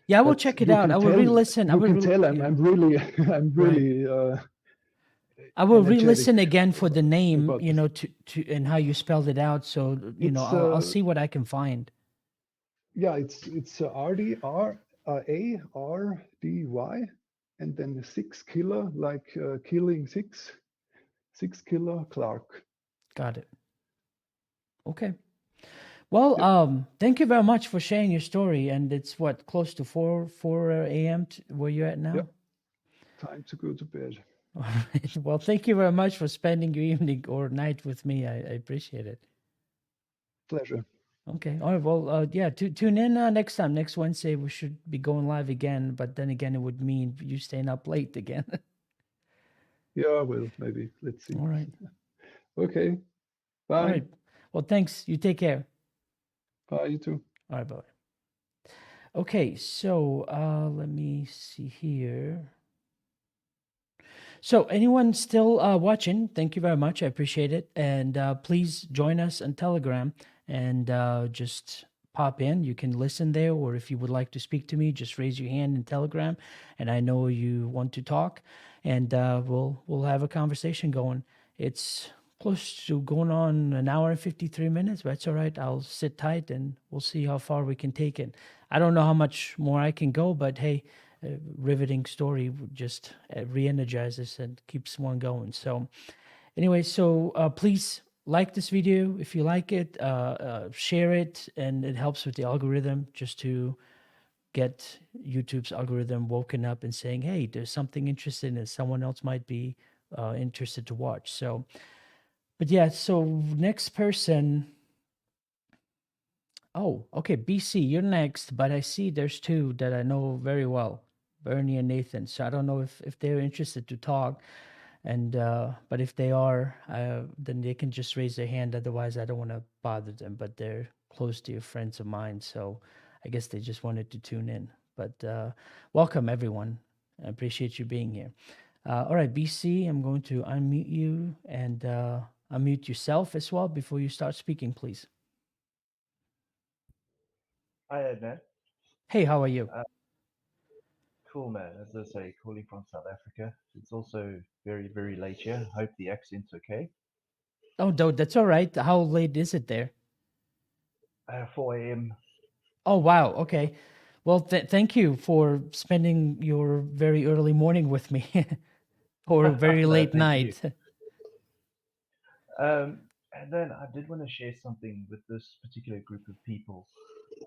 [SPEAKER 1] Yeah, I will check it out. I will re-listen.
[SPEAKER 5] You can tell I'm really
[SPEAKER 1] I will
[SPEAKER 5] energetic
[SPEAKER 1] re-listen again for the name,
[SPEAKER 5] about
[SPEAKER 1] to and how you spelled it out. So I'll see what I can find.
[SPEAKER 5] Yeah, it's RDY, and then 6 killer, like killing 6 killer Clark.
[SPEAKER 1] Got it. Okay. Well, thank you very much for sharing your story. And it's what, close to 4 a.m. Where you're at now?
[SPEAKER 5] Yeah. Time to go to bed.
[SPEAKER 1] All right. Well, thank you very much for spending your evening or night with me. I appreciate it.
[SPEAKER 5] Pleasure.
[SPEAKER 1] Okay. All right. Well, yeah. Tune in next time. Next Wednesday, we should be going live again. But then again, it would mean you staying up late again.
[SPEAKER 5] Yeah, well, maybe. Let's see.
[SPEAKER 1] All right.
[SPEAKER 5] Okay.
[SPEAKER 1] All
[SPEAKER 5] Bye.
[SPEAKER 1] right. Well, thanks. You take care.
[SPEAKER 5] Bye, you too.
[SPEAKER 1] All right. Bye. Okay. So let me see here. So, anyone still watching, thank you very much. I appreciate it. And please join us on Telegram and just pop in. You can listen there, or if you would like to speak to me, just raise your hand in Telegram, and I know you want to talk, and we'll have a conversation going. It's close to going on an hour and 53 minutes, but it's all right. I'll sit tight, and we'll see how far we can take it. I don't know how much more I can go, but hey, riveting story just re-energizes and keeps one going. So anyway, so please like this video if you like it, share it, and it helps with the algorithm just to get YouTube's algorithm woken up and saying, hey, there's something interesting that someone else might be interested to watch. So, but yeah, so next person. Oh, okay, BC, you're next, but I see there's two that I know very well, Bernie and Nathan. So I don't know if they're interested to talk, and but if they are, then they can just raise their hand. Otherwise, I don't want to bother them. But they're close to friends of mine, so I guess they just wanted to tune in. But welcome everyone. I appreciate you being here. All right, BC, I'm going to unmute you and unmute yourself as well before you start speaking, please.
[SPEAKER 6] Hi, Edna.
[SPEAKER 1] Hey, how are you?
[SPEAKER 6] Cool, man. As I say, calling from South Africa. It's also very, very late here. Hope the accent's okay.
[SPEAKER 1] Oh, no, that's all right. How late is it there?
[SPEAKER 6] 4 a.m.
[SPEAKER 1] Oh, wow. Okay. Well, thank you for spending your very early morning with me or very
[SPEAKER 6] No,
[SPEAKER 1] late
[SPEAKER 6] thank you.
[SPEAKER 1] night.
[SPEAKER 6] And then I did want to share something with this particular group of people.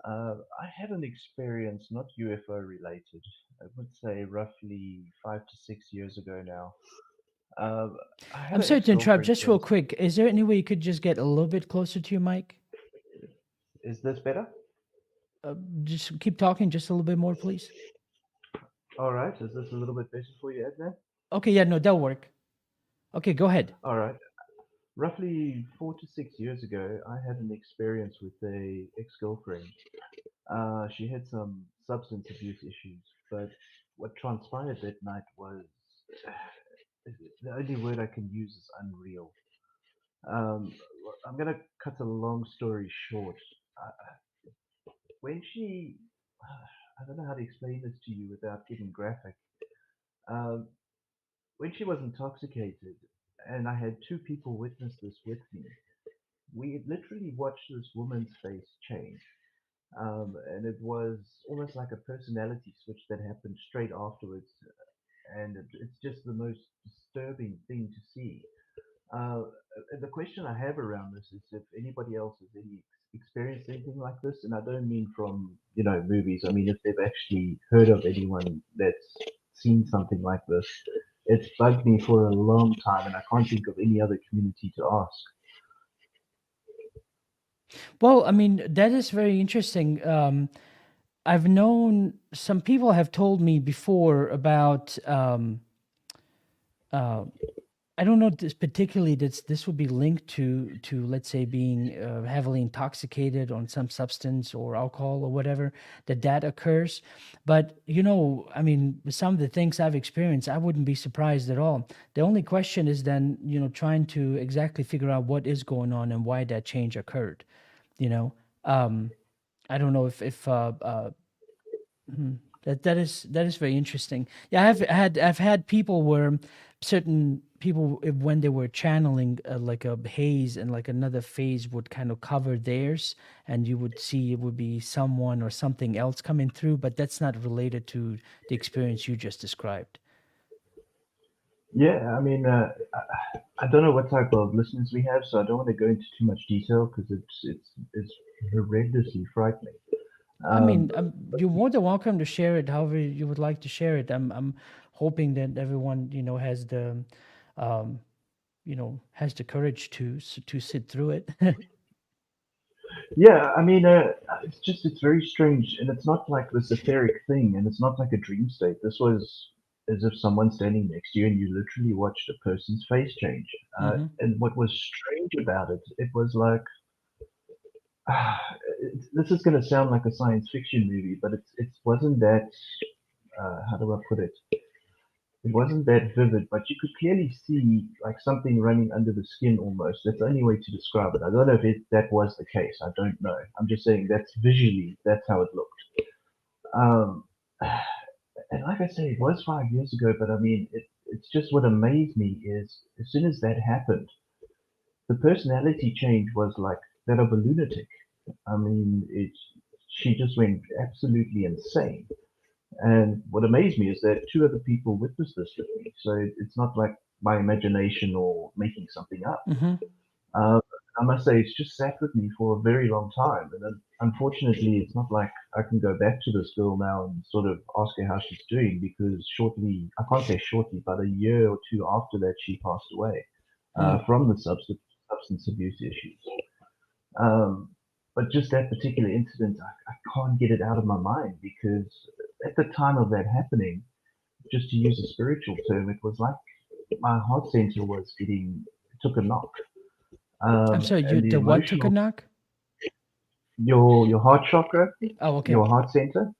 [SPEAKER 6] I had an experience, not UFO related, I would say roughly 5 to 6 years ago now. I had
[SPEAKER 1] I'm
[SPEAKER 6] an
[SPEAKER 1] sorry to interrupt.
[SPEAKER 6] ex-girlfriend,
[SPEAKER 1] Just
[SPEAKER 6] for
[SPEAKER 1] real
[SPEAKER 6] instance.
[SPEAKER 1] quick. Is there any way you could just get a little bit closer to your mic?
[SPEAKER 6] Is this better?
[SPEAKER 1] Just keep talking just a little bit more, please.
[SPEAKER 6] All right. Is this a little bit better for you, Edna?
[SPEAKER 1] Okay. Yeah, no, that'll work. Okay, go ahead.
[SPEAKER 6] All right. Roughly 4 to 6 years ago, I had an experience with a ex-girlfriend. She had some substance abuse issues, but what transpired that night was the only word I can use is unreal. Um, I'm gonna cut a long story short. When she, I don't know how to explain this to you without getting graphic. Um, when she was intoxicated, and I had two people witness this with me, we literally watched this woman's face change. And it was almost like a personality switch that happened straight afterwards. And it's just the most disturbing thing to see. Uh, the question I have around this is if anybody else has experienced anything like this, and I don't mean from movies. I mean if they've actually heard of anyone that's seen something like this. It's bugged me for a long time, and I can't think of any other community to ask.
[SPEAKER 1] Well, I mean, that is very interesting. I've known some people have told me before about I don't know this particularly this would be linked to let's say being heavily intoxicated on some substance or alcohol or whatever that occurs. But I mean, some of the things I've experienced, I wouldn't be surprised at all. The only question is then trying to exactly figure out what is going on and why that change occurred. I don't know if that is very interesting. Yeah, I've had people where certain people when they were channeling like a haze and like another phase would kind of cover theirs, and you would see it would be someone or something else coming through, but that's not related to the experience you just described.
[SPEAKER 6] Yeah, I mean, I don't know what type of listeners we have, so I don't want to go into too much detail because it's horrendously frightening.
[SPEAKER 1] I mean,
[SPEAKER 6] But
[SPEAKER 1] you're more than welcome to share it however you would like to share it. I'm hoping that everyone, has the, um, has the courage to sit through it.
[SPEAKER 6] yeah, I mean, it's very strange, and it's not like this etheric thing, and it's not like a dream state. This was as if someone's standing next to you, and you literally watched a person's face change.
[SPEAKER 1] Hmm.
[SPEAKER 6] And what was strange about it, it was like, ah, this is going to sound like a science fiction movie, but it wasn't that. How do I put it? It wasn't that vivid, but you could clearly see like something running under the skin almost. That's the only way to describe it. I don't know if that was the case. I don't know. I'm just saying that's visually, that's how it looked. Um, and like I say, it was 5 years ago, but I mean, it's just what amazed me is as soon as that happened, the personality change was like that of a lunatic. I mean, she just went absolutely insane. And what amazed me is that two other people witnessed this with me. So it's not like my imagination or making something up.
[SPEAKER 1] Hmm.
[SPEAKER 6] Uh, I must say, it's just sat with me for a very long time. And then, unfortunately, it's not like I can go back to this girl now and sort of ask her how she's doing because shortly, I can't say shortly, but a year or two after that, she passed away
[SPEAKER 1] Mm.
[SPEAKER 6] from the substance abuse issues. Um, but just that particular incident, I can't get it out of my mind because at the time of that happening, just to use a spiritual term, it was like my heart center was took a knock.
[SPEAKER 1] I'm sorry,
[SPEAKER 6] And the
[SPEAKER 1] the what took a
[SPEAKER 6] emotional,
[SPEAKER 1] knock?
[SPEAKER 6] your heart chakra,
[SPEAKER 1] Oh, okay.
[SPEAKER 6] your heart center,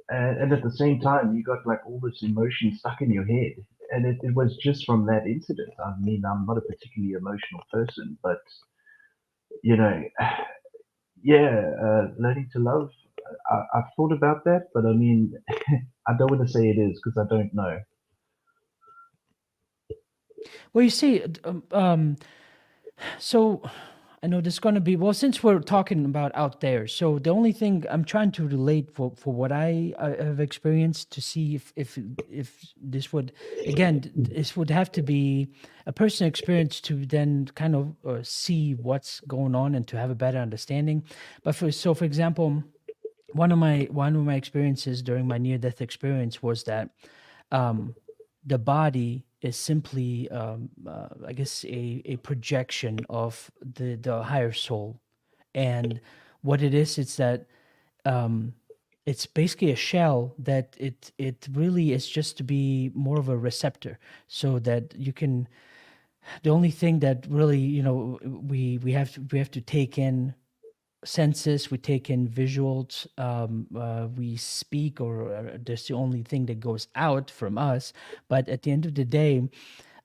[SPEAKER 6] and at the same time, you got like all this emotion stuck in your head. And it was just from that incident. I mean, I'm not a particularly emotional person, but you know, yeah, learning to love. I've thought about that, but I mean, I don't want to say it is because I don't know.
[SPEAKER 1] Well, you see, so I know there's going to be, well, since we're talking about out there, so the only thing I'm trying to relate for what I have experienced to see if this would, again, this would have to be a personal experience to then kind of see what's going on and to have a better understanding. But for example, one of my experiences during my near death experience was that um, the body is simply, I guess, a projection of the higher soul, and what it is, it's that um, it's basically a shell that it really is just to be more of a receptor, so that you can. The only thing that really, we have to take in senses, we take in visuals, we speak, or that's the only thing that goes out from us. But at the end of the day,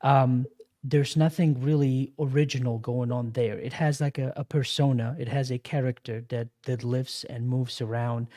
[SPEAKER 1] um, there's nothing really original going on there. It has like a persona, it has a character that lives and moves around,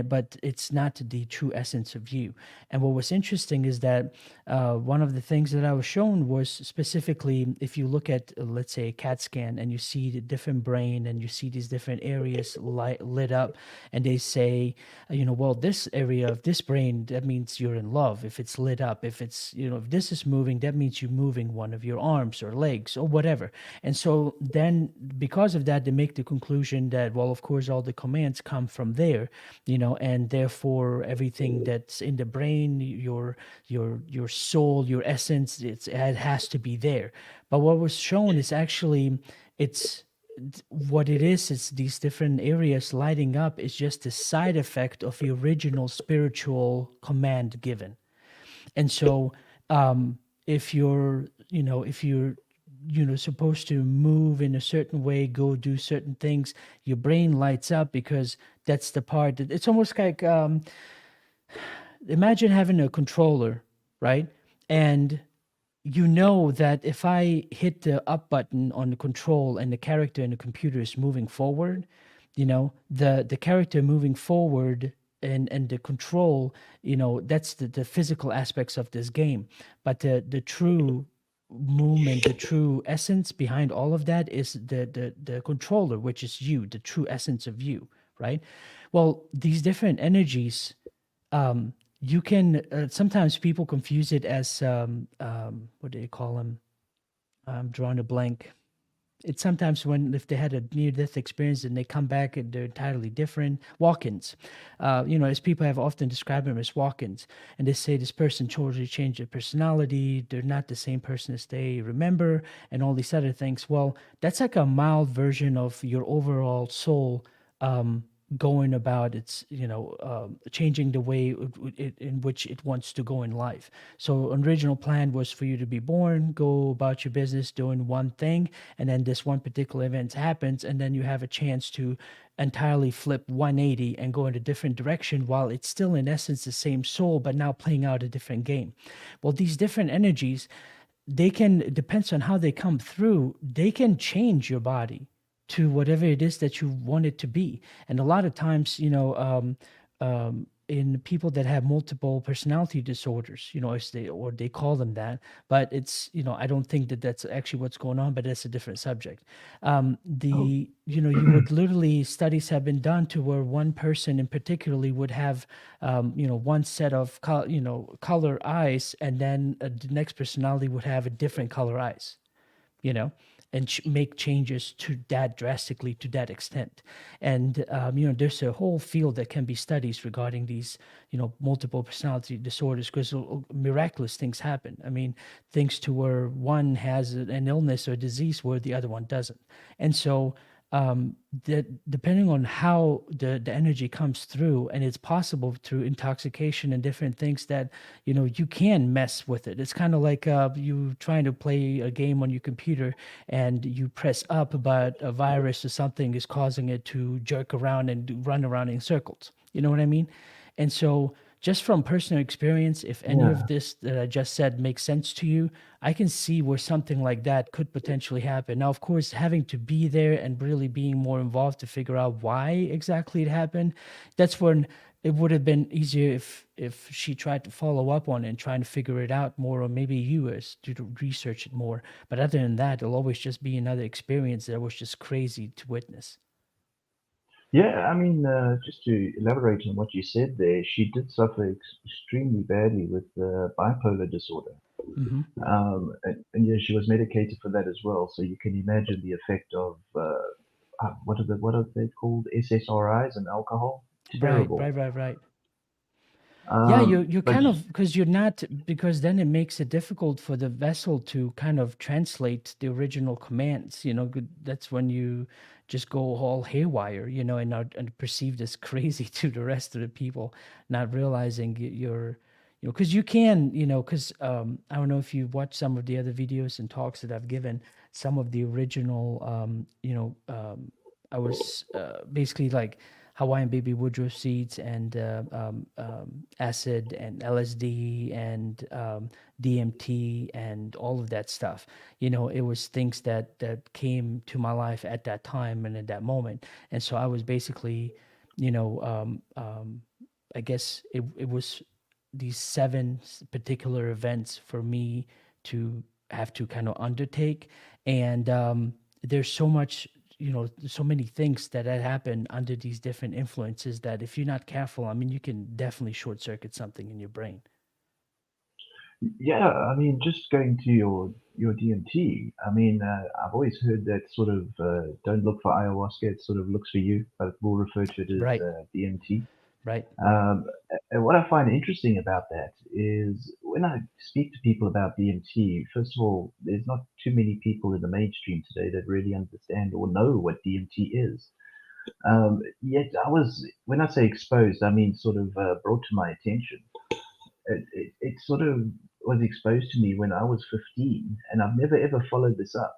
[SPEAKER 1] but it's not the true essence of you. And what was interesting is that one of the things that I was shown was specifically, if you look at, let's say, a CAT scan, and you see the different brain and you see these different areas lit up, and they say, well, this area of this brain, that means you're in love. If it's lit up, if it's, if this is moving, that means you're moving one of your arms or legs or whatever. And so then, because of that, they make the conclusion that, well, of course, all the commands come from there, and therefore everything that's in the brain, your soul, your essence, it has to be there. But what was shown is actually, it's what it is these different areas lighting up is just a side effect of the original spiritual command given. And so if you're supposed to move in a certain way, go do certain things, your brain lights up, because that's the part that it's almost like, imagine having a controller, right? And you know that if I hit the up button on the control and the character in the computer is moving forward, the character moving forward, and the control, that's the physical aspects of this game. But the true movement, the true essence behind all of that is the controller, which is you, the true essence of you, right? Well, these different energies, you can, sometimes people confuse it as, what do you call them? I'm drawing a blank. It's sometimes when if they had a near-death experience and they come back and they're entirely different. Walk-ins, as people have often described them as walk-ins, and they say this person totally changed their personality. They're not the same person as they remember, and all these other things. Well, that's like a mild version of your overall soul going about its changing the way in which it wants to go in life. So original plan was for you to be born, go about your business doing one thing, and then this one particular event happens, and then you have a chance to entirely flip 180 and go in a different direction, while it's still in essence the same soul but now playing out a different game. Well, these different energies, they can, it depends on how they come through, they can change your body to whatever it is that you want it to be. And a lot of times, in people that have multiple personality disorders, as they call them that, but it's, I don't think that that's actually what's going on, but that's a different subject. You would literally, studies have been done to where one person in particularly would have, one set of, color eyes, and then the next personality would have a different color eyes, and make changes to that drastically, to that extent. And, there's a whole field that can be studies regarding these, multiple personality disorders, because miraculous things happen. I mean, things to where one has an illness or disease where the other one doesn't. And so, that depending on how the energy comes through, and it's possible through intoxication and different things that you can mess with it. It's kind of like you trying to play a game on your computer and you press up, but a virus or something is causing it to jerk around and run around in circles. You know what I mean? And so, just from personal experience, if any
[SPEAKER 6] Yeah.
[SPEAKER 1] of this that I just said makes sense to you, I can see where something like that could potentially happen. Now, of course, having to be there and really being more involved to figure out why exactly it happened, that's when it would have been easier if she tried to follow up on it and trying to figure it out more, or maybe you as to research it more. But other than that, it'll always just be another experience that was just crazy to witness.
[SPEAKER 6] Yeah, I mean, just to elaborate on what you said there, she did suffer extremely badly with bipolar disorder.
[SPEAKER 1] Hmm.
[SPEAKER 6] And yeah, she was medicated for that as well. So you can imagine the effect of what are they called? SSRIs and alcohol. Terrible.
[SPEAKER 1] Right. Yeah, you
[SPEAKER 6] But
[SPEAKER 1] kind of, because you're not, because then it makes it difficult for the vessel to kind of translate the original commands. That's when you just go all haywire, and perceived as crazy to the rest of the people, not realizing you're, because you can, because I don't know if you watch some of the other videos and talks that I've given, some of the original, I was basically like Hawaiian baby woodruff seeds and acid and LSD and DMT and all of that stuff. It was things that came to my life at that time and at that moment. And so I was basically, I guess it was these 7 particular events for me to have to kind of undertake. And there's so much, so many things that happen under these different influences that if you're not careful, I mean, you can definitely short circuit something in your brain.
[SPEAKER 6] yeah, I mean, just going to your DMT. I mean, I've always heard that sort of don't look for ayahuasca; it sort of looks for you, but we'll refer to it as
[SPEAKER 1] Right.
[SPEAKER 6] DMT.
[SPEAKER 1] Right.
[SPEAKER 6] And what I find interesting about that is when I speak to people about DMT, first of all, there's not too many people in the mainstream today that really understand or know what DMT is. Yet when I say exposed, I mean sort of brought to my attention. It sort of was exposed to me when I was 15, and I've never ever followed this up.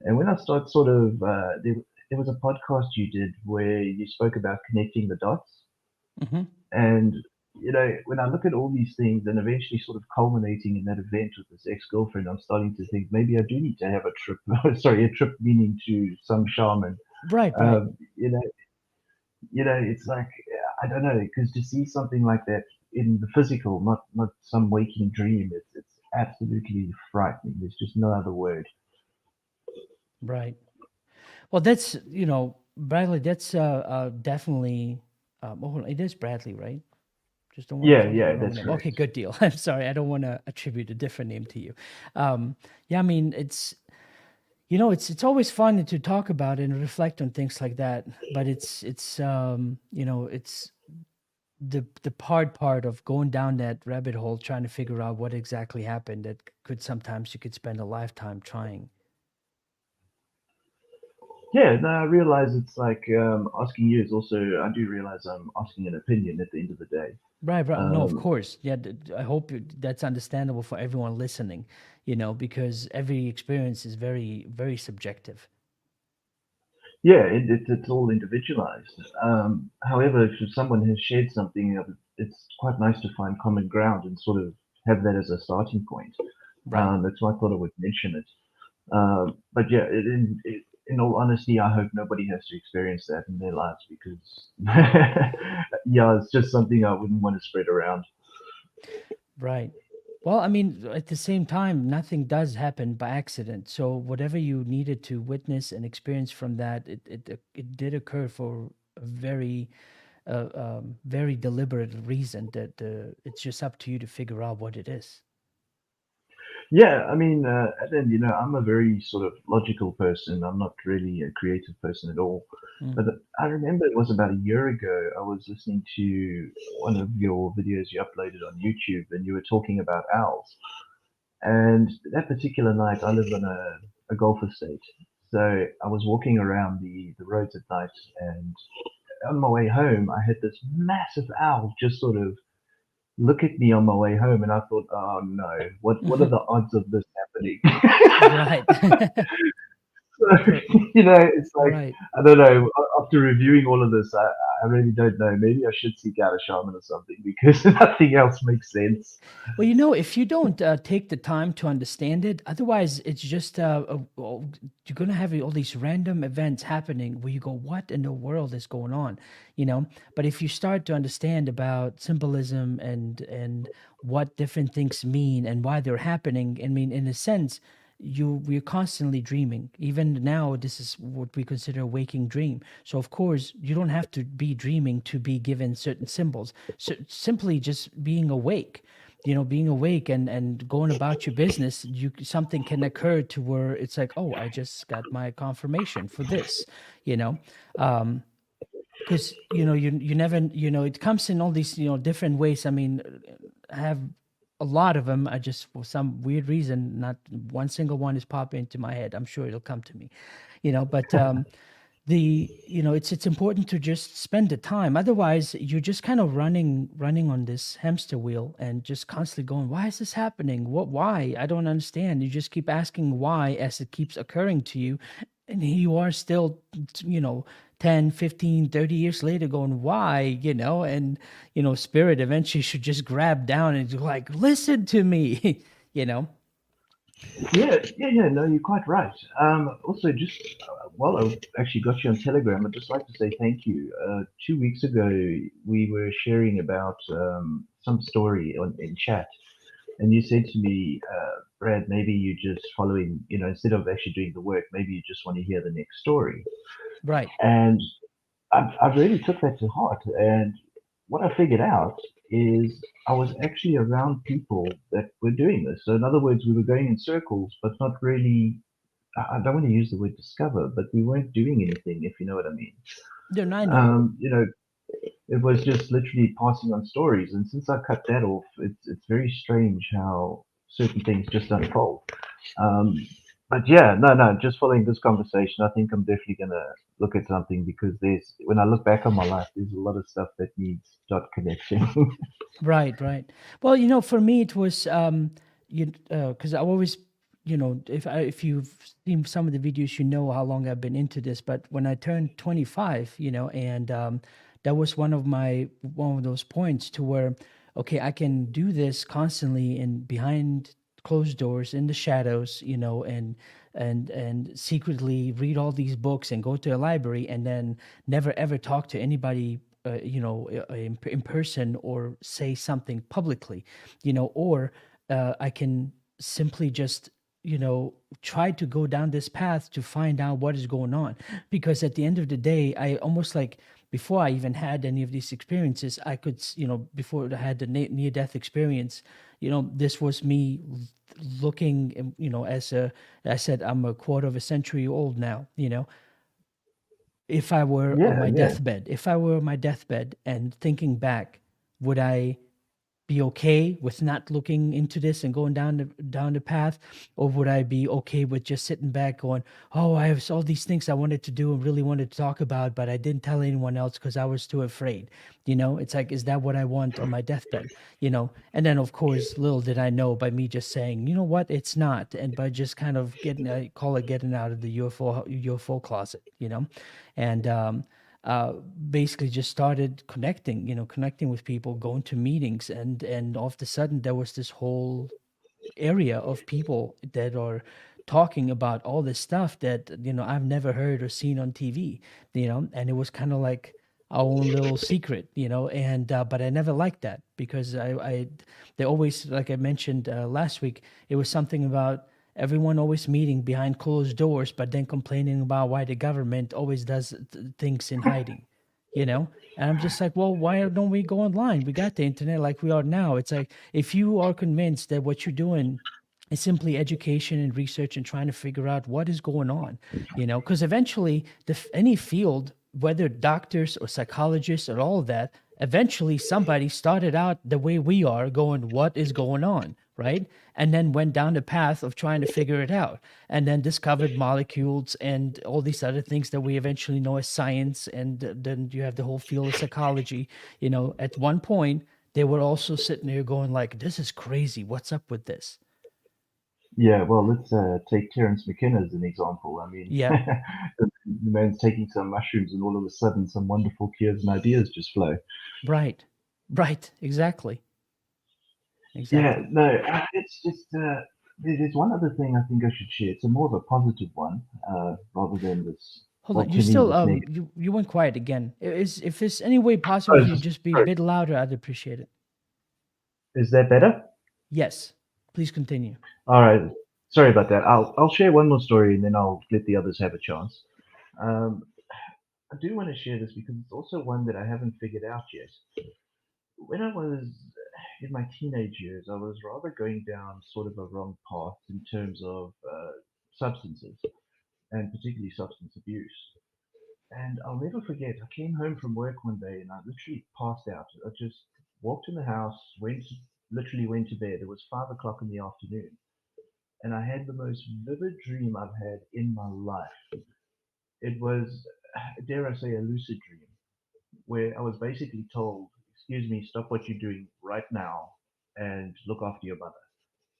[SPEAKER 6] And when I start sort of, there was a podcast you did where you spoke about connecting the dots.
[SPEAKER 1] Hmm.
[SPEAKER 6] And, when I look at all these things and eventually sort of culminating in that event with this ex-girlfriend, I'm starting to think maybe I do need to have a trip. Sorry, a trip meaning to some shaman.
[SPEAKER 1] Right.
[SPEAKER 6] Um, you know, it's like, I don't know, because to see something like that in the physical, not some waking dream, it's absolutely frightening. There's just no other word.
[SPEAKER 1] Right. Well, that's, Bradley, that's definitely, oh, it is Bradley, right? Just don't want to
[SPEAKER 6] Yeah,
[SPEAKER 1] call you
[SPEAKER 6] yeah,
[SPEAKER 1] the wrong
[SPEAKER 6] that's
[SPEAKER 1] name.
[SPEAKER 6] correct.
[SPEAKER 1] Okay, good deal. I'm sorry. I don't want to attribute a different name to you. Yeah, I mean, You know, it's always fun to talk about and reflect on things like that, but it's you know, it's the hard part of going down that rabbit hole trying to figure out what exactly happened that could sometimes you could spend a lifetime trying.
[SPEAKER 6] Yeah, no, I realize it's like asking you is also. I do realize I'm asking an opinion at the end of the day.
[SPEAKER 1] Right, right. No, of
[SPEAKER 6] Um,
[SPEAKER 1] course. Yeah, I hope that's understandable for everyone listening, you know, because every experience is very, very subjective.
[SPEAKER 6] yeah, it's all individualized. However, if someone has shared something, it's quite nice to find common ground and sort of have that as a starting point.
[SPEAKER 1] Right.
[SPEAKER 6] That's why I thought I would mention it. But yeah, in all honesty, I hope nobody has to experience that in their lives because, yeah, it's just something I wouldn't want to spread around.
[SPEAKER 1] Right. Well, I mean, at the same time, nothing does happen by accident. So whatever you needed to witness and experience from that, it did occur for a very, very deliberate reason. That it's just up to you to figure out what it is.
[SPEAKER 6] Yeah, I mean, and then I'm a very sort of logical person. I'm not really a creative person at all.
[SPEAKER 1] Mm.
[SPEAKER 6] But I remember it was about a year ago. I was listening to one of your videos you uploaded on YouTube, and you were talking about owls. And that particular night, I live on a golf estate, so I was walking around the roads at night, and on my way home, I had this massive owl just sort of look at me on my way home, and I thought, oh no, what are the odds of this happening?
[SPEAKER 1] Right.
[SPEAKER 6] So, it's like,
[SPEAKER 1] Right.
[SPEAKER 6] I don't know. After reviewing all of this, I really don't know. Maybe I should seek out a shaman or something because nothing else makes sense.
[SPEAKER 1] Well, you know, if you don't take the time to understand it, otherwise it's just you're gonna have all these random events happening where you go, "What in the world is going on?" You know. But if you start to understand about symbolism and what different things mean and why they're happening, I mean, in a sense, we're constantly dreaming. Even now, this is what we consider a waking dream. So, of course, you don't have to be dreaming to be given certain symbols. So, simply just being awake, you know, being awake and going about your business, something can occur to where it's like, oh, I just got my confirmation for this, you know. Because you never, it comes in all these different ways. I mean, I have a lot of them. I just, for some weird reason, not one single one is popping into my head. I'm sure it'll come to me, but it's important to just spend the time. Otherwise you're just kind of running on this hamster wheel and just constantly going, why is this happening? Why? I don't understand. You just keep asking why as it keeps occurring to you, and here you are still, 10, 15, 30 years later going, why? And spirit eventually should just grab down and like, listen to me. you know
[SPEAKER 6] Yeah. No, you're quite right. Also, just while I actually got you on Telegram, I'd just like to say thank you. 2 weeks ago, we were sharing about some story in chat, and you said to me, Brad, maybe you're just following, instead of actually doing the work, maybe you just want to hear the next story.
[SPEAKER 1] Right.
[SPEAKER 6] And I really took that to heart. And what I figured out is I was actually around people that were doing this. So in other words, we were going in circles, but not really. I don't want to use the word discover, but we weren't doing anything, if you know what I mean.
[SPEAKER 1] Yeah, I know.
[SPEAKER 6] It was just literally passing on stories. And since I cut that off, it's very strange how certain things just unfold. Um, but yeah, no, just following this conversation, I think I'm definitely gonna look at something because when I look back on my life, there's a lot of stuff that needs dot connection.
[SPEAKER 1] Right. Well, for me it was because I always, if you've seen some of the videos, how long I've been into this. But when I turned 25, and that was one of those points to where, okay, I can do this constantly and behind closed doors in the shadows, and secretly read all these books and go to a library and then never ever talk to anybody, in person, or say something publicly, or I can simply just, try to go down this path to find out what is going on. Because at the end of the day, I almost like, before I even had any of these experiences, I could, before I had the near death experience, this was me looking, as I said, I'm a quarter of a century old now, if I were on my deathbed and thinking back, would I be okay with not looking into this and going down the path, or would I be okay with just sitting back going, oh, I have all these things I wanted to do and really wanted to talk about, but I didn't tell anyone else because I was too afraid. It's like, is that what I want on my deathbed? And then of course, little did I know, by me just saying, you know what, it's not, and by just kind of getting out of the UFO closet, and basically just started connecting with people, going to meetings, and all of a sudden there was this whole area of people that are talking about all this stuff that I've never heard or seen on TV, and it was kind of like our own little secret, and but I never liked that, because they always, like I mentioned last week, it was something about everyone always meeting behind closed doors, but then complaining about why the government always does things in hiding, and I'm just like, well, why don't we go online? We got the internet like we are now. It's like, if you are convinced that what you're doing is simply education and research and trying to figure out what is going on, because eventually any field, whether doctors or psychologists or all of that, eventually somebody started out the way we are, going, what is going on, right? And then went down the path of trying to figure it out, and then discovered molecules and all these other things that we eventually know as science. And then you have the whole field of psychology. At one point, they were also sitting there going like, this is crazy. What's up with this?
[SPEAKER 6] Yeah, well, let's take Terence McKenna as an example. I mean,
[SPEAKER 1] Yeah.
[SPEAKER 6] the man's taking some mushrooms, and all of a sudden, some wonderful cures and ideas just flow.
[SPEAKER 1] Right. Exactly.
[SPEAKER 6] Yeah, no, it's just there's one other thing I think I should share. It's a more of a positive one, rather than this.
[SPEAKER 1] Hold on, you
[SPEAKER 6] to me,
[SPEAKER 1] still
[SPEAKER 6] this negative.
[SPEAKER 1] you went quiet again. If there's any way possible,
[SPEAKER 6] Oh,
[SPEAKER 1] if you just be a
[SPEAKER 6] sorry.
[SPEAKER 1] bit louder, I'd appreciate it.
[SPEAKER 6] Is that better?
[SPEAKER 1] Yes, please continue.
[SPEAKER 6] All right. Sorry about that. I'll share one more story, and then I'll let the others have a chance. Um, I do want to share this because it's also one that I haven't figured out yet. When I was in my teenage years, I was rather going down sort of a wrong path in terms of substances, and particularly substance abuse. And I'll never forget, I came home from work one day and I literally passed out. I just walked in the house, literally went to bed. It was 5 o'clock in the afternoon. And I had the most vivid dream I've had in my life. It was, dare I say, a lucid dream, where I was basically told, excuse me, stop what you're doing right now and look after your mother.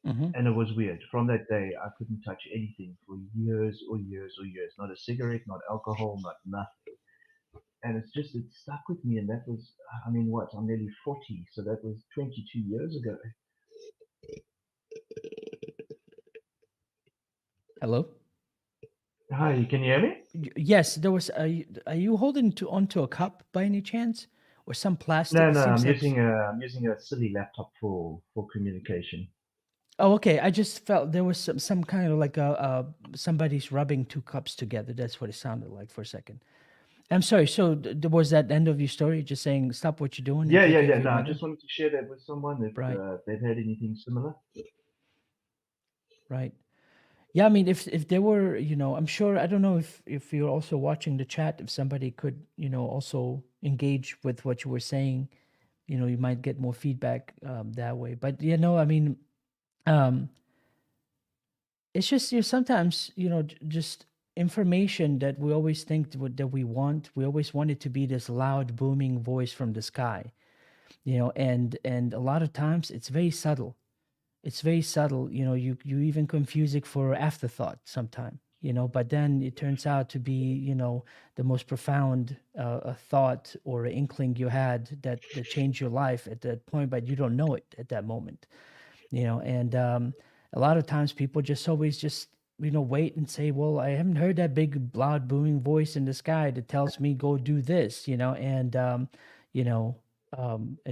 [SPEAKER 1] Mm-hmm.
[SPEAKER 6] And it was weird. From that day, I couldn't touch anything for years or years or years. Not a cigarette, not alcohol, not nothing. And it stuck with me. And that was, I mean, what? I'm nearly 40. So that was 22 years ago.
[SPEAKER 1] Hello.
[SPEAKER 6] Hi, can you hear me?
[SPEAKER 1] Yes, there was. Are you holding onto a cup by any chance, or some plastic?
[SPEAKER 6] No,
[SPEAKER 1] It
[SPEAKER 6] no,
[SPEAKER 1] seems
[SPEAKER 6] I'm
[SPEAKER 1] like...
[SPEAKER 6] using a silly laptop for communication.
[SPEAKER 1] Oh, okay. I just felt there was some kind of like somebody's rubbing two cups together. That's what it sounded like for a second. I'm sorry. So was that the end of your story? Just saying, stop what you're doing and
[SPEAKER 6] Yeah,
[SPEAKER 1] take
[SPEAKER 6] yeah,
[SPEAKER 1] care of
[SPEAKER 6] yeah.
[SPEAKER 1] your
[SPEAKER 6] No, I
[SPEAKER 1] mother?
[SPEAKER 6] just wanted to share that with someone if
[SPEAKER 1] Right.
[SPEAKER 6] they've had anything similar.
[SPEAKER 1] Right. Yeah, I mean, if there were, I'm sure, I don't know if you're also watching the chat, if somebody could, also engage with what you were saying, you might get more feedback that way. But, I mean, um, it's just, sometimes, just information that we always think that we want, we always want it to be this loud, booming voice from the sky, and a lot of times it's very subtle. It's very subtle. You even confuse it for afterthought sometime, but then it turns out to be, the most profound a thought or an inkling you had that changed your life at that point, but you don't know it at that moment, and a lot of times people just always just, wait and say, well, I haven't heard that big, loud, booming voice in the sky that tells me go do this, you know, and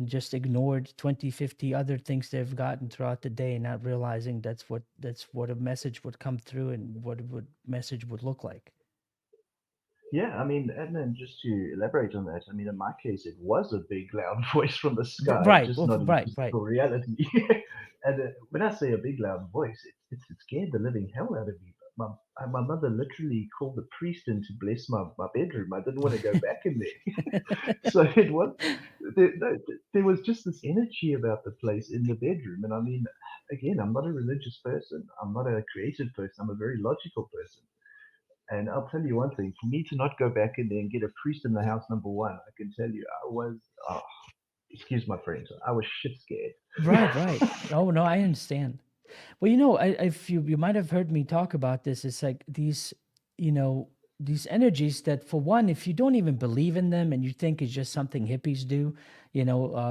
[SPEAKER 1] just ignored 20, 50 other things they've gotten throughout the day, not realizing that's what a message would come through and what a message would look like.
[SPEAKER 6] Yeah, I mean, and then just to elaborate on that, I mean, in my case, it was a big, loud voice from the sky,
[SPEAKER 1] Right,
[SPEAKER 6] just
[SPEAKER 1] well,
[SPEAKER 6] not in
[SPEAKER 1] right, right.
[SPEAKER 6] physical reality. And when I say a big, loud voice, it scared the living hell out of me. My mother literally called the priest in to bless my bedroom. I didn't want to go back in there. So it was, there was just this energy about the place in the bedroom. And I mean, again, I'm not a religious person. I'm not a creative person. I'm a very logical person. And I'll tell you one thing, for me to not go back in there and get a priest in the house, number one, I can tell you, I was, oh, excuse my French, I was shit
[SPEAKER 1] Right,
[SPEAKER 6] scared.
[SPEAKER 1] right. Oh no, I understand. Well, if you might have heard me talk about this, it's like these, you know, these energies that, for one, if you don't even believe in them and you think it's just something hippies do,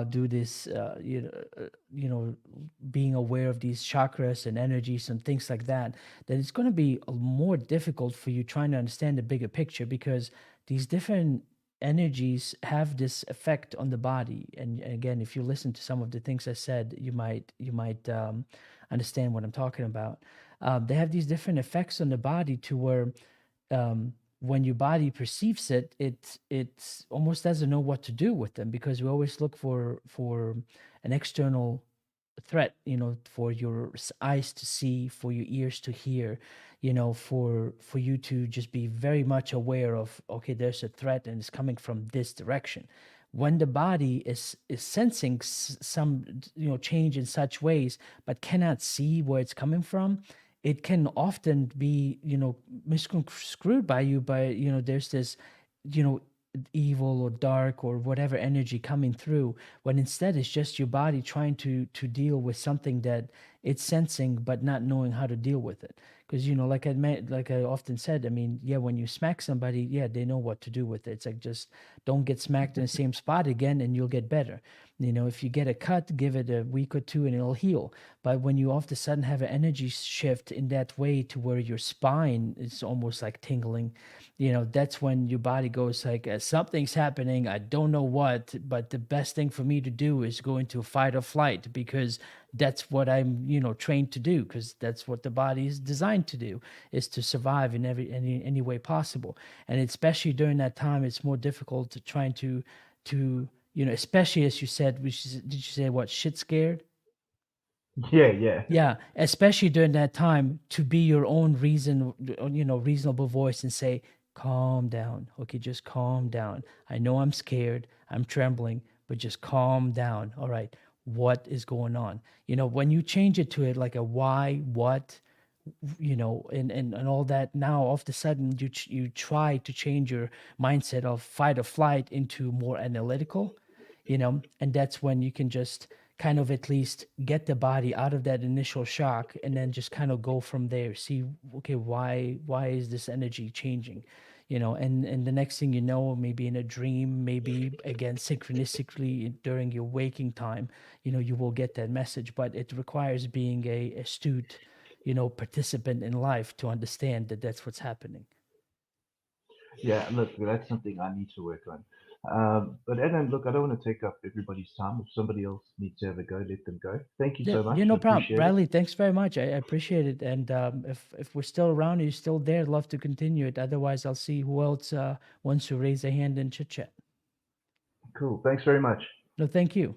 [SPEAKER 1] do this, being aware of these chakras and energies and things like that, then it's going to be more difficult for you trying to understand the bigger picture, because these different energies have this effect on the body. And again, if you listen to some of the things I said, you might understand what I'm talking about. They have these different effects on the body to where, when your body perceives it, it's almost doesn't know what to do with them, because we always look for an external threat, for your eyes to see, for your ears to hear, for you to just be very much aware of, okay, there's a threat and it's coming from this direction. When the body is sensing some change in such ways, but cannot see where it's coming from, it can often be misconstrued by you, by there's this you know evil or dark or whatever energy coming through, when instead it's just your body trying to deal with something that it's sensing but not knowing how to deal with it. Because like I often said, I mean, yeah, when you smack somebody, yeah, they know what to do with it. It's like, just don't get smacked in the same spot again and you'll get better. If you get a cut, give it a week or two and it'll heal. But when you all of a sudden have an energy shift in that way to where your spine is almost like tingling, that's when your body goes like, something's happening, I don't know what, but the best thing for me to do is go into fight or flight, because that's what I'm trained to do, because that's what the body is designed to do, is to survive in any way possible. And especially during that time, it's more difficult to trying to especially, as you said, did you say what, shit scared?
[SPEAKER 6] Yeah, yeah.
[SPEAKER 1] Yeah, especially during that time, to be your own reasonable voice and say, calm down. Okay, just calm down. I know I'm scared, I'm trembling, but just calm down. All right, what is going on? When you change it to it like a why, what, and all that, now all of a sudden you try to change your mindset of fight or flight into more analytical, and that's when you can just kind of at least get the body out of that initial shock, and then just kind of go from there, see, okay, why is this energy changing, and the next thing you know, maybe in a dream, maybe again synchronistically during your waking time, you will get that message. But it requires being a astute participant in life to understand that that's what's happening.
[SPEAKER 6] Yeah, look, that's something I need to work on. But Adam, look, I don't want to take up everybody's time. If somebody else needs to have a go, let them go. Thank you
[SPEAKER 1] Yeah,
[SPEAKER 6] so much.
[SPEAKER 1] yeah,
[SPEAKER 6] I
[SPEAKER 1] no problem,
[SPEAKER 6] appreciate it.
[SPEAKER 1] Bradley. Thanks very much. I appreciate it. And if we're still around, you're still there, I'd love to continue it. Otherwise, I'll see who else wants to raise a hand and chit chat.
[SPEAKER 6] Cool. Thanks very much.
[SPEAKER 1] No, thank you.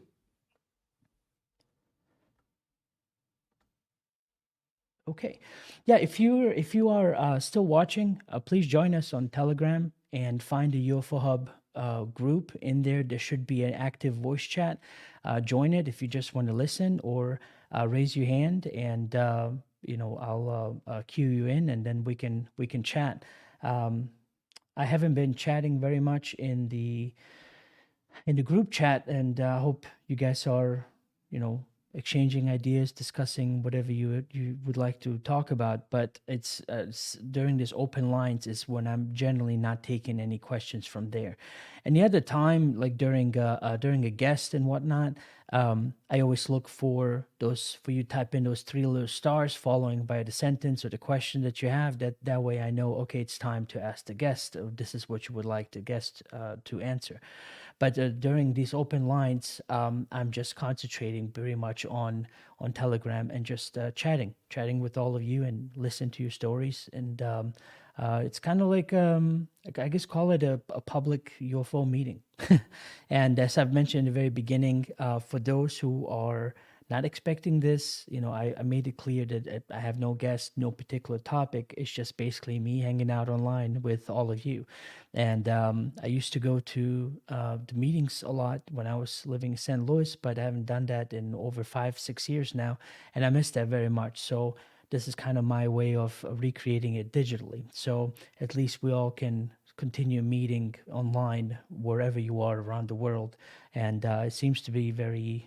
[SPEAKER 1] Okay, yeah. If you are still watching, please join us on Telegram and find the UFO Hub group. In there, there should be an active voice chat. Join it if you just want to listen, or raise your hand, and I'll cue you in, and then we can chat. Um, I haven't been chatting very much in the group chat, and I hope you guys are, exchanging ideas, discussing whatever you would like to talk about. But it's during this open lines is when I'm generally not taking any questions from there. And the other time, like during a guest and whatnot, I always look for you type in those three little stars following by the sentence or the question that you have. That way I know, okay, it's time to ask the guest. This is what you would like the guest to answer. But during these open lines, I'm just concentrating very much on Telegram and just chatting with all of you and listen to your stories. And It's kind of like I guess call it a public UFO meeting. And as I've mentioned in the very beginning, for those who are not expecting this, I made it clear that I have no guest, no particular topic. It's just basically me hanging out online with all of you. And I used to go to the meetings a lot when I was living in St. Louis, but I haven't done that in over 5, 6 years now, and I miss that very much. So this is kind of my way of recreating it digitally. So at least we all can continue meeting online wherever you are around the world. And it seems to be very,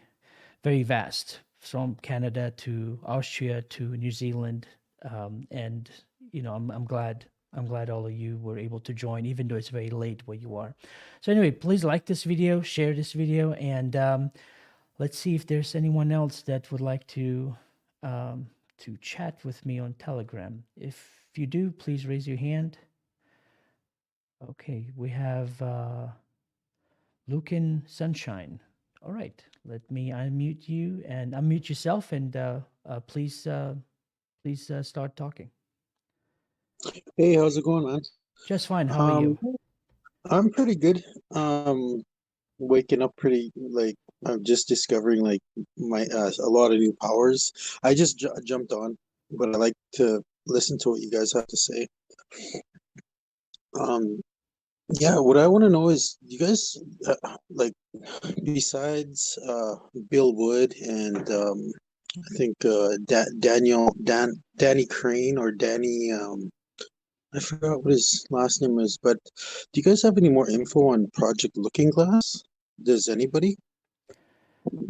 [SPEAKER 1] very vast, from Canada to Austria to New Zealand. And, I'm glad. I'm glad all of you were able to join, even though it's very late where you are. So anyway, please like this video, share this video, and let's see if there's anyone else that would like to chat with me on Telegram. If you do, please raise your hand. Okay, we have Lucan Sunshine. All right, let me unmute you and unmute yourself, and please start talking.
[SPEAKER 7] Hey, how's it going, man?
[SPEAKER 1] Just fine. How are you?
[SPEAKER 7] I'm pretty good. Waking up pretty like I'm just discovering like my a lot of new powers. I just jumped on, but I like to listen to what you guys have to say. Um, yeah, what I want to know is you guys like besides Bill Wood and I think Danny Crane or Danny I forgot what his last name is, but do you guys have any more info on Project Looking Glass? Does anybody?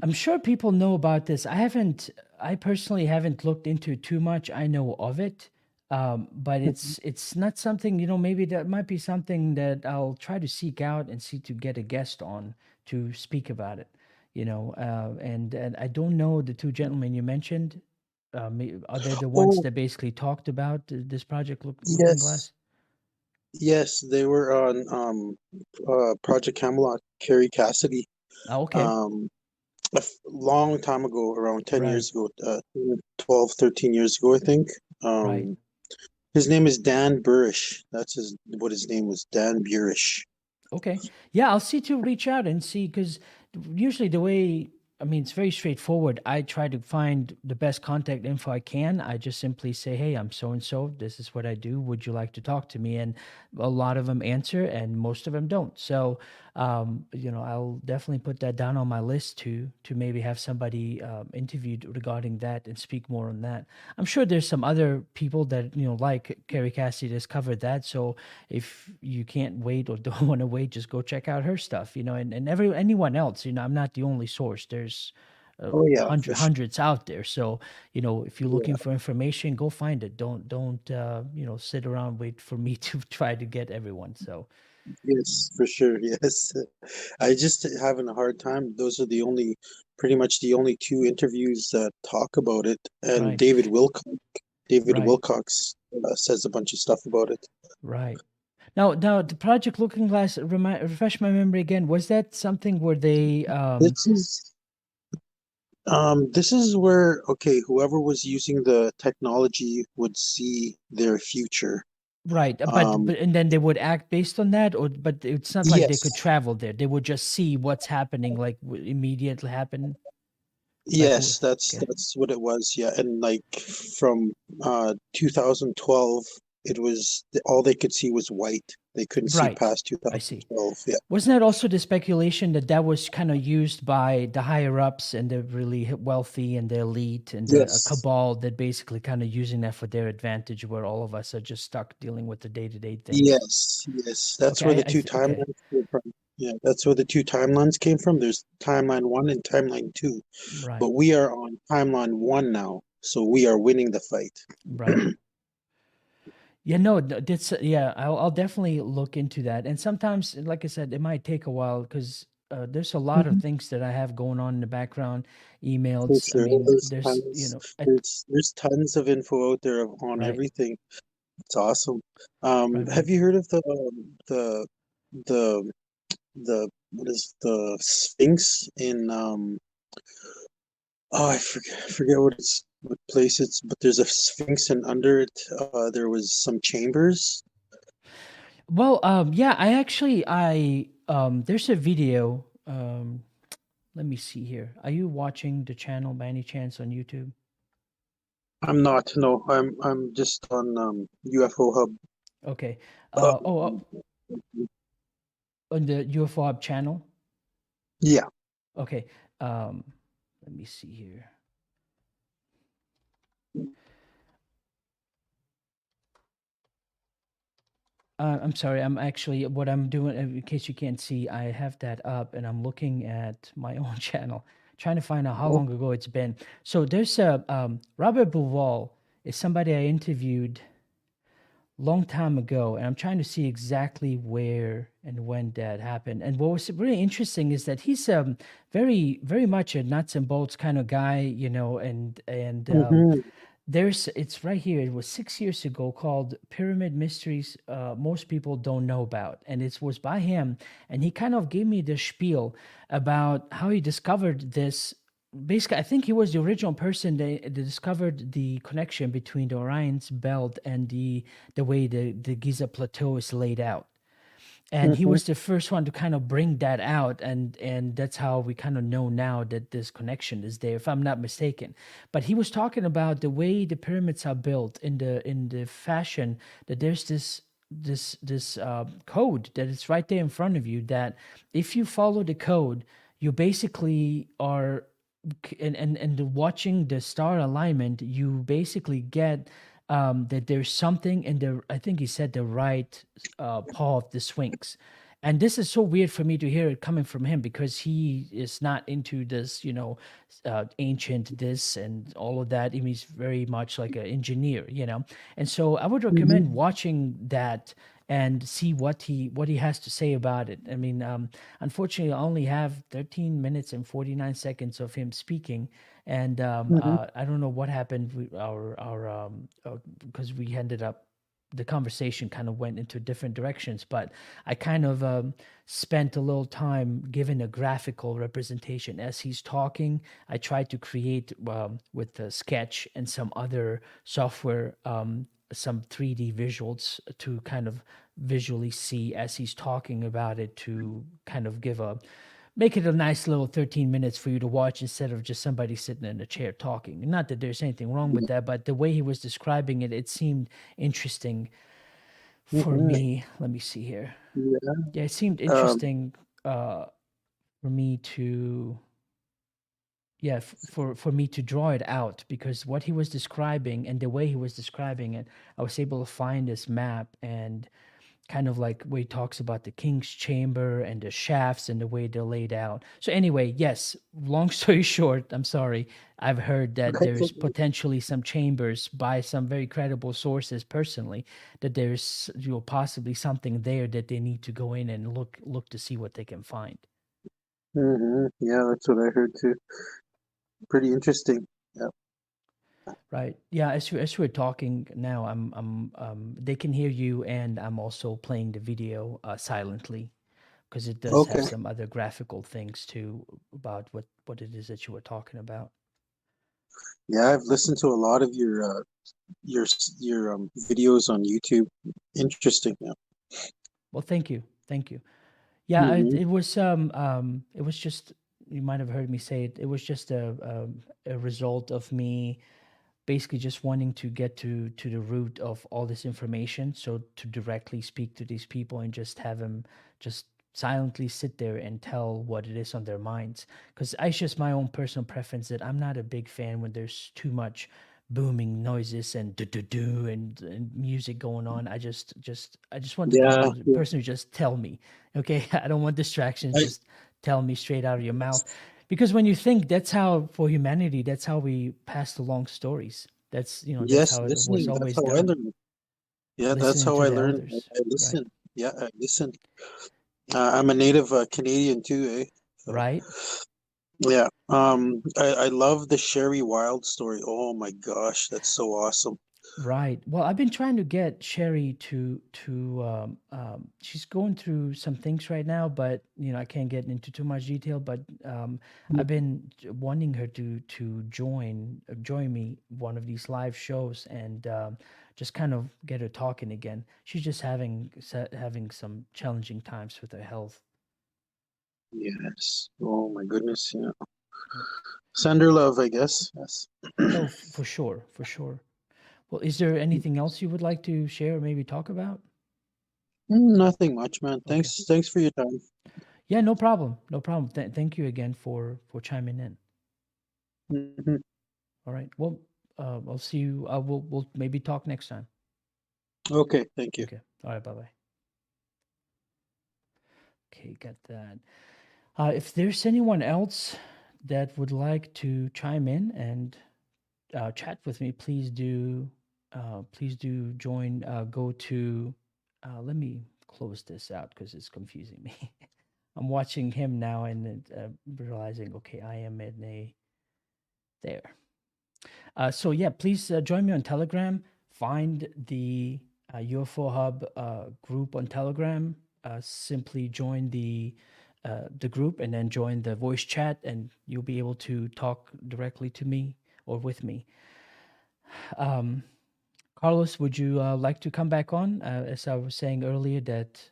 [SPEAKER 1] I'm sure people know about this. I personally haven't looked into it too much. I know of it, but it's not something, maybe that might be something that I'll try to seek out and see to get a guest on to speak about it. And I don't know the two gentlemen you mentioned. Are they the ones
[SPEAKER 7] Oh,
[SPEAKER 1] that basically talked about this project, Looking
[SPEAKER 7] yes.
[SPEAKER 1] Glass?
[SPEAKER 7] Yes, they were on Project Camelot, Carrie Cassidy.
[SPEAKER 1] Oh, okay.
[SPEAKER 7] Um long time ago, around 10
[SPEAKER 1] Right,
[SPEAKER 7] years ago, 12, 13 years ago, I think.
[SPEAKER 1] right.
[SPEAKER 7] His name is Dan Burish. That's what his name was, Dan Burish.
[SPEAKER 1] Okay. Yeah, I'll see to reach out and see, because usually the way, I mean, it's very straightforward. I try to find the best contact info I can. I just simply say, hey, I'm so and so. This is what I do. Would you like to talk to me? And a lot of them answer, and most of them don't. So, I'll definitely put that down on my list to maybe have somebody interviewed regarding that and speak more on that. I'm sure there's some other people that, like Carrie Cassidy, has covered that. So if you can't wait or don't want to wait, just go check out her stuff, and anyone else, I'm not the only source. There's
[SPEAKER 7] Oh yeah, for sure.
[SPEAKER 1] hundreds out there. So, if you're
[SPEAKER 7] Yeah.
[SPEAKER 1] looking for information, go find it. Don't sit around, wait for me to try to get everyone. So,
[SPEAKER 7] Yes, for sure. Yes. I just having a hard time. Those are pretty much the only two interviews that talk about it. And
[SPEAKER 1] right,
[SPEAKER 7] David
[SPEAKER 1] right,
[SPEAKER 7] Wilcox says a bunch of stuff about it.
[SPEAKER 1] right. Now the Project Looking Glass, refresh my memory again. Was that something where they
[SPEAKER 7] This is this is where, okay, whoever was using the technology would see their future.
[SPEAKER 1] right,
[SPEAKER 7] Um,
[SPEAKER 1] and then they would act based on that, or but it's not like they could
[SPEAKER 7] yes,
[SPEAKER 1] travel there. They would just see what's happening, like immediately happen. Like,
[SPEAKER 7] yes,
[SPEAKER 1] okay,
[SPEAKER 7] that's what it was. Yeah, and like from 2012, it was all they could see was white. They couldn't see
[SPEAKER 1] right.
[SPEAKER 7] past
[SPEAKER 1] I see.
[SPEAKER 7] 2012. Yeah.
[SPEAKER 1] Wasn't that also the speculation that that was kind of used by the higher ups and the really wealthy and the elite and the
[SPEAKER 7] Yes.
[SPEAKER 1] cabal, that basically kind of using that for their advantage, where all of us are just stuck dealing with the day to day things.
[SPEAKER 7] Yes. Yes. That's where
[SPEAKER 1] Okay,
[SPEAKER 7] the two
[SPEAKER 1] okay,
[SPEAKER 7] timelines came from. Yeah, that's where the two timelines came from. There's timeline one and timeline two.
[SPEAKER 1] right,
[SPEAKER 7] But we are on timeline one now, so we are winning the fight.
[SPEAKER 1] right. Yeah, no, that's yeah. I'll definitely look into that. And sometimes, like I said, it might take a while because there's a lot of
[SPEAKER 7] Mhm.
[SPEAKER 1] things that I have going on in the background,
[SPEAKER 7] For
[SPEAKER 1] emails. I
[SPEAKER 7] sure.
[SPEAKER 1] mean, there's
[SPEAKER 7] There's tons of info out there on
[SPEAKER 1] right,
[SPEAKER 7] everything. It's awesome.
[SPEAKER 1] right.
[SPEAKER 7] Have you heard of the the the what is the Sphinx in oh, I forget what place it's, but there's a Sphinx, and under it there was some chambers,
[SPEAKER 1] Well, yeah, there's a video. Let me see here. Are you watching the channel by any chance on YouTube?
[SPEAKER 7] I'm not. No, I'm just on UFO Hub.
[SPEAKER 1] Okay.
[SPEAKER 7] Uh,
[SPEAKER 1] On the UFO channel.
[SPEAKER 7] yeah.
[SPEAKER 1] Okay. Let me see here. I'm sorry. I'm actually what I'm doing. In case you can't see, I have that up, and I'm looking at my own channel, trying to find out how long ago it's been. So there's a Robert Bouval is somebody I interviewed long time ago, and I'm trying to see exactly where and when that happened. And what was really interesting is that he's very very much a nuts and bolts kind of guy, you know, and
[SPEAKER 7] Mhm.
[SPEAKER 1] it's right here. It was 6 years ago, called Pyramid Mysteries Most People Don't Know About. And it was by him. And he kind of gave me the spiel about how he discovered this. Basically, I think he was the original person that discovered the connection between the Orion's belt and the way the Giza Plateau is laid out. And he
[SPEAKER 7] Mhm.
[SPEAKER 1] was the first one to kind of bring that out, and that's how we kind of know now that this connection is there, if I'm not mistaken. But he was talking about the way the pyramids are built in the fashion that there's this code that is right there in front of you, that if you follow the code, you basically are and watching the star alignment, you basically get that there's something in the, I think he said, the right paw of the Sphinx. And this is so weird for me to hear it coming from him, because he is not into this, you know, ancient this and all of that. I mean, he's very much like an engineer, you know. And so I would recommend
[SPEAKER 7] Mhm.
[SPEAKER 1] watching that and see what he has to say about it. I mean, unfortunately, I only have 13 minutes and 49 seconds of him speaking, and
[SPEAKER 7] Mhm.
[SPEAKER 1] I don't know what happened with because we ended up, the conversation kind of went into different directions, but I kind of spent a little time giving a graphical representation as he's talking. I tried to create with the Sketch and some other software some 3D visuals to kind of visually see as he's talking about it, to kind of make it a nice little 13 minutes for you to watch, instead of just somebody sitting in a chair talking. Not that there's anything wrong with that, but the way he was describing it, it seemed interesting for
[SPEAKER 7] Mhm.
[SPEAKER 1] me. Let me see here.
[SPEAKER 7] Yeah.
[SPEAKER 1] Yeah, it seemed
[SPEAKER 7] Um,
[SPEAKER 1] interesting for me to, yeah, for me to draw it out, because what he was describing and the way he was describing it, I was able to find this map, and kind of like where he talks about the king's chamber and the shafts and the way they're laid out. So anyway, yes, long story short, I'm sorry, I've heard that
[SPEAKER 7] that's
[SPEAKER 1] there's
[SPEAKER 7] okay.
[SPEAKER 1] potentially some chambers by some very credible sources personally, that there's, you know, possibly something there that they need to go in and look to see what they can find.
[SPEAKER 7] Mhm. Yeah, that's what I heard too. Pretty interesting. Yeah.
[SPEAKER 1] Right. Yeah. As we're talking now, they can hear you, and I'm also playing the video silently, because it does have
[SPEAKER 7] Okay.
[SPEAKER 1] some other graphical things too about what it is that you were talking about.
[SPEAKER 7] Yeah, I've listened to a lot of your videos on YouTube. Interesting. Yeah.
[SPEAKER 1] Well, thank you. Yeah,
[SPEAKER 7] Mhm.
[SPEAKER 1] it was just, you might have heard me say it. It was just a result of me basically just wanting to get to the root of all this information, so to directly speak to these people and just have them just silently sit there and tell what it is on their minds, because it's just my own personal preference that I'm not a big fan when there's too much booming noises and do do do and music going on. I just want
[SPEAKER 7] Yeah.
[SPEAKER 1] the
[SPEAKER 7] Yeah.
[SPEAKER 1] person to just tell me, okay. I don't want distractions,
[SPEAKER 7] I,
[SPEAKER 1] just tell me straight out of your mouth, because when you think, that's how, for humanity, that's how we passed along stories. That's, you know, that's
[SPEAKER 7] yes,
[SPEAKER 1] how it was
[SPEAKER 7] listening. That's
[SPEAKER 1] always
[SPEAKER 7] how I
[SPEAKER 1] done.
[SPEAKER 7] learned. Yeah, that's
[SPEAKER 1] Listening
[SPEAKER 7] how
[SPEAKER 1] to
[SPEAKER 7] I
[SPEAKER 1] the
[SPEAKER 7] learned.
[SPEAKER 1] elders.
[SPEAKER 7] I
[SPEAKER 1] Right.
[SPEAKER 7] listen. Yeah, I listen. I'm a native Canadian too, eh? So
[SPEAKER 1] Right.
[SPEAKER 7] yeah. I love the Sherry Wild story. Oh my gosh, that's so awesome.
[SPEAKER 1] Right. Well, I've been trying to get Sherry she's going through some things right now, but you know, I can't get into too much detail. But I've been wanting her to join me one of these live shows, and just kind of get her talking again. She's just having some challenging times with her health.
[SPEAKER 7] Yes. Oh my goodness. Yeah.
[SPEAKER 1] Yep.
[SPEAKER 7] Send her love, I guess. Yes.
[SPEAKER 1] No, for sure, for sure. Well, is there anything else you would like to share or maybe talk about?
[SPEAKER 7] Nothing much, man.
[SPEAKER 1] Okay.
[SPEAKER 7] Thanks for your time.
[SPEAKER 1] Yeah, no problem. No problem. Thank you again for chiming in.
[SPEAKER 7] Mhm.
[SPEAKER 1] All right. Well, I'll see you. We'll maybe talk next time.
[SPEAKER 7] Okay, thank you.
[SPEAKER 1] Okay. All right. Bye bye. Okay, got that. If there's anyone else that would like to chime in and chat with me, please do. Please do join. Go to. Let me close this out because it's confusing me. I'm watching him now and realizing, okay, I am in a there. So yeah, please join me on Telegram. Find the UFO Hub group on Telegram. Simply join the group and then join the voice chat, and you'll be able to talk directly to me or with me. Carlos, would you like to come back on? As I was saying earlier, that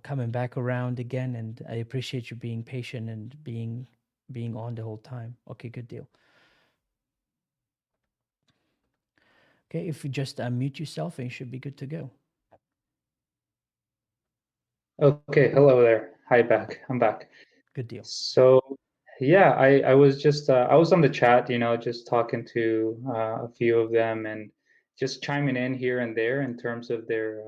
[SPEAKER 1] coming back around again, and I appreciate you being patient and being on the whole time. Okay, good deal. Okay, if you just unmute yourself, and you should be good to go.
[SPEAKER 3] Okay, hello there. Hi, back. I'm back.
[SPEAKER 1] Good deal.
[SPEAKER 3] So, yeah, I was just I was on the chat, just talking to a few of them and just chiming in here and there in terms of their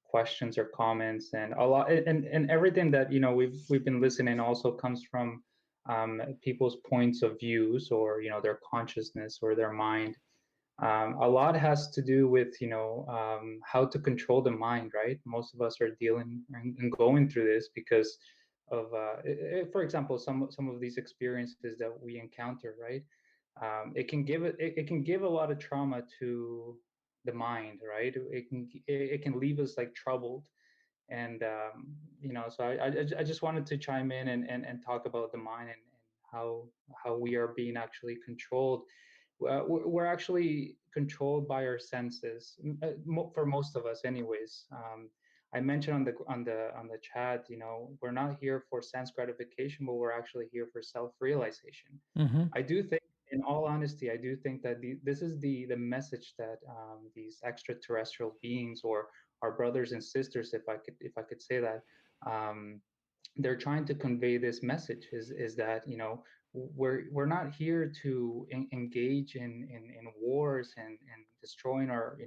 [SPEAKER 3] questions or comments, and a lot, and everything that we've been listening also comes from people's points of views, or their consciousness or their mind. A lot has to do with how to control the mind, right? Most of us are dealing and going through this because of for example, some of these experiences that we encounter, right? It can give a lot of trauma to the mind, right? It can leave us like troubled. And so I just wanted to chime in and talk about the mind, and how we are being actually controlled. We're actually controlled by our senses, for most of us anyways. I mentioned on the chat, we're not here for sense gratification, but we're actually here for self-realization.
[SPEAKER 1] Mm-hmm.
[SPEAKER 3] I do think, in all honesty, I do think that this is the message that these extraterrestrial beings, or our brothers and sisters, if I could say that, um, they're trying to convey this message, is that we're not here to engage in wars and destroying our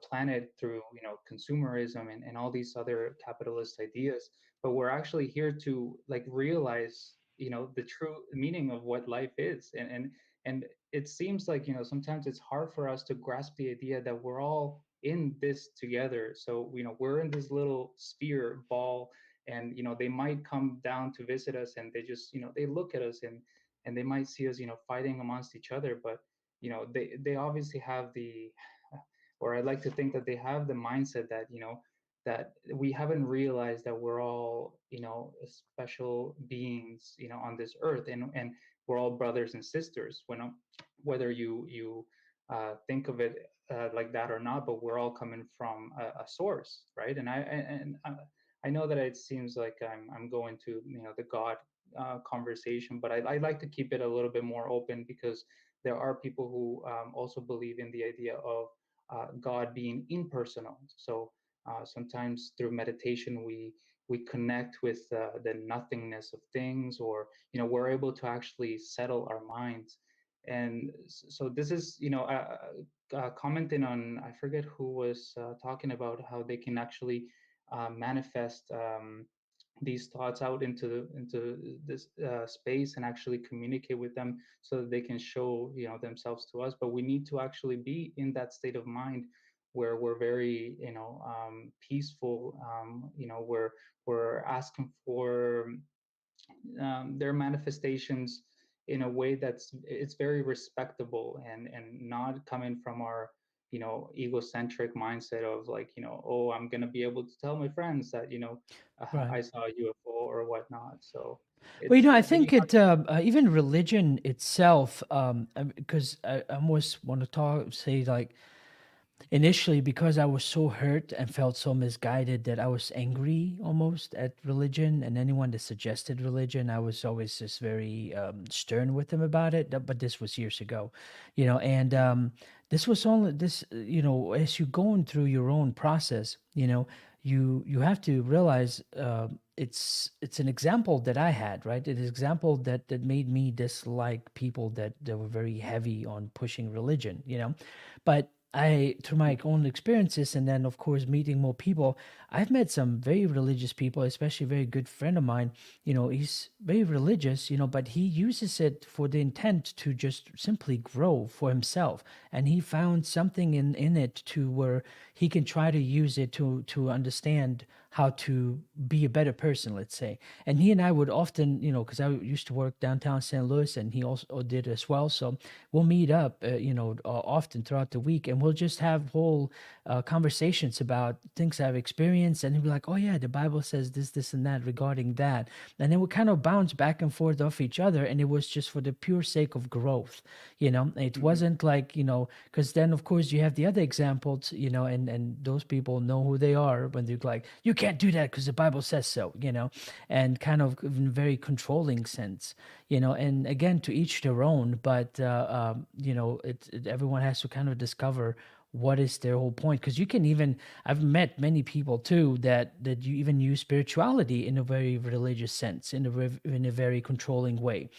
[SPEAKER 3] planet through consumerism and all these other capitalist ideas, but we're actually here to like realize the true meaning of what life is. And it seems like sometimes it's hard for us to grasp the idea that we're all in this together. So we're in this little sphere ball, and they might come down to visit us, and they just they look at us, and they might see us fighting amongst each other, but they obviously have the or I like to think that they have the mindset that that we haven't realized that we're all special beings on this earth, and we're all brothers and sisters, whether you think of it like that or not, but we're all coming from a source, right? I know that it seems like I'm going to the God conversation, but I like to keep it a little bit more open, because there are people who also believe in the idea of God being impersonal. So sometimes through meditation we connect with the nothingness of things, or we're able to actually settle our minds. And so this is commenting on, I forget who was talking about how they can actually manifest these thoughts out into this space, and actually communicate with them, so that they can show themselves to us. But we need to actually be in that state of mind where we're very peaceful. We're asking for their manifestations in a way it's very respectable, and not coming from our egocentric mindset of like oh, I'm gonna be able to tell my friends that
[SPEAKER 1] Right.
[SPEAKER 3] I saw a UFO or whatnot. So
[SPEAKER 1] Well,
[SPEAKER 3] it's
[SPEAKER 1] I
[SPEAKER 3] you
[SPEAKER 1] think it even religion itself, because I almost want to say like initially, because I was so hurt and felt so misguided, that I was angry almost at religion and anyone that suggested religion. I was always just very stern with them about it. But this was years ago, and this was only this, as you're going through your own process, you have to realize, it's an example that I had, right? It is example that made me dislike people that were very heavy on pushing religion, but I, through my own experiences, and then of course meeting more people, I've met some very religious people, especially a very good friend of mine. He's very religious, but he uses it for the intent to just simply grow for himself, and he found something in it to where he can try to use it to understand how to be a better person, let's say. And he and I would often, because I used to work downtown St. Louis, and he also did as well. So we'll meet up, often throughout the week, and we'll just have whole conversations about things I've experienced. And he'll be like, "Oh yeah, the Bible says this, and that regarding that," and then we kind of bounce back and forth off each other. And it was just for the pure sake of growth. It wasn't like, because then of course you have the other examples, and those people know who they are when they're like, "You can't do that because the Bible says so," and kind of in a very controlling sense. And again, to each their own. But everyone has to kind of discover what is their whole point, because you can even, I've met many people too that you even use spirituality in a very religious sense, in a very controlling way,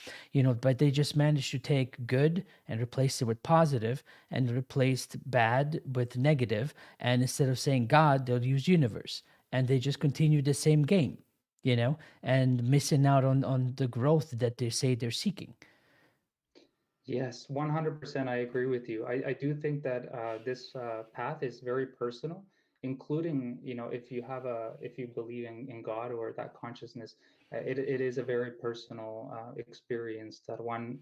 [SPEAKER 1] but they just managed to take good and replace it with positive, and replaced bad with negative, and instead of saying God, they'll use universe, and they just continue the same game, and missing out on the growth that they say they're seeking.
[SPEAKER 3] Yes, 100% I agree with you. I do think that this path is very personal, including, if you believe in God or that consciousness, it is a very personal experience that one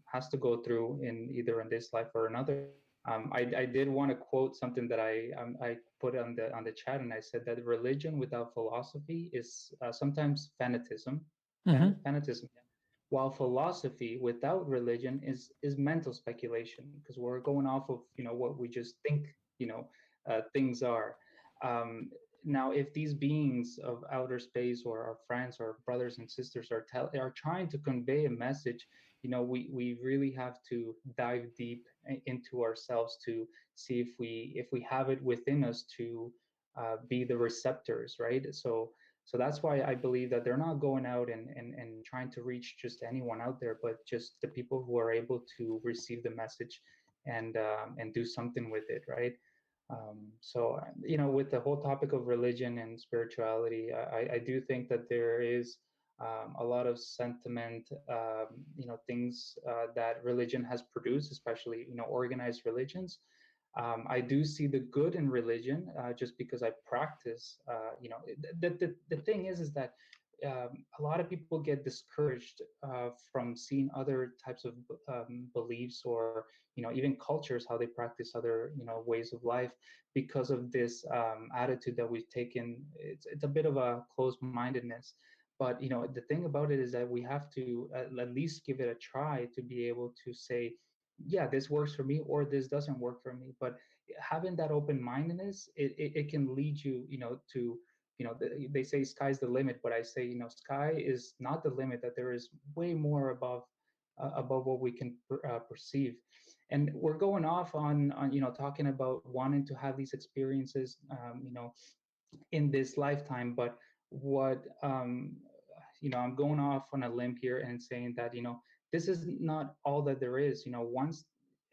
[SPEAKER 3] has to go through in either in this life or another. I did want to quote something that I put on the chat, and I said that religion without philosophy is sometimes fanatism,
[SPEAKER 1] Hmm.
[SPEAKER 3] fanatism, while philosophy without religion is mental speculation, because we're going off of what we just think things are. Now if these beings of outer space, or our friends or brothers and sisters, are trying to convey a message, we really have to dive deep into ourselves to see if we have it within us to be the receptors, right? So that's why I believe that they're not going out and trying to reach just anyone out there, but just the people who are able to receive the message and do something with it, right? So with the whole topic of religion and spirituality, I do think that there is a lot of sentiment, things that religion has produced, especially organized religions. I do see the good in religion, just because I practice. The thing is that a lot of people get discouraged from seeing other types of beliefs, or even cultures, how they practice other ways of life, because of this attitude that we've taken. It's a bit of a closed-mindedness. But the thing about it is that we have to at least give it a try to be able to say, yeah, this works for me, or this doesn't work for me. But having that open-mindedness, it can lead you to they say sky's the limit, but I say sky is not the limit, that there is way more above what we can perceive. And we're going off on talking about wanting to have these experiences in this lifetime. But what I'm going off on a limb here and saying that this is not all that there is. Once,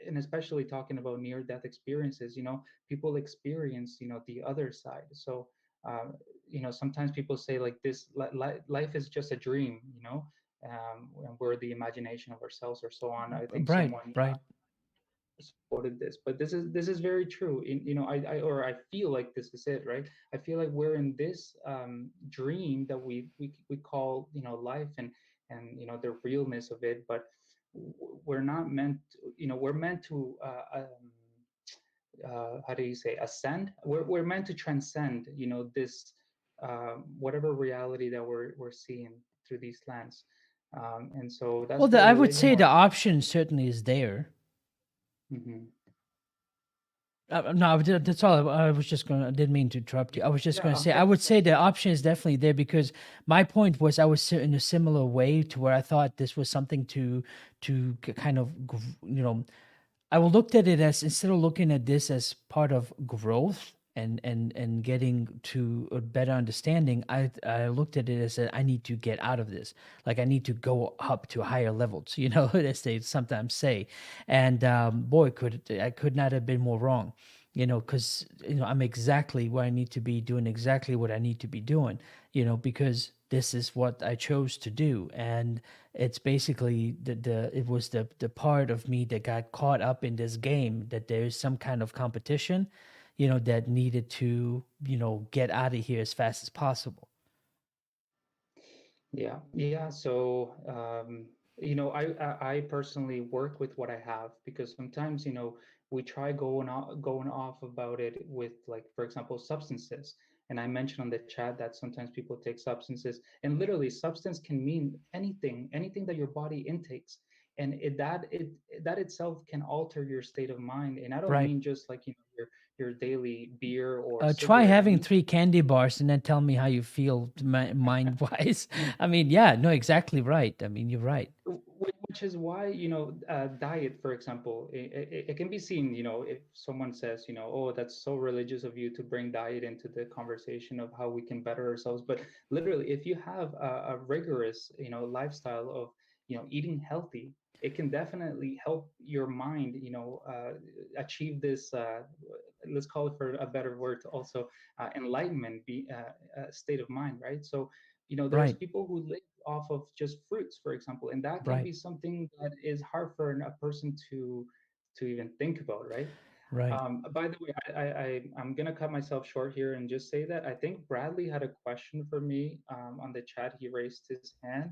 [SPEAKER 3] and especially talking about near death experiences, people experience the other side. So uh, sometimes people say like this, life is just a dream, and we're the imagination of ourselves, or so on. I think
[SPEAKER 1] Right,
[SPEAKER 3] someone
[SPEAKER 1] right.
[SPEAKER 3] quoted this, but this is very true. I feel like this is it, right? I feel like we're in this dream that we call life, and the realness of it. But we're not meant we're meant to how do you say, ascend. We're meant to transcend this whatever reality that we're seeing through these lands. And so
[SPEAKER 1] Well,
[SPEAKER 3] that's where
[SPEAKER 1] I would
[SPEAKER 3] religion
[SPEAKER 1] say
[SPEAKER 3] or
[SPEAKER 1] the option certainly is there.
[SPEAKER 3] Mhm.
[SPEAKER 1] No, that's all. I was just going to, I didn't mean to interrupt you. I was just
[SPEAKER 3] Yeah,
[SPEAKER 1] going to say,
[SPEAKER 3] okay.
[SPEAKER 1] I would say the option is definitely there because my point was I was in a similar way to where I thought this was something to kind of, I looked at it as instead of looking at this as part of growth and getting to a better understanding, I looked at it as that I need to get out of this. Like I need to go up to higher levels, as they sometimes say. And boy, I could not have been more wrong. Because I'm exactly where I need to be doing exactly what I need to be doing. Because this is what I chose to do, and it's basically it was the part of me that got caught up in this game that there's some kind of competition, that needed to get out of here as fast as possible.
[SPEAKER 3] Yeah, yeah. So, I personally work with what I have because sometimes, we try going off about it with, like, for example, substances. And I mentioned on the chat that sometimes people take substances, and literally substance can mean anything that your body intakes. And that itself can alter your state of mind. And I don't
[SPEAKER 1] Right.
[SPEAKER 3] mean just like, your daily beer or
[SPEAKER 1] Try
[SPEAKER 3] cigarette. I
[SPEAKER 1] having
[SPEAKER 3] mean,
[SPEAKER 1] 3 candy bars and then tell me how you feel mind wise. I mean, yeah, no, exactly right. I mean, you're right.
[SPEAKER 3] which is why, diet, for example, it can be seen, if someone says, oh, that's so religious of you to bring diet into the conversation of how we can better ourselves. But literally, if you have a rigorous, lifestyle of, eating healthy, it can definitely help your mind, achieve this, let's call it, for a better word, also enlightenment, be state of mind, right? So, there's
[SPEAKER 1] Right,
[SPEAKER 3] people who live off of just fruits, for example, and that can
[SPEAKER 1] right,
[SPEAKER 3] be something that is hard for a person to even think about, right?
[SPEAKER 1] right.
[SPEAKER 3] By the way, I'm gonna cut myself short here and just say that I think Bradley had a question for me on the chat. He raised his hand.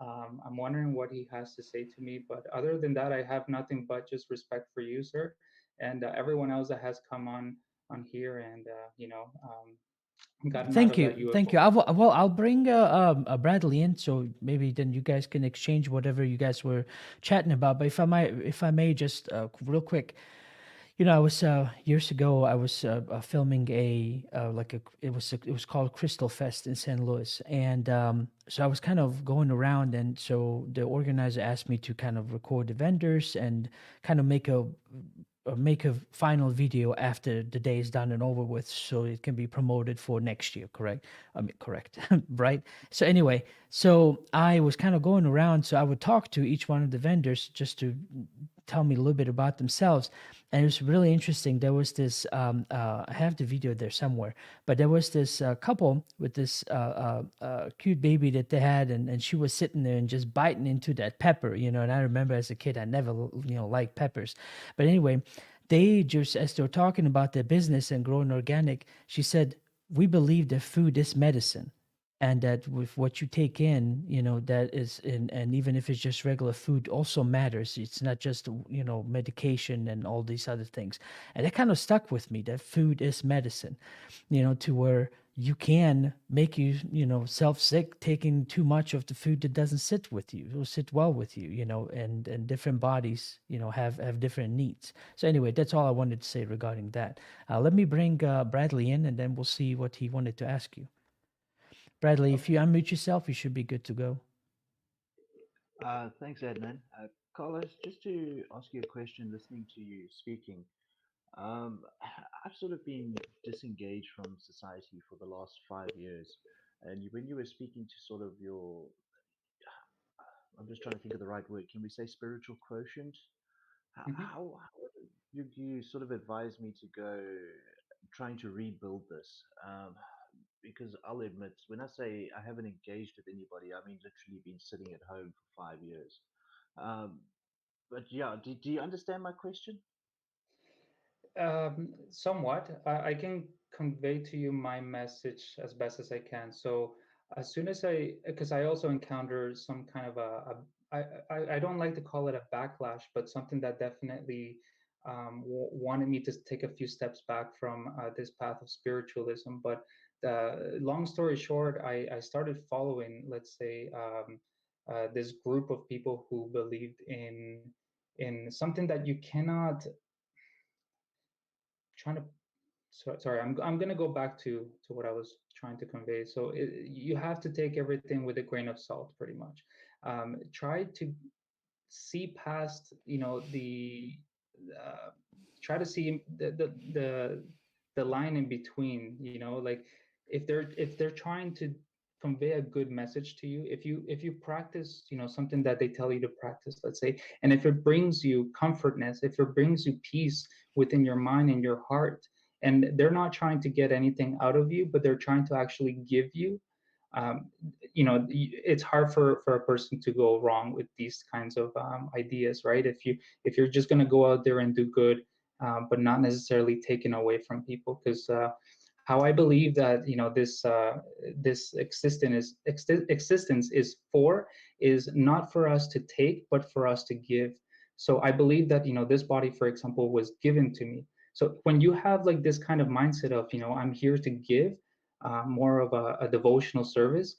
[SPEAKER 3] I'm wondering what he has to say to me, but other than that, I have nothing but just respect for you, sir, and everyone else that has come on here and gotten out
[SPEAKER 1] Thank
[SPEAKER 3] of that
[SPEAKER 1] you, thank
[SPEAKER 3] UFO.
[SPEAKER 1] you. I'll bring Bradley in, so maybe then you guys can exchange whatever you guys were chatting about. But if I may, just real quick, I was years ago. I was filming it was called Crystal Fest in St. Louis, and so I was kind of going around, and so the organizer asked me to kind of record the vendors and kind of make a final video after the day is done and over with, so it can be promoted for next year. Correct? I mean, correct, right? So anyway, so I was kind of going around, so I would talk to each one of the vendors just to tell me a little bit about themselves. And it was really interesting. There was this I have the video there somewhere, but there was this couple with this cute baby that they had, and she was sitting there and just biting into that pepper, and I remember as a kid I never liked peppers. But anyway, they just, as they were talking about their business and growing organic, she said, we believe that food is medicine, and that with what you take in, that is in, and even if it's just regular food also matters. It's not just medication and all these other things. And that kind of stuck with me, that food is medicine, to where you can make self sick taking too much of the food that doesn't sit with you or sit well with you, and different bodies have different needs. So anyway, that's all I wanted to say regarding that. Let me bring Bradley in, and then we'll see what he wanted to ask you. Bradley, if you
[SPEAKER 3] Okay.
[SPEAKER 1] unmute yourself, you should be good to go.
[SPEAKER 6] Thanks, Adnan. Carlos, just to ask you a question, listening to you speaking, I've sort of been disengaged from society for the last 5 years. And when you were speaking to sort of I'm just trying to think of the right word. Can we say spiritual quotient?
[SPEAKER 3] Mhm.
[SPEAKER 6] How would you sort of advise me to go trying to rebuild this? Because I'll admit, when I say I haven't engaged with anybody, I mean literally been sitting at home for 5 years. Um, but yeah, do you understand my question?
[SPEAKER 3] Somewhat. I can convey to you my message as best as I can. So as soon as because I also encounter some kind of I don't like to call it a backlash, but something that definitely wanted me to take a few steps back from this path of spiritualism. But long story short, I started following, let's say, this group of people who believed in something that you cannot trying to sorry, I'm going to go back to what I was trying to convey. So you have to take everything with a grain of salt, pretty much. Try to see past, the try to see the line in between, like if they're trying to convey a good message to you, if you practice, something that they tell you to practice, let's say, and if it brings you comfortness, if it brings you peace within your mind and your heart, and they're not trying to get anything out of you, but they're trying to actually give you, um, it's hard for a person to go wrong with these kinds of ideas, right? If you're just going to go out there and do good, but not necessarily taken away from people, because how I believe that, this existence is not for us to take, but for us to give. So I believe that, this body, for example, was given to me. So when you have like this kind of mindset of, I'm here to give, more of a devotional service,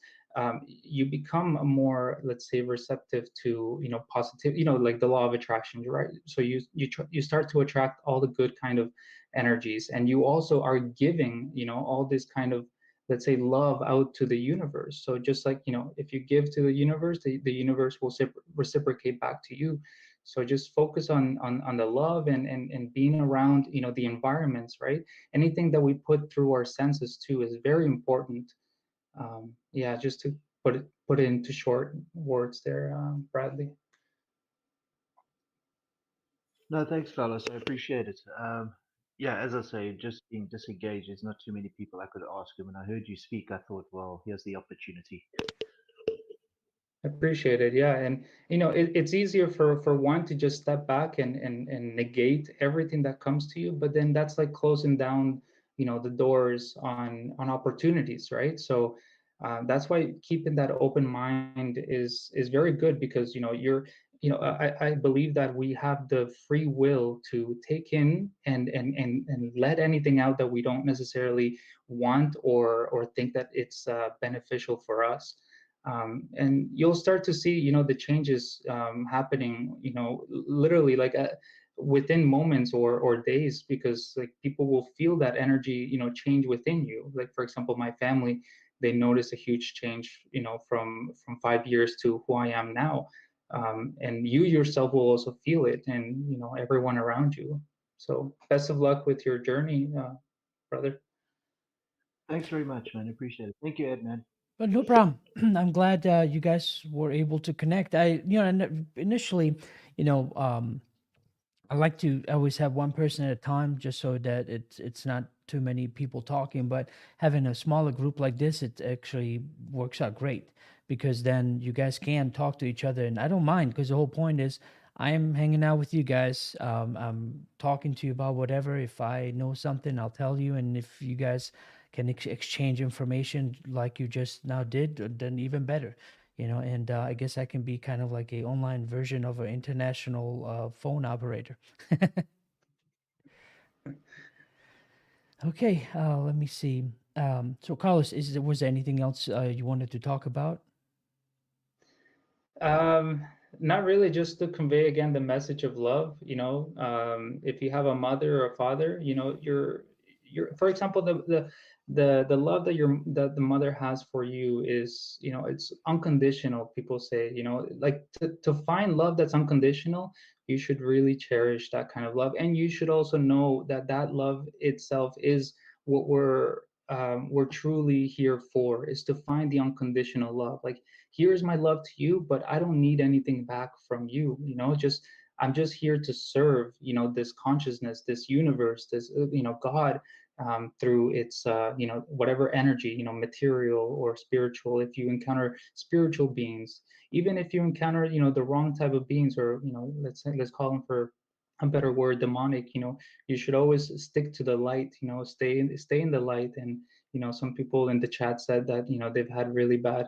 [SPEAKER 3] you become more, let's say, receptive to, positive, like the law of attraction, right? So you start to attract all the good kind of energies, and you also are giving, all this kind of, let's say, love out to the universe. So just like, if you give to the universe, the universe will reciprocate back to you. So just focus on the love, and being around, the environments, right? Anything that we put through our senses too is very important. Yeah, just to put it into short words there, Bradley.
[SPEAKER 6] No, thanks, Carlos. I appreciate it. Yeah, as I say, just being disengaged. There's not too many people I could ask. And when I heard you speak, I thought, well, here's the opportunity.
[SPEAKER 3] Appreciate it. Yeah, and it's easier for one to just step back and negate everything that comes to you, but then that's like closing down, the doors on opportunities, right? So that's why keeping that open mind is very good, because I believe that we have the free will to take in and let anything out that we don't necessarily want, or think that it's beneficial for us. And you'll start to see, the changes happening, literally like within moments or days, because like people will feel that energy, change within you. Like, for example, my family, they notice a huge change, from 5 years to who I am now. And you yourself will also feel it, and everyone around you. So best of luck with your journey, brother.
[SPEAKER 6] Thanks very much, man. Appreciate it. Thank you, Ednan.
[SPEAKER 1] But no problem. I'm glad you guys were able to connect. Initially, you know, um, I like to always have one person at a time, just so that it's not too many people talking. But having a smaller group like this, it actually works out great, because then you guys can talk to each other, and I don't mind, because the whole point is I am hanging out with you guys. I'm talking to you about whatever. If I know something, I'll tell you, and if you guys can exchange information like you just now did, then even better. And I guess I can be kind of like a online version of an international phone operator. Okay, let me see. So Carlos, was there anything else you wanted to talk about?
[SPEAKER 3] Um, Not really, just to convey again the message of love. If you have a mother or a father, you're for example, the love that the mother has for you is, it's unconditional. People say, like to find love that's unconditional, you should really cherish that kind of love, and you should also know that that love itself is what we're truly here for, is to find the unconditional love. Like, here's my love to you, but I don't need anything back from you. Just I'm just here to serve, this consciousness, this universe, this, God, through its, whatever energy, material or spiritual. If you encounter spiritual beings, even if you encounter, the wrong type of beings, or, let's call them, for a better word, demonic, you should always stick to the light, stay in the light. And some people in the chat said that, they've had really bad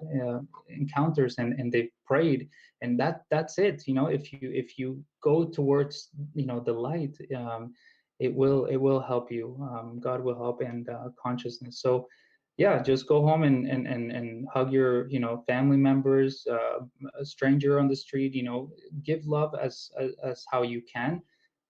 [SPEAKER 3] encounters, and they've prayed, and that's it. If you go towards, the light, it will help you. God will help, and consciousness. So yeah, just go home and hug your, family members, a stranger on the street. Give love as how you can,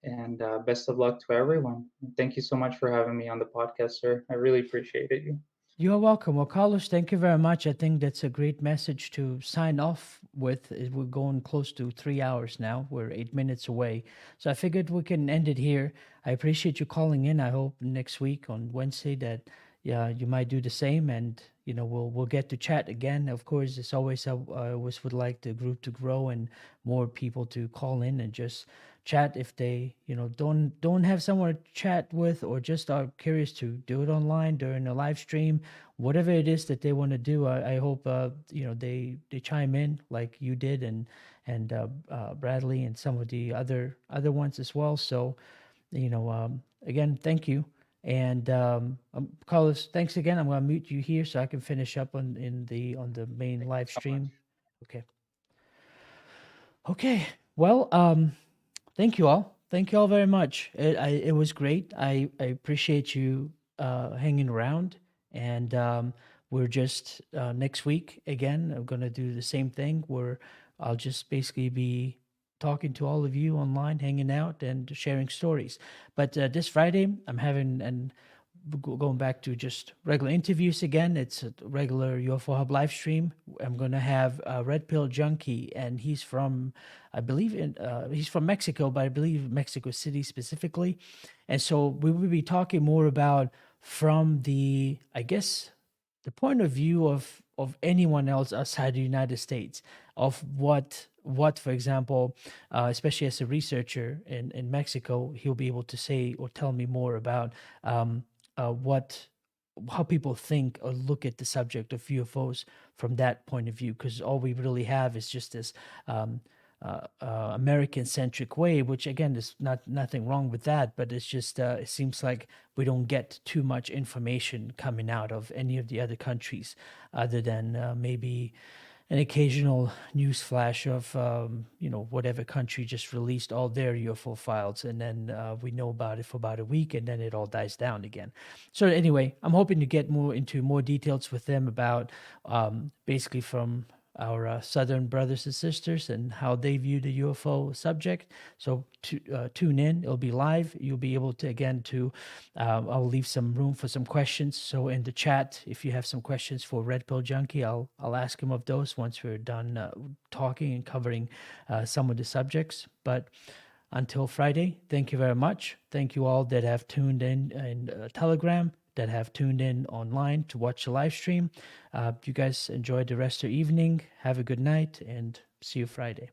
[SPEAKER 3] And best of luck to everyone. Thank you so much for having me on the podcast, sir. I really appreciated you.
[SPEAKER 1] You're welcome. Well, Carlos, thank you very much. I think that's a great message to sign off with. We're going close to 3 hours now. We're 8 minutes away. So I figured we can end it here. I appreciate you calling in. I hope next week on Wednesday that you might do the same, and we'll get to chat again. Of course, it's always I always would like the group to grow and more people to call in and just chat if they don't have someone to chat with, or just are curious to do it online during a live stream, whatever it is that they want to do. I hope they chime in like you did, and Bradley and some of the other ones as well. So again, thank you. And Carlos, thanks again. I'm going to mute you here so I can finish up on the main live stream. Okay. Well, thank you all. Thank you all very much. It was great. I appreciate you hanging around. And we're just next week again. I'm gonna do the same thing where I'll just basically be talking to all of you online, hanging out, and sharing stories. But this Friday, I'm having going back to just regular interviews again. It's a regular UFO Hub live stream. I'm going to have a Red Pill Junkie, and he's from, I believe, he's from Mexico, but I believe Mexico City specifically. And so we will be talking more about from the, I guess, the point of view of anyone else outside the United States, of what for example, especially as a researcher in Mexico, he'll be able to say or tell me more about how people think or look at the subject of UFOs from that point of view, because all we really have is just this American-centric way, which again is nothing wrong with that, but it's just it seems like we don't get too much information coming out of any of the other countries, other than maybe an occasional news flash of whatever country just released all their UFO files, and then we know about it for about a week, and then it all dies down again. So anyway, I'm hoping to get into more details with them about basically from our southern brothers and sisters and how they view the UFO subject. So tune in. It'll be live. You'll be able to, again, I'll leave some room for some questions. So in the chat, if you have some questions for Red Pill Junkie, I'll ask him of those once we're done talking and covering some of the subjects. But until Friday, thank you very much. Thank you all that have tuned in Telegram, that have tuned in online to watch the live stream. You guys enjoy the rest of your evening. Have a good night, and see you Friday.